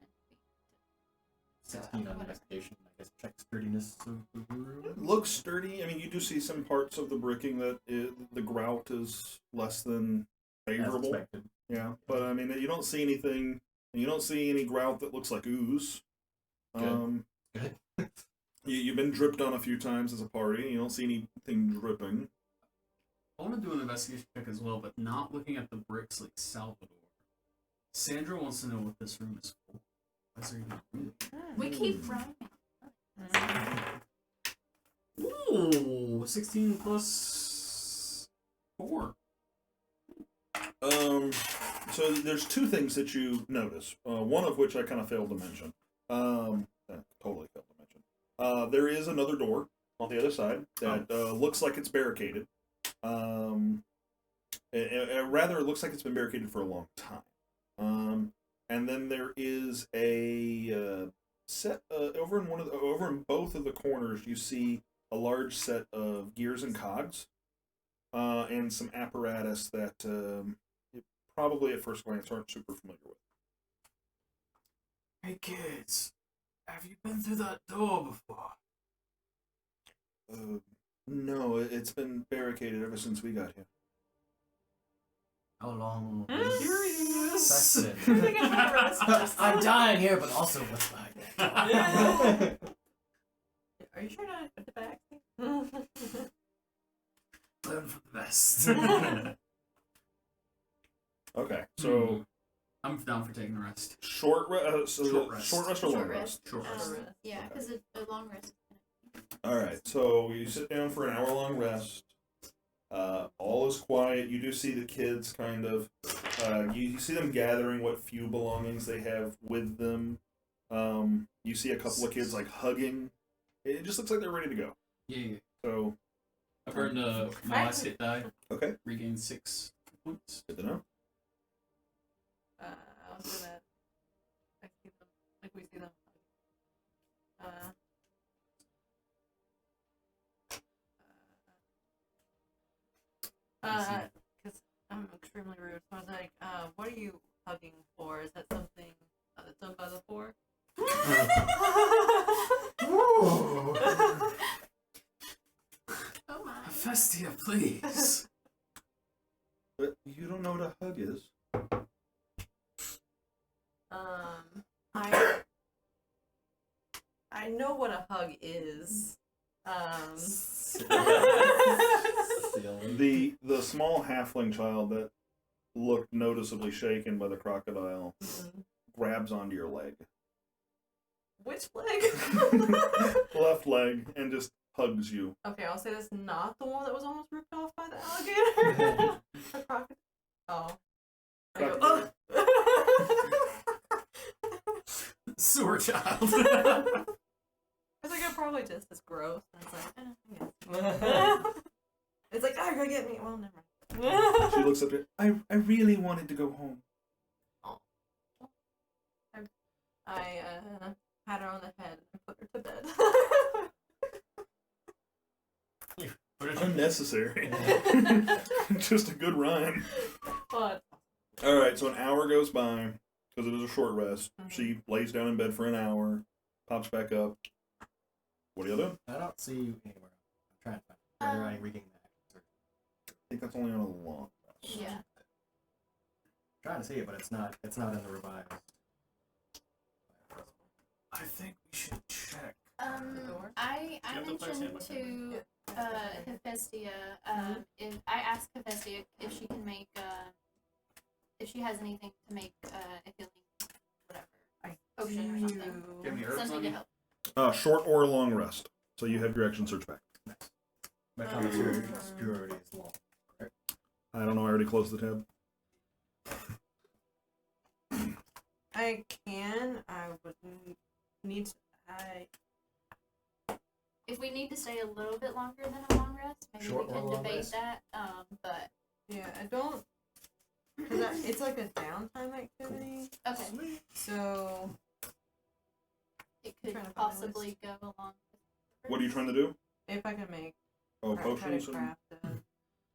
16 on investigation. I guess check sturdiness of the room. It looks sturdy. I mean, you do see some parts of the bricking that the grout is less than As favorable. expected. Yeah, but I mean, you don't see anything. You don't see any grout that looks like ooze. Good. Good. You've been dripped on a few times as a party. You don't see anything dripping. I want to do an investigation check as well, but not looking at the bricks like Salvador. Sandra wants to know what this room is for. Why is there even a room? We keep running. Ooh, 16 plus 4. So there's two things that you notice. One of which I kind of failed to mention. Totally failed to mention. There is another door on the other side that looks like it's barricaded. Rather, it looks like it's been barricaded for a long time. And then there is a set over in both of the corners. You see a large set of gears and cogs, and some apparatus that you probably at first glance aren't super familiar with. Hey kids, have you been through that door before? No, it's been barricaded ever since we got here. How long? That's it. I think I'm gonna rest first. I'm dying here, but also what's behind that door? Are you sure not put the back? Learn from the best. Okay, so I'm down for taking a rest. short rest or Short long rest. rest? Short rest. Yeah, because a long rest. All right, so you sit down for an hour-long rest. All is quiet. You do see the kids kind of. You see them gathering what few belongings they have with them. You see a couple of kids like hugging. It just looks like they're ready to go. Yeah. So I burned my last hit die. okay, Regained 6 points. good to know. I was gonna. I see them. Like we see them. Because I'm extremely rude. So I was like, what are you hugging for? Is that something that's done by the four? Oh my. Festia, please. But you don't know what a hug is. I know what a hug is. The small halfling child that looked noticeably shaken by the crocodile grabs onto your leg. Which leg? Left leg, and just hugs you. Okay, I'll say that's not the one that was almost ripped off by the alligator. The crocodile. Oh. I go, Sewer child. I think I'm probably just as gross. And it's like, it's like, oh, you're gonna get me. Well, never mind. She looks up at you. I really wanted to go home. I pat her on the head and put her to bed. Put her Unnecessary. Just a good rhyme. But Alright, so an hour goes by, because it is a short rest. She lays down in bed for an hour, pops back up. What are you doing? I don't see you anywhere. I'm trying to find whether I regain that. I think that's only on a long rest. Yeah. I'm trying to see it, but it's not in the revised. I think we should check. I have to place mentioned it to Hephaestia, if I asked Hephaestia if she can make if she has anything to make a healing whatever potion or something. Give me herbs Something on to you. help. Short or a long rest. So you have your action search back. My commentary obscurity is long. I don't know, I already closed the tab. I can. I would need to. If we need to stay a little bit longer than a long rest, maybe Short we or can long debate rest? that. But Yeah, I don't. Cause it's like a downtime activity, okay, so it I'm could trying to find a possibly go along. What are you trying to do? if I can make Oh, try potions? to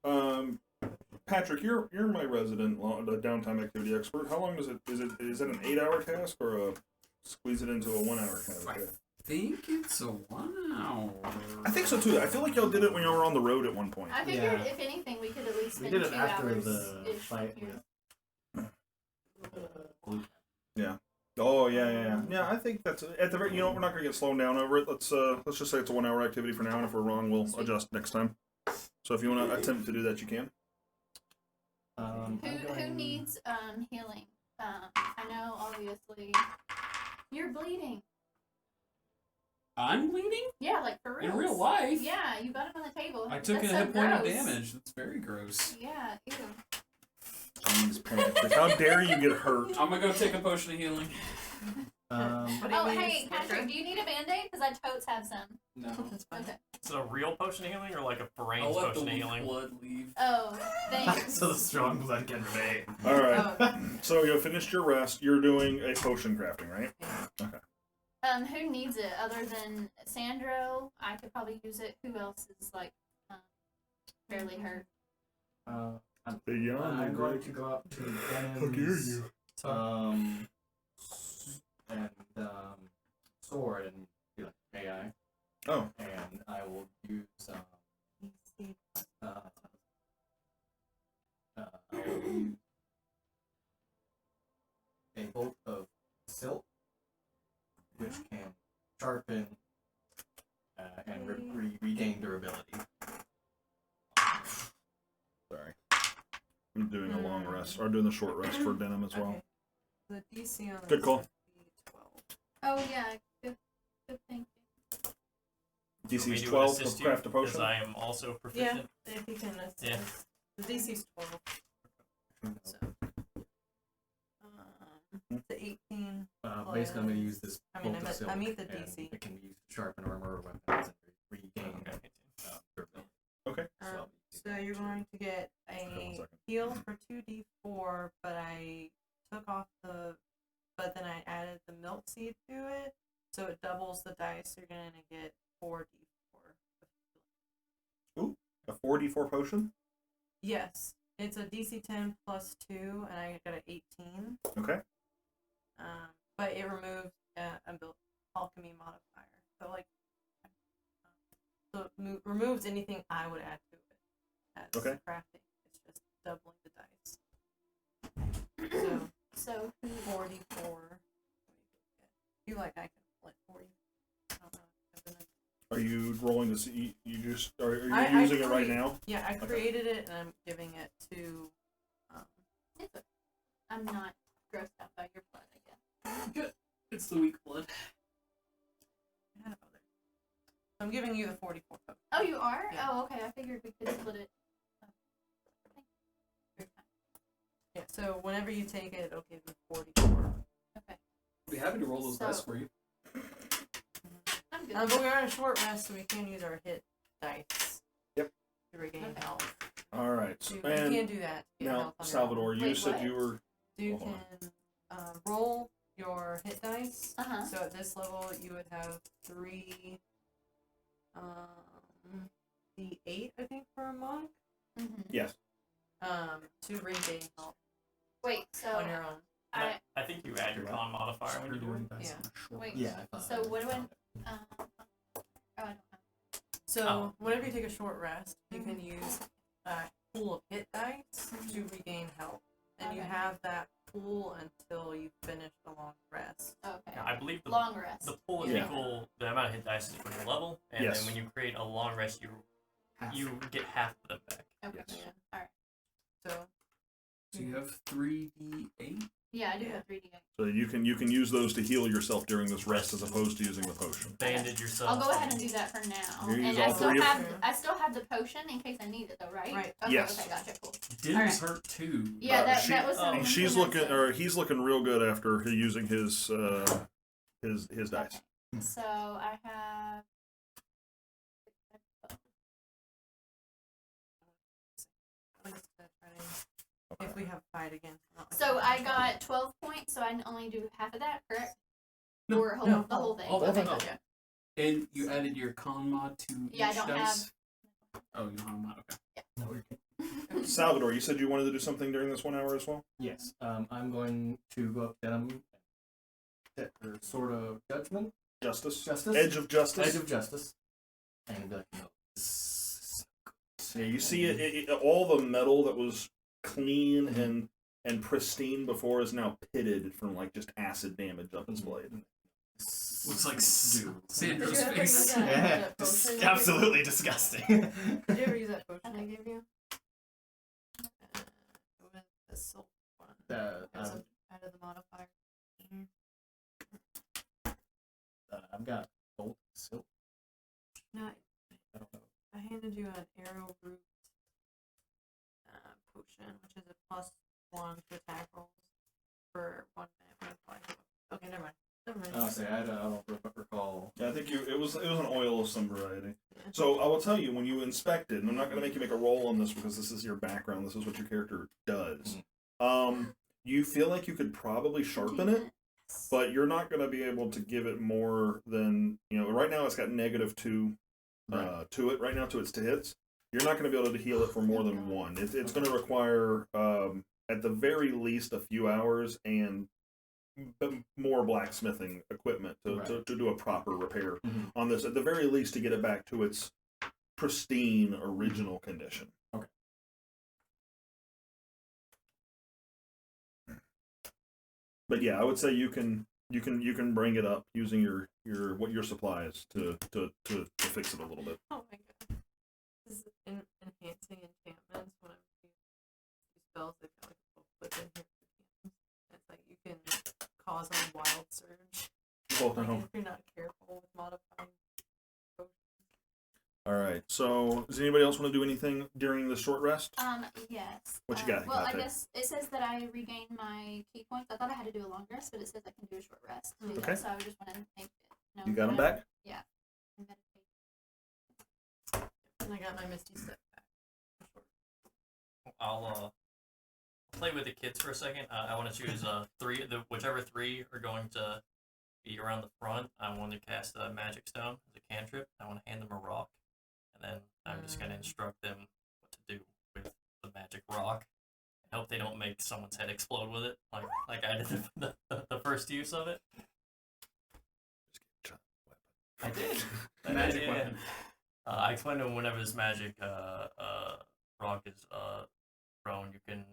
And, craft Patrick, you're my resident downtime activity expert. How long is it an 8-hour task or a squeeze it into a 1 hour kind of Right. task? I think it's a 1 hour. I think so too. I feel like y'all did it when y'all were on the road at one point. I figured Yeah. if anything, we could at least We spend did it 2 after hours. the fight with Oh yeah. I think that's at the very. You know, we're not gonna get slowed down over it. Let's just say it's a 1 hour activity for now, and if we're wrong, we'll adjust next time. So if you want to attempt to do that, you can. Who needs healing? I know obviously you're bleeding. I'm bleeding? Yeah, like for real. In real life? Yeah, you got it on the table. I took That's a so hit point of gross. damage. That's very gross. Yeah, ew. Jeez, Patrick, how dare you get hurt? I'm gonna go take a potion of healing. What do you Oh, mean? hey, Patrick, do you need a band-aid? Because I totes have some. No. That's fine. Okay. Is it a real potion of healing or like a I'll brains let the potion of weak healing? blood leave. Oh, thanks. so the strong blood can remain. All right. Oh, So you finished your rest. You're doing a potion crafting, right? Okay. Who needs it other than Sandro? I could probably use it. Who else is like fairly hurt? I'm going to go up to Denham's and sword and be like AI. Oh. And I will use I will use a bolt of silk, which can sharpen and regain durability. Sorry. I'm doing a long rest, or doing the short rest for Denim as well. okay. The DC on Good this call. would be 12. Oh yeah, good thank you. Want me DC's to 12 assist to you, craft a because potion. I am also Yeah, proficient. if you can assist. Yeah. The DC's 12. So, it's 18. Basically, I'm going to use this I mean, bolt of silk, I meet the and DC. it can be used to sharpen armor or weapons and regain Okay. durability. Okay. So you're going to get Hold on a a second. heal for 2d4, but I took off but then I added the milk seed to it, so it doubles the dice. You're going to get 4d4. A 4d4 potion? Yes, it's a DC 10 plus 2, and I got an 18. Okay. But it removes a built alchemy modifier. So removes anything I would add to it as Okay. crafting. It's just doubling the dice. So 44. You like I can flip 40. I don't know. I've been Are you rolling to see? You just are you I using it right create- now? Yeah, I Okay. created it and I'm giving it to. I'm not grossed out by your blood, I guess. Good. It's the weak blood. I had other. So I'm giving you the 44 potion. Oh, you are? Yeah. Oh, okay. I figured we could split it. Yeah. So whenever you take it, it'll give you 44. Okay. I'd be happy to roll those So- dice for you. I'm good. But we're on a short rest, so we can use our hit dice. Yep. To regain Okay. health. All right. You And can do that. To get now, health on your Salvador, own. you Wait, said what? you were. So you hold can roll your hit dice. Uh-huh. So at this level, you would have 3 D8, I think, for a monk. Mm-hmm. Yes. To regain health Wait, so on your own. I I think you add your con modifier when you do it. Yeah. wait. Yeah. I thought So what do I? found it. Oh, I don't know. So Oh. whenever you take a short rest, you can use a pool of hit dice to regain health, and you Okay. have that pool until you finish the long rest. Okay. I believe Long rest. the pool is Yeah. equal. The amount of hit dice is for your level, and Yes. then when you create a long rest, you get half of them back. Okay. Yes. Yeah. All right. So So you have 3d8? Yeah, I do Yeah. have 3d8. So you can use those to heal yourself during this rest as opposed to using the potion. Bandage yourself. I'll go ahead and do that for now. You use And all three of- I still have the potion in case I need it though, right? Right. Okay, Yes. Okay, gotcha, cool. Dim's hurt too. Yeah, that she- was oh, something. She's that looking, said. or he's looking real good after using his dice. So I have. I'm just gonna try to, if we have a fight again. So I got 12 points, so I can only do half of that, correct? No, Or no. the whole thing. All Okay, of it. gotcha. And you added your con mod to Yeah, I each don't dice? Oh, you don't have a mod, okay. Salvador, you said you wanted to do something during this 1 hour as well? Yes. I'm going to go up to them. Or sort of judgment. Justice? Justice. Edge of justice? Edge of justice. And be like, no. This is Yeah, you see it, all the metal that was clean and pristine before is now pitted from like just acid damage up its blade. Looks like Dude. Sandra's Did you ever use face. that- Yeah, that potion? absolutely disgusting. Did you ever use that potion I gave you? It was the silk one. It was out of the modifier. I've got gold, silk. No, I don't know. I handed you an arrow root potion, which is a +1 to attack rolls for 1 minute. Okay, never mind. I'll say I don't recall. Yeah, I think it was an oil of some variety. Yeah. So I will tell you, when you inspect it, and I'm not going to make you make a roll on this because this is your background, this is what your character does. You feel like you could probably sharpen it, but you're not going to be able to give it more than, right now it's got -2 to it right now to its hits. You're not going to be able to heal it for more than 1. It's going to require at the very least a few hours and more blacksmithing equipment to do a proper repair on this, at the very least to get it back to its pristine original condition. Okay. But yeah, I would say you can bring it up using your supplies to fix it a little bit. Oh my god. This is enhancing enchantments when I'm using spells. They've got like a little clip in here for cannons. It's like you can cause a wild surge. Oh, Like, no. if you're not careful with modifying potions. All right. So does anybody else want to do anything during the short rest? Yes. What you got, Well, I Kate? guess it says that I regain my key points. I thought I had to do a long rest, but it says I can do a short rest. To do Okay. that, so I just want to make it. You got them back? Yeah. And I got my Misty Step back. I'll play with the kids for a second. I want to choose whichever 3 are going to be around the front. I want to cast a magic stone as a cantrip. I want to hand them a rock, and then I'm just going to instruct them what to do with the magic rock. I hope they don't make someone's head explode with it, like I did the first use of it. I did. Magic weapon. I explained to him whenever this magic rock is thrown, you can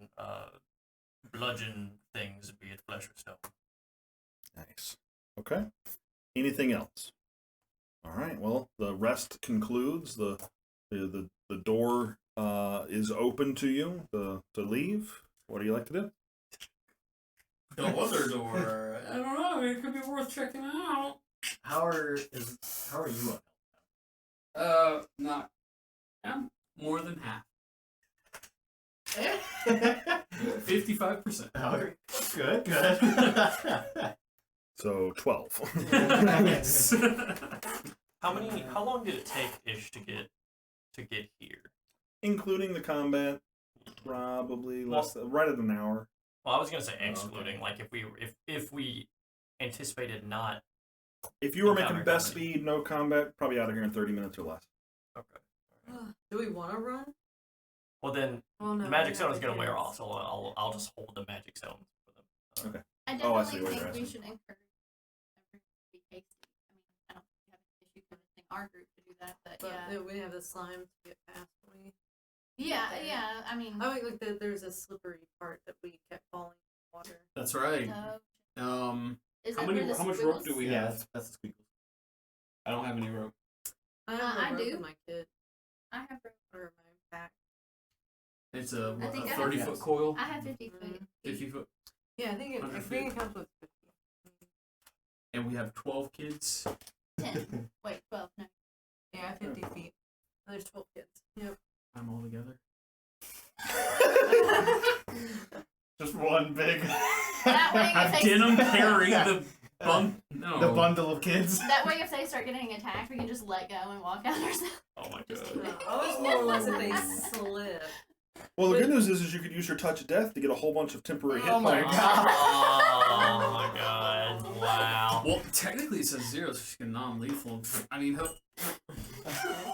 bludgeon things, be it flesh or stone. Nice. Okay. Anything else? All right. Well, the rest concludes. The door is open to you to leave. What do you like to do? The other door. I don't know. It could be worth checking out. How are you on? Not. I'm more than half. 55%. Oh, good. So 12. Yes. How long did it take ish to get here? Including the combat, probably right at an hour. Well, I was gonna say excluding, like if we anticipated not. If you were Encounter making best combat. speed, no combat, probably out of here in 30 minutes or less. Okay. Do we want to run? Well, then Well, no, the magic we stone have is going to the wear kids. off, so I'll just hold the magic stone for them. Okay. I Oh, I definitely see what you're think we asking. should encourage everyone to be tasty. I mean, I don't think we have an issue convincing our group to do that, but But yeah. we have the slime to get past when we. Yeah, there. yeah, I mean, I mean, like there's a slippery part that we kept falling in the water. That's right. is How that many? where the How much squiggles- rope do we Yeah, have? that's the squeakle. I don't have any rope. I have I a rope do. in my kit I have rope. or my pack. It's a, I think I have 30-foot yes. coil. I have 50 feet. 50 foot. Yeah, I think it 100 comes with 50. And we have 12 kids. 10. Wait, 12. No. Yeah, 50 feet. There's 12 kids. Yep. I'm all together. Just one big. That way, Have if they, Denim carry the no. The bundle of kids. that way, if they start getting attacked, we can just let go and walk out ourselves. Oh my Just god. kidding. I was more or less if they slip. Well, the good news is you could use your touch of death to get a whole bunch of temporary hit Oh my points. Oh my god! Wow. Well, technically it says 0, so she's non-lethal. I mean,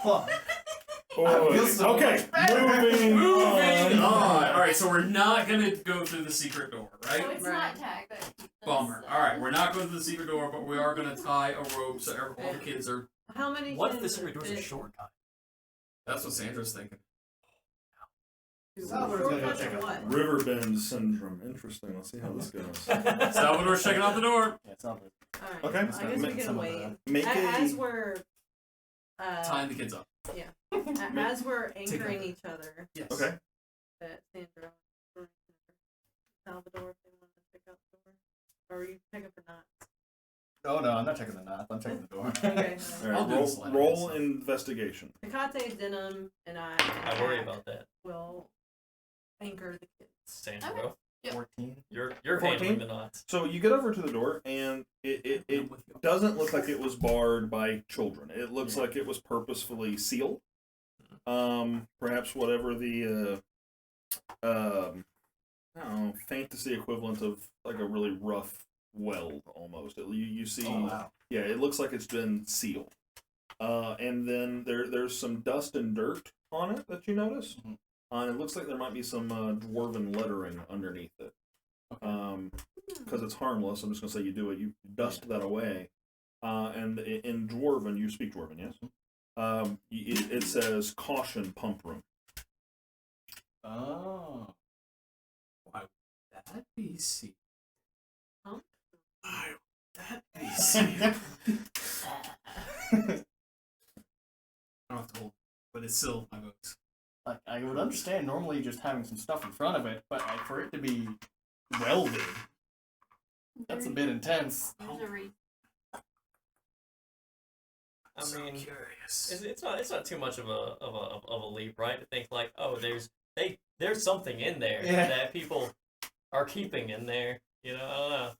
Well, Oh, I feel so okay, much better. moving moving on. on. All right, so we're not gonna go through the secret door, So right? it's not tagged. But Bummer. All right, we're not going through the secret door, but we are gonna tie a rope so all the kids are. How many? What if can the secret door's a fit? shortcut? That's what Sandra's thinking. Salvador's gonna go Shortcuts check or out what? Riverbend syndrome. Interesting. Let's see how this goes. Salvador's checking out the door. Yeah, Salvador. Alright. Okay. I guess we Make can some of wait. Make As a we're Tying the kids up. as we're anchoring each other, Yes. okay. that Sandra or Salvador, if they want to pick up the door, or you pick up or not. Oh no, I'm not checking the knots. I'm checking the door. Okay. All right. I'll do the Roll, slide, roll yes. investigation. Hecate, Denim, and I I worry about that, will anchor the kids. Sandra. Okay. Bro. 14. You're 14? handling the knots. So you get over to the door, and it I'm with you. doesn't look like it was barred by children. It looks Yeah. like it was purposefully sealed. Perhaps whatever the I don't know, fantasy equivalent of like a really rough weld almost. You see, Oh wow. yeah, it looks like it's been sealed. And then there's some dust and dirt on it that you notice. Mhm. And it looks like there might be some dwarven lettering underneath it. Because it's harmless, I'm just going to say you do it. You dust that away. And in Dwarven, you speak Dwarven, yes? It says caution pump room. Oh. Why would that be secret? Huh? Why would that be secret? I don't have to hold it, but it's still my books. Like I would understand normally just having some stuff in front of it, but like, for it to be welded, that's a bit intense. There's a reason. I So mean, curious. it's not too much of a leap, right? To think like, oh, there's something in there Yeah. that people are keeping in there. You know, I don't know.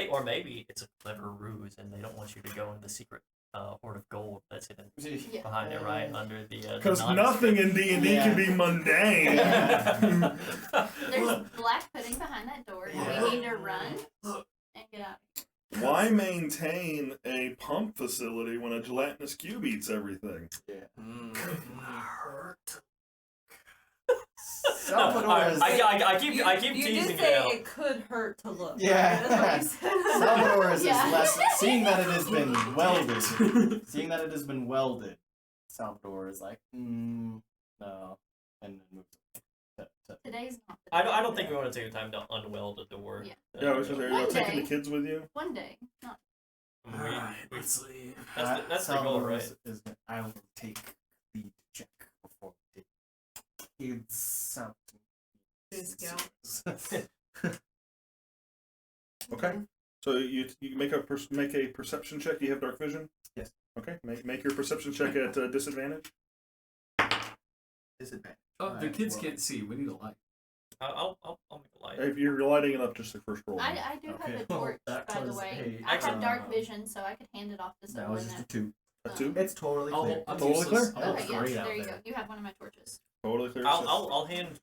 Or maybe it's a clever ruse, and they don't want you to go in the secret hoard of gold that's hidden Yeah. behind it, right under the. Because the nothing in D&D Yeah. can be mundane. There's black pudding behind that door. Yeah. We need to run and get out. Why maintain a pump facility when a gelatinous cube eats everything? Salvador is I keep You teasing did say you. it could hurt to look. Yeah. That's what you said. Salvador is Yeah. less seeing that it has been welded. Seeing that it has been welded, Salvador is like, no, and then moves to Today's not the I day. don't think we want to take the time to unweld a door. Yeah. Yeah, I was just saying, are you One taking day. the kids with you? One day. Not Let's leave. That's the goal, Salvador right? is I will take the check before the kids out. Good scout. Okay. So you make a perception check. Do you have dark vision? Yes. Okay. Make your perception check at disadvantage. Disadvantage. Oh, the Alright, kids well, can't see. We need a light. I'll make a light. If you're lighting it up, just the first roll. I do Okay. have a Well, torch, that by the was way. a- I have dark Excellent. vision, so I could hand it off to That someone. was just a 2. A 2? It's totally I'll clear. hold. I'm Totally useless. clear? I'll Okay, hold yeah, three out there you there. go. You have one of my torches. Totally clear. I'll hand.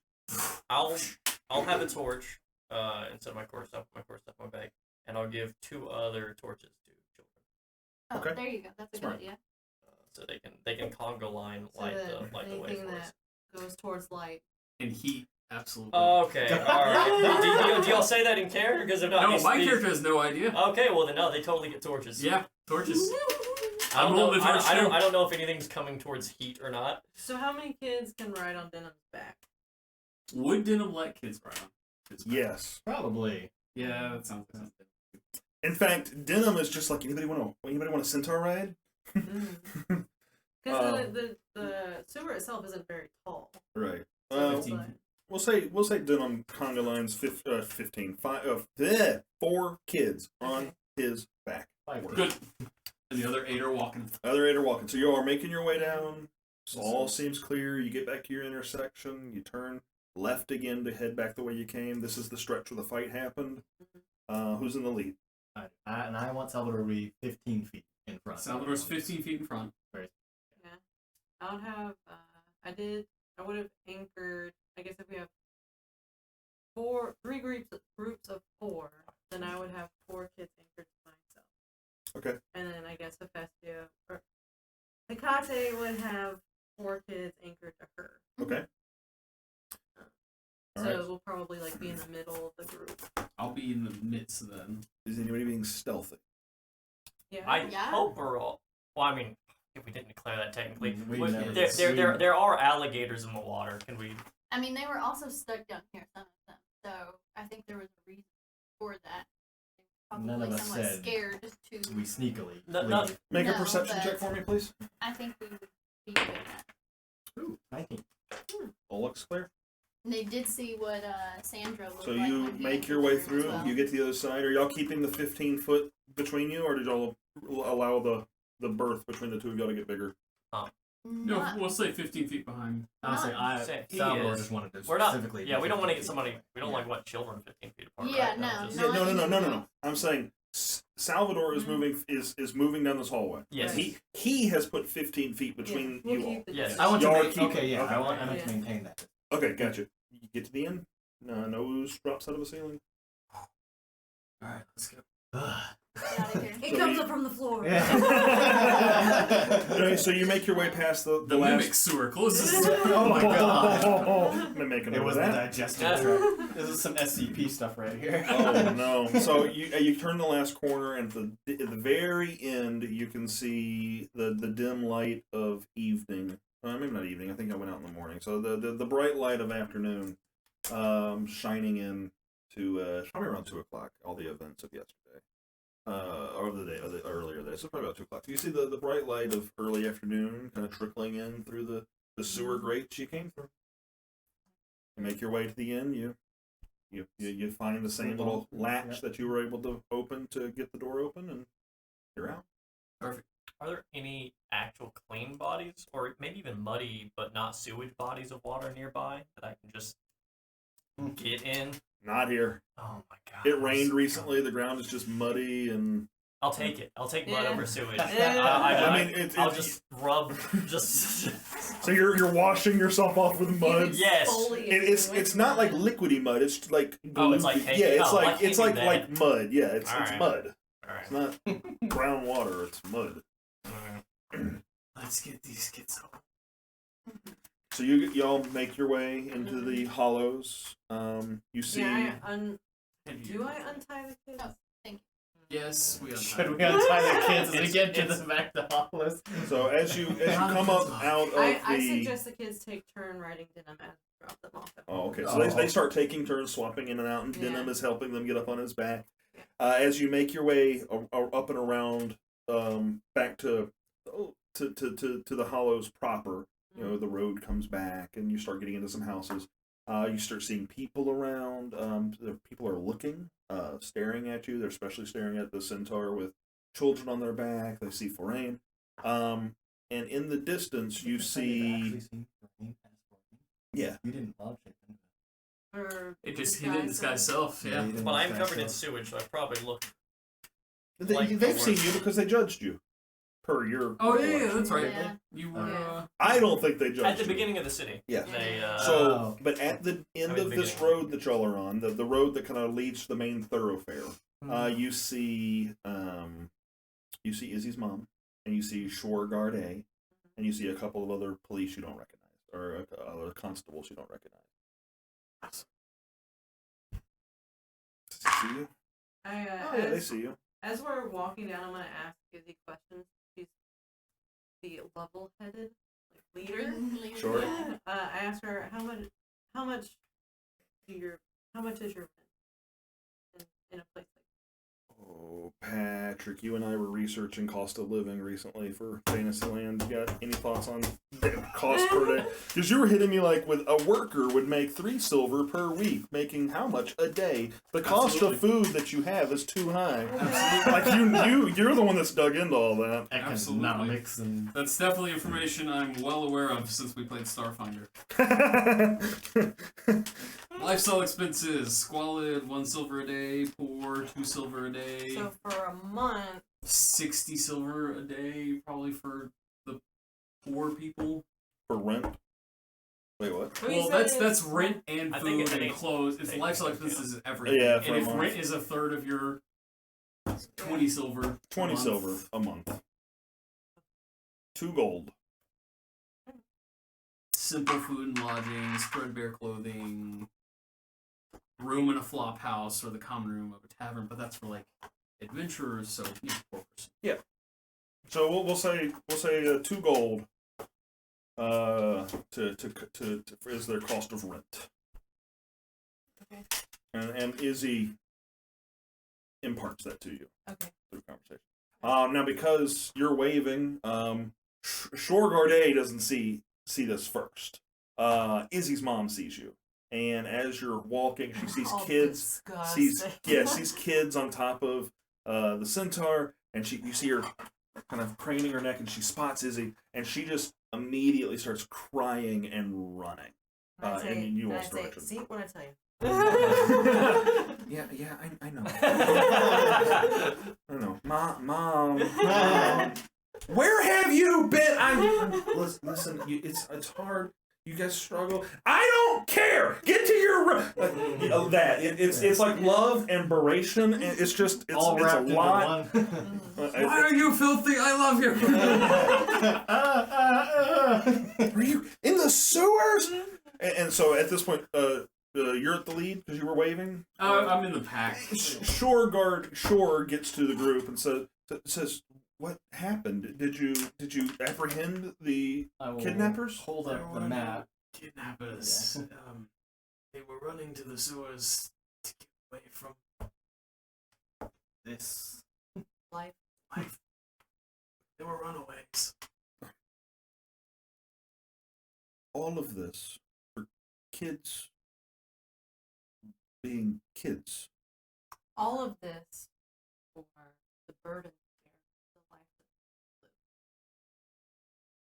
I'll have a torch instead of my core stuff in my bag, and I'll give 2 other torches to children. Oh, Okay. there you go. That's a Smart. good idea. so they can conga line So light that the way anything for us. that goes towards light. And heat, absolutely. Okay, all right. Do y'all say that in character? Because if not, No, these- my these- character has no idea. Okay, well then no, they totally get torches. Yeah, torches. I don't I'm know. holding the torch too. I don't know if anything's coming towards heat or not. So how many kids can ride on Denim's back? Would Denim let kids ride on his back? Yes. Probably. Yeah, that sounds good. In fact, Denim is just like anybody want a Centaur ride? Because the sewer itself isn't very tall. Right. So 15. but- We'll say Denim conga lines 15. 4 kids on his back. Good. And the other 8 are walking. Other 8 are walking. So you all are making your way down. So all seems clear. You get back to your intersection. You turn left again to head back the way you came. This is the stretch where the fight happened. Who's in the lead? I want Salvador to be 15 feet in front. Salvador's 15 feet in front. Yeah. I would have. I would have anchored. I guess if we have 3 groups of 4, then I would have 4 kids anchored to myself. Okay. And then I guess Hephaestia or Hecate would have 4 kids anchored to her. Okay. So Alright. we'll probably like be in the middle of the group. I'll be in the midst then. Is anybody being stealthy? Yeah. I Yeah. hope we're all. Well, I mean, if we didn't declare that technically, We Well, never there are alligators in the water. Can we? I mean, they were also stuck down here, some of them. So I think there was a reason for that. They were None probably of us somewhat said scared to. We sneakily No- leave. no- Make a No, perception but- check for me, please. I think we would be doing that. Ooh, 19. All looks clear. And they did see what Sandra looked So like. you when he make entered your the way room as through. well. You get to the other side. Are y'all keeping the 15 foot between you, or did y'all allow the berth between the two of y'all to get bigger? No, Not- we'll say 15 feet behind. Honestly, He Salvador is. just wanted to We're not. specifically. Yeah, we don't want to get 15 somebody. feet. We don't like what children 15 feet apart. Yeah, right? no, Just- Yeah, no. no. I'm saying Salvador is Mhm. moving is moving down this hallway. Yes. He has put 15 feet between We'll you all. keep the Yes. distance. I want Y'all to are make, keeping- okay, yeah, okay. I meant Yeah. to maintain that. Okay, gotcha. You get to the end. Nose drops out of the ceiling. Alright, let's go. Get out of here. It So comes you- up from the floor. Okay, so you make your way past the The last. mimic sewer closest. Oh my god. I'm making It note of wasn't the that. digestive tract. This is some SCP stuff right here. Oh no! So you turn the last corner, and at the very end, you can see the dim light of evening. Maybe not evening. I think I went out in the morning. So the bright light of afternoon, shining in to probably around 2:00. All the events of yesterday, or the day, or the earlier day. So probably about 2:00. You see the bright light of early afternoon, kind of trickling in through the sewer grates you came through. You make your way to the end. You find the same little latch that you were able to open to get the door open, and you're out. Perfect. Are there any actual clean bodies, or maybe even muddy but not sewage bodies of water nearby that I can just get in? Not here. Oh my god! It rained recently. The ground is just muddy, and I'll take it. I'll take mud Yeah. over sewage. Yeah. I mean, I'll just rub. Just so you're washing yourself off with mud. yes. It's not like liquidy mud. It's like Oh, it's like gloopy. cake. Yeah, it's Oh, I like can't it's do like that. mud. Yeah, it's Alright. mud. All right. It's not brown water. It's mud. Let's get these kids home. So y'all make your way into the hollows. You see. Yeah, do I untie the kids? Oh. Yes, we Should we untie. untie the kids and It's- get to it's- the back to Hollis? So as you come up out of I the. suggest the kids take turn riding Denim and drop them off. Oh, okay. So Oh. they start taking turns swapping in and out, and Yeah. Denim is helping them get up on his back. As you make your way up and around, back to the hollows proper, you know, the road comes back, and you start getting into some houses. You start seeing people around. The people are looking, staring at you. They're especially staring at the Centaur with children on their back. They see Forain. And in the distance, you see. Yeah. You didn't lodge it. Or It just he didn't disguise self. Yeah. you didn't Well, I'm disguise covered in yourself. sewage, so I probably look. They've Like the seen worst. you because they judged you, per your. Oh yeah, that's right. Yeah. You were. Yeah. I don't think they judged At the you. beginning of the city. Yeah. They, So, but at the end I mean, of the this beginning. road that y'all are on, the road that kind of leads to the main thoroughfare, you see Izzy's mom, and you see Shore Guard A, and you see a couple of other police you don't recognize, or other constables you don't recognize. Does he see you? Yeah, they see you. As we're walking down, I'm gonna ask Izzy questions. She's the level-headed leader. Sure. I asked her how much is your rent in a place like Oh, Patrick, you and I were researching cost of living recently for Fantasyland. You got any thoughts on cost per day? Because you were hitting me like with a worker would make 3 silver per week, making how much a day? The cost of food that you have is too high. Absolutely. Like you're the one that's dug into all that. Absolutely. Economics and That's definitely information I'm well aware of since we played Starfinder. Lifestyle expenses: squalid, 1 silver a day; poor, 2 silver a day; So for a month, 60 silver a day, probably for the poor people. For rent. Wait, what? Well, that's rent and I food think and clothes. It's lifestyle expenses is everything. Yeah, for and a if month. rent is a third of your 20 silver, 20 a month. silver a month. 2 gold. Simple food and lodging, threadbare clothing, room in a flop house or the common room of a tavern, but that's for like adventurers, so you know, poor person. So we'll say 2 gold. Is their cost of rent. Okay. And Izzy imparts that to you okay. through conversation. Now because you're waving, Shorgard A doesn't see this first. Izzy's mom sees you, and as you're walking, she sees kids. Sees kids on top of the Centaur, and you see her kind of craning her neck, and she spots Izzy, and she just immediately starts crying and running. And you all start to... See what I tell you. Yeah, I know. I know. Mom. Where have you been? Listen. It's hard. You guys struggle. I don't care. Get to your room. It's like love and beration, and it's a lot. Why are you filthy? I love you. Are you in the sewers? And so at this point, you're at the lead because you were waving. I'm in the pack. Shore gets to the group and says, "What happened? Did you apprehend the kidnappers?" Hold up the map. Kidnappers. They were running to the sewers to get away from This. Life. They were runaways. All of this for kids being kids. All of this for the burden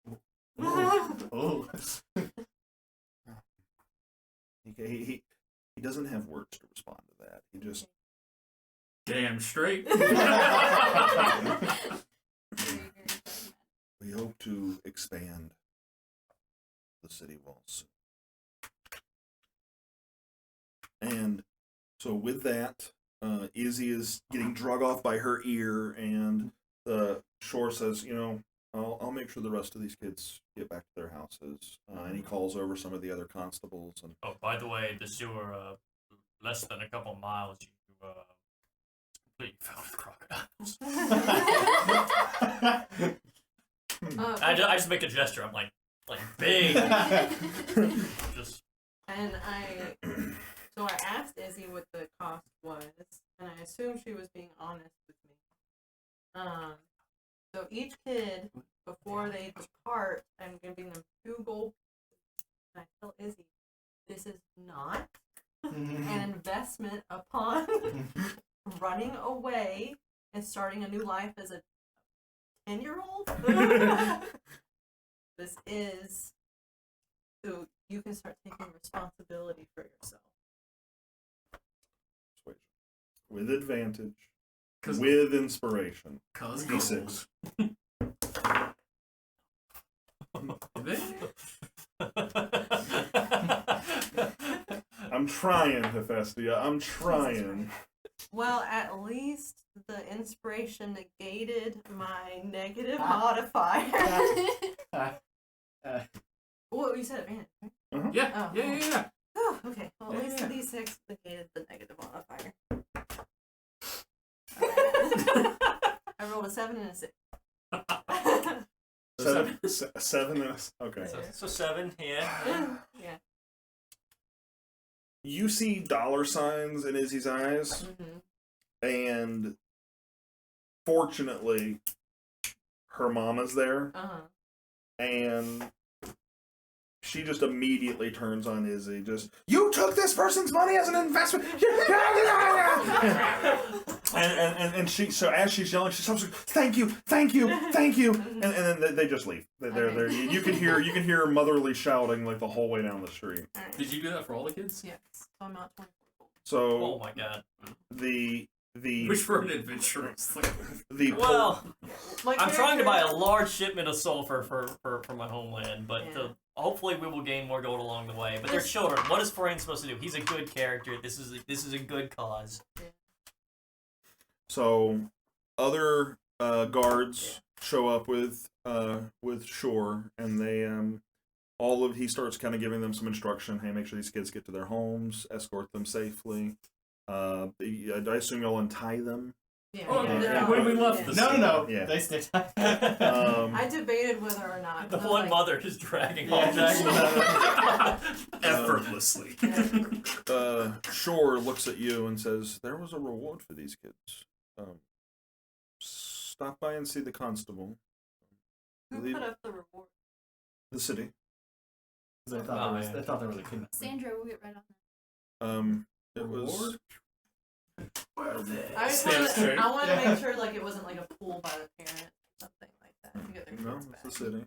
of the life. Oh. He doesn't have words to respond to that. He just Damn straight. we hope to expand the city walls. And so with that, Izzy is getting drug off by her ear, and the Shore says, I'll make sure the rest of these kids get back to their houses. And he calls over some of the other constables. And Oh, by the way, the sewer, less than a couple miles, you completely filled with crocodiles. I just make a gesture. I'm like big. Just. And so I asked Izzy what the cost was, and I assumed she was being honest with me. So each kid, before they depart, I'm giving them 2 gold pieces. And I tell Izzy, this is not an investment upon running away and starting a new life as a 10-year-old. This is so you can start taking responsibility for yourself. with advantage, with inspiration. D6. I'm trying, Hephaestia. I'm trying. Well, at least the inspiration negated my negative modifier. Well, you said advantage, right? Yeah, Oh, yeah. Oh, okay. Well, at least Yeah. the d6 negated the negative modifier. I rolled a 7 and a 6. Seven is okay. So 7, yeah. Yeah. You see dollar signs in Izzy's eyes, and fortunately, her mama's there, and she just immediately turns on Izzy. Just, you took this person's money as an investment. and she, so as she's yelling, she stops. Thank you, and then they just leave. They're there. You can hear motherly shouting like the whole way down the street. Right. Did you do that for all the kids? Yes. So I'm not 24 gold. So Oh my god. the Wish for an adventure. Well, My I'm trying to buy a character- large shipment of sulfur for my homeland, but hopefully we will gain more gold along the way. But they're children. What is Forain supposed to do? He's a good character. This is a good cause. So other guards show up with Shore, and they he starts kind of giving them some instruction. Hey, make sure these kids get to their homes, escort them safely. I assume you'll untie them. Yeah. Oh, they're when not- we left yeah. the No. Yeah. They stay tight. I debated whether or not. The but one like, mother is dragging Yeah, all dragging effortlessly. Shore looks at you and says, "There was a reward for these kids. Stop by and see the constable. Who put up the reward? The city. They thought there was a kidnapping. Sandra will get right on that. It was." I just Stand wanted, straight. I wanted to make sure like it wasn't like a pull by the parent or something like that to get their No, kids it's back. the city.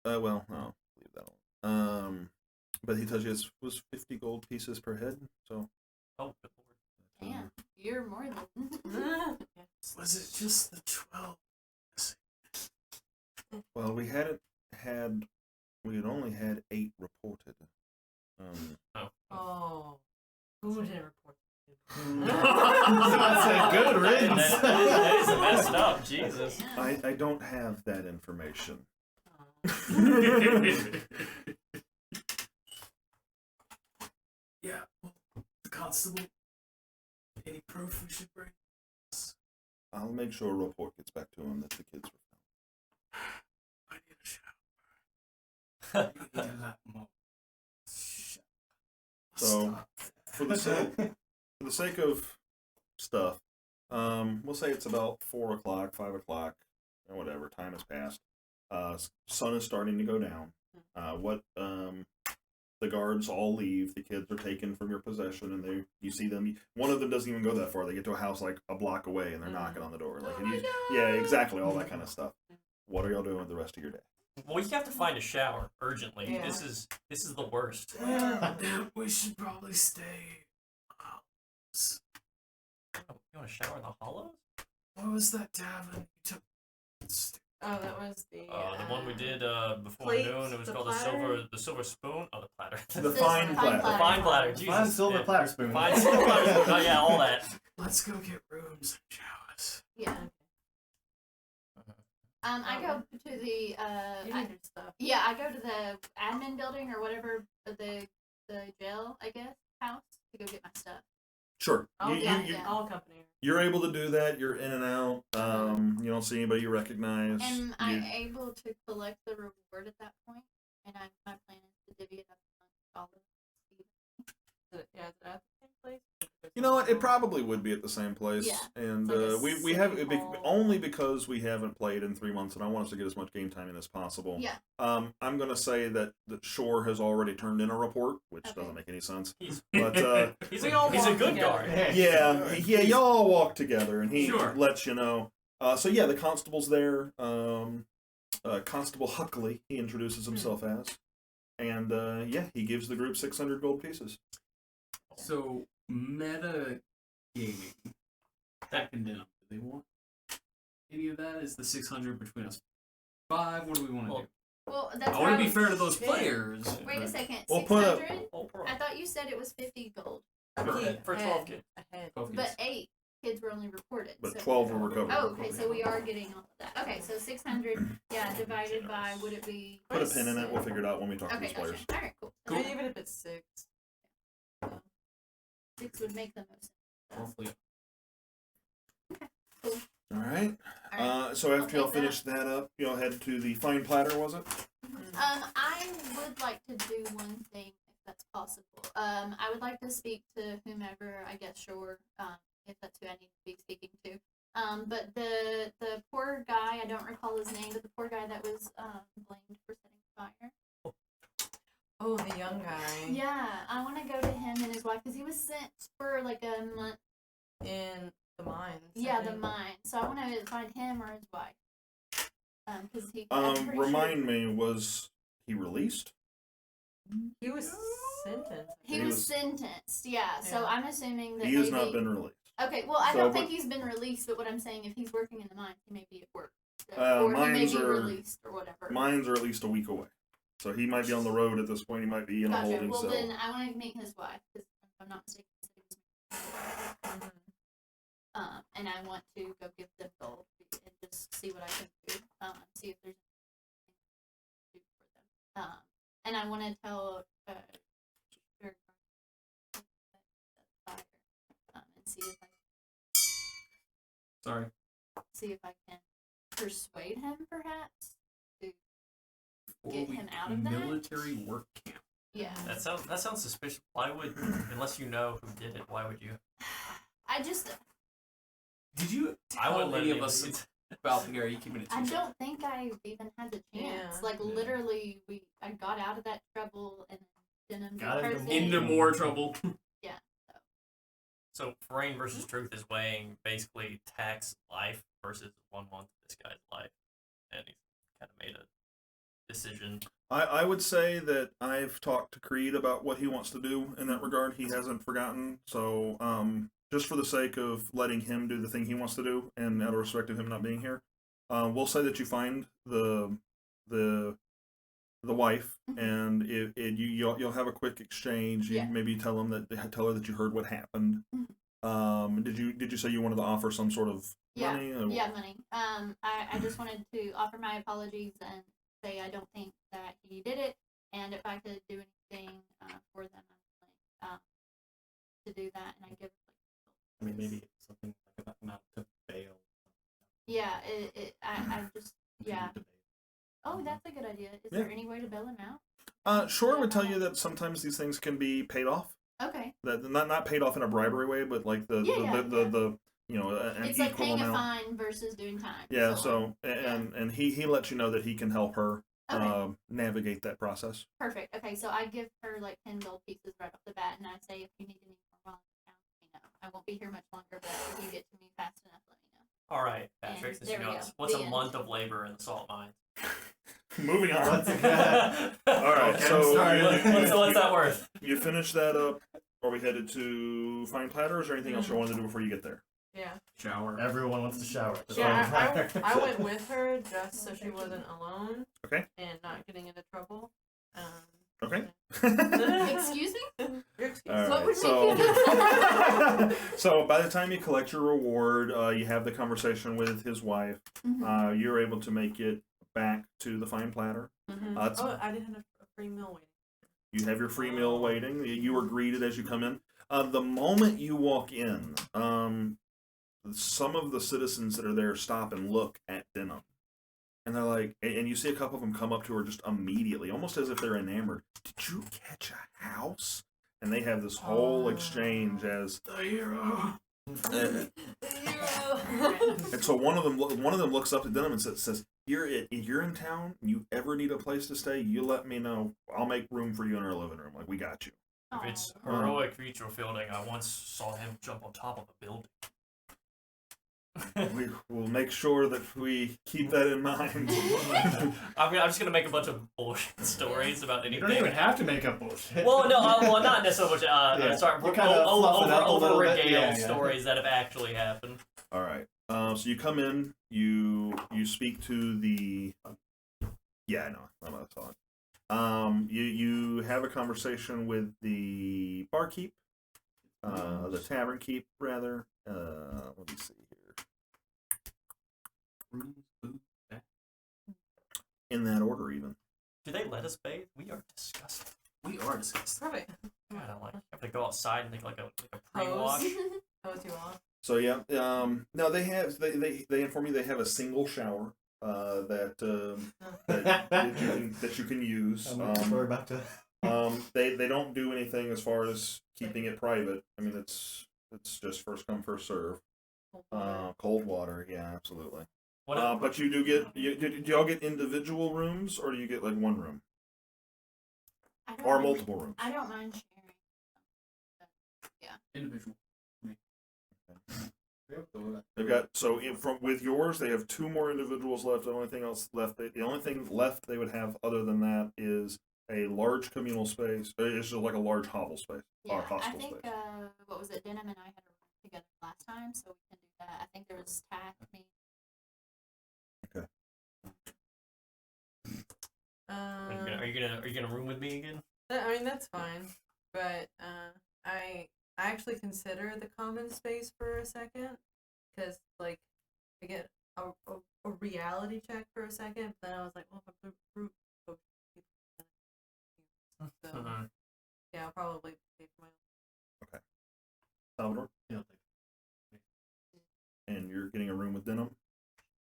Well, I'll leave that alone. But he tells you it was 50 gold pieces per head, so. Oh, good lord. Damn, you're more than. Was it just the 12? Well, we had only had 8 reported. Oh, who didn't report? That's a good riddance. That is messed up. Jesus. I don't have that information. Yeah, well, the constable. Any proof we should bring? I'll make sure a report gets back to him that the kids were I need a shower. I need a lot more. So, for the sake of stuff, we'll say it's about 4 o'clock, 5 o'clock, or whatever, time has passed. Sun is starting to go down. The guards all leave. The kids are taken from your possession, and you see them. One of them doesn't even go that far. They get to a house like a block away, and they're knocking on the door. Like, yeah, exactly, all that kind of stuff. What are y'all doing with the rest of your day? Well, you have to find a shower urgently. Yeah. This is the worst. Well, we should probably stay. You want to shower in the hollows? What was that tavern you took? Oh, that was the. The one we did before Plate, noon. It was the called platter? the silver spoon. Oh, the platter. The fine platter. The fine platter. Jesus. Fine silver yeah. platter spoon. Fine silver platter. Spoon. Oh yeah, all that. Let's go get rooms and showers. Yeah. I go to the You need your stuff. I go to the admin building or whatever the jail, I guess, house to go get my stuff. Sure. I'll, You- yeah, you- yeah. I'll accompany her. You're able to do that. You're in and out. You don't see anybody you recognize. Am You- I able to collect the reward at that point? And my plan is to divvy it up amongst all of Is it at the same place? You know what? It probably would be at the same place. Yeah. And Like a we have city hall. only because we haven't played in 3 months, and I want us to get as much game time in as possible. Yeah. I'm gonna say that Shore has already turned in a report, which Okay. doesn't make any sense. He's But he's We a all good walk guard. together. yeah, y'all all walk together, and he Sure. lets you know. So yeah, the constable's there. Constable Huckley, he introduces himself as, and he gives the group 600 gold pieces. So, meta gaming. Back and down. Do they want any of that? Is the 600 between us 5? What do we want to Well, do? Well, that's I want to be how- fair to those players. Wait a second. We'll put up- 600? I thought you said it was 50 gold. For 12 kids. Ahead. But 8 kids were only reported. But so 12 were recovered. Oh, okay, so we are getting all of that. Okay, so 600, yeah, divided by, would it be... Put a pin in it. We'll figure it out when we talk to Okay, these gotcha. players. Alright, cool. I mean, even if it's 6. 6 would make the most sense. Hopefully. All right. Alright. So after I'll y'all take finish that up, y'all head to the fine platter, was it? I would like to do one thing, if that's possible. I would like to speak to whomever, I guess, sure, if that's who I need to be speaking to. But the poor guy, I don't recall his name, but the poor guy that was blamed for setting fire. Oh, the young guy. Yeah, I want to go to him and his wife, because he was sent for like a month. In the mines. I Yeah, the think. mine. So I want to find him or his wife. Because he. I'm pretty Remind me, was he released? He was sentenced. He was sentenced. Yeah. So Yeah. I'm assuming that He has maybe. not been released. Okay. Well, I So, don't but- think he's been released, but what I'm saying, if he's working in the mines, he may be at work. Uh, or he may mines be are- released or whatever. Mines are at least a week away. So he might be on the road at this point. He might be in a Gotcha. holding Well, cell. then I want to meet his wife, because if I'm not mistaken, he said he was married. And I want to go give them gold and just see what I can do. See if there's anything to do for them. And I want to tell Sure, fire, and see if I can persuade him, perhaps, to get him out of that. Military work camp. Yeah. That sounds suspicious. Why would, unless you know who did it, why would you? I just. Did you I tell would let any him of us lead. about the? Are you keeping it to I yourself? don't think I even had the chance. Yeah. Like literally, I got out of that trouble and then Got into Into more trouble. So Rain versus Truth is weighing basically tax life versus 1 month of this guy's life, and he's kind of made a decision. I would say that I've talked to Creed about what he wants to do in that regard. He hasn't forgotten. So just for the sake of letting him do the thing he wants to do, and out of respect of him not being here, we'll say that you find the wife, and you'll have a quick exchange. You Yeah. maybe tell her that you heard what happened. Did you say you wanted to offer some sort of money? Or- Yeah, money. I just wanted to offer my apologies and say I don't think that he did it, and if I could do anything for them, I'm willing to do that, and I give. I mean, maybe something like an amount to bail. Yeah, I just yeah. To bail. Oh, that's a good idea. Is Yeah. there any way to bail him out? Shore would tell you that sometimes these things can be paid off. Okay. That not paid off in a bribery way, but like the an It's equal like paying amount. a fine versus doing time. Yeah. So, So and he lets you know that he can help her Okay. navigate that process. Perfect. Okay, so I give her like 10 gold pieces right off the bat, and I say if you need any more while I'm down, let me know. I won't be here much longer, but if you get to me fast enough, let me know. All right, Patrick, And since there you we know go. this, what's The a end. month of labor in the salt mine? Moving on. What's it All right. Okay, So sorry. what's that worth? you finish that up. Are we headed to Fine Platter, or is there anything else you wanted to do before you get there? Yeah. Shower. Everyone wants to shower. Yeah, I went with her just so she wasn't alone. Okay. And not getting into trouble. Okay. Excuse me? You're excused. All What right, would so, make you so by the time you collect your reward, you have the conversation with his wife. Mhm. You're able to make it back to the Fine Platter. It's- Oh, I didn't have a free meal waiting. You have your free meal waiting. You are greeted as you come in. The moment you walk in, some of the citizens that are there stop and look at Denim. And they're like, and you see a couple of them come up to her just immediately, almost as if they're enamored. Did you catch a house? And they have this whole exchange as The hero. and so one of them looks up to Denim and says, you're in town, you ever need a place to stay, you let me know. I'll make room for you in our living room. Like, we got you. If it's Aw. heroic feature fielding, I once saw him jump on top of a building. We will make sure that we keep that in mind. I'm just gonna make a bunch of bullshit stories about You anything. don't even have to make up bullshit. Well, no, not necessarily. Yeah. Sorry, You kinda fluff it up a little bit, regale yeah. stories that have actually happened. All right. So you come in. You speak to the Yeah, I know. I'm not thought. You have a conversation with the barkeep, the tavern keep rather. Let me see here. In that order, even. Do they let us bathe? We are disgusting. We are disgusting. Perfect. God, I like have to go outside and take like a pre-wash. Hose you on. So yeah, no, they inform me they have a single shower that you can use. We're about to. They don't do anything as far as keeping it private. I mean, it's just first come first serve. Cold water, yeah, absolutely. But you do get do y'all get individual rooms or do you get like one room or multiple rooms? I don't mind sharing. Yeah. Individual. They've got with yours they have 2 more individuals left. The only thing left they would have other than that is a large communal space. It's just like a large hovel space or hostel I think space. what was it? Denim and I had a room together last time, so we can do that. I think there was Tack, me. Okay. Are you gonna room with me again? I mean that's fine, but I actually consider the common space for a second, because like I get a reality check for a second, but then I was like, well, if I'm brute, so yeah, I'll probably pay for my Okay. Salvador? Yeah. And you're getting a room with Denim?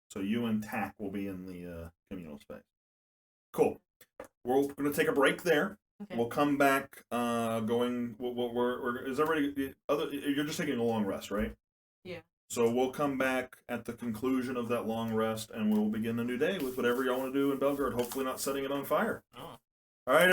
So you and Tack will be in the communal space. Cool. We're going to take a break there. Okay. We'll come back is everybody you're just taking a long rest, right? Yeah. So we'll come back at the conclusion of that long rest and we'll begin a new day with whatever y'all want to do in Belgrade, hopefully not setting it on fire. Oh. All right,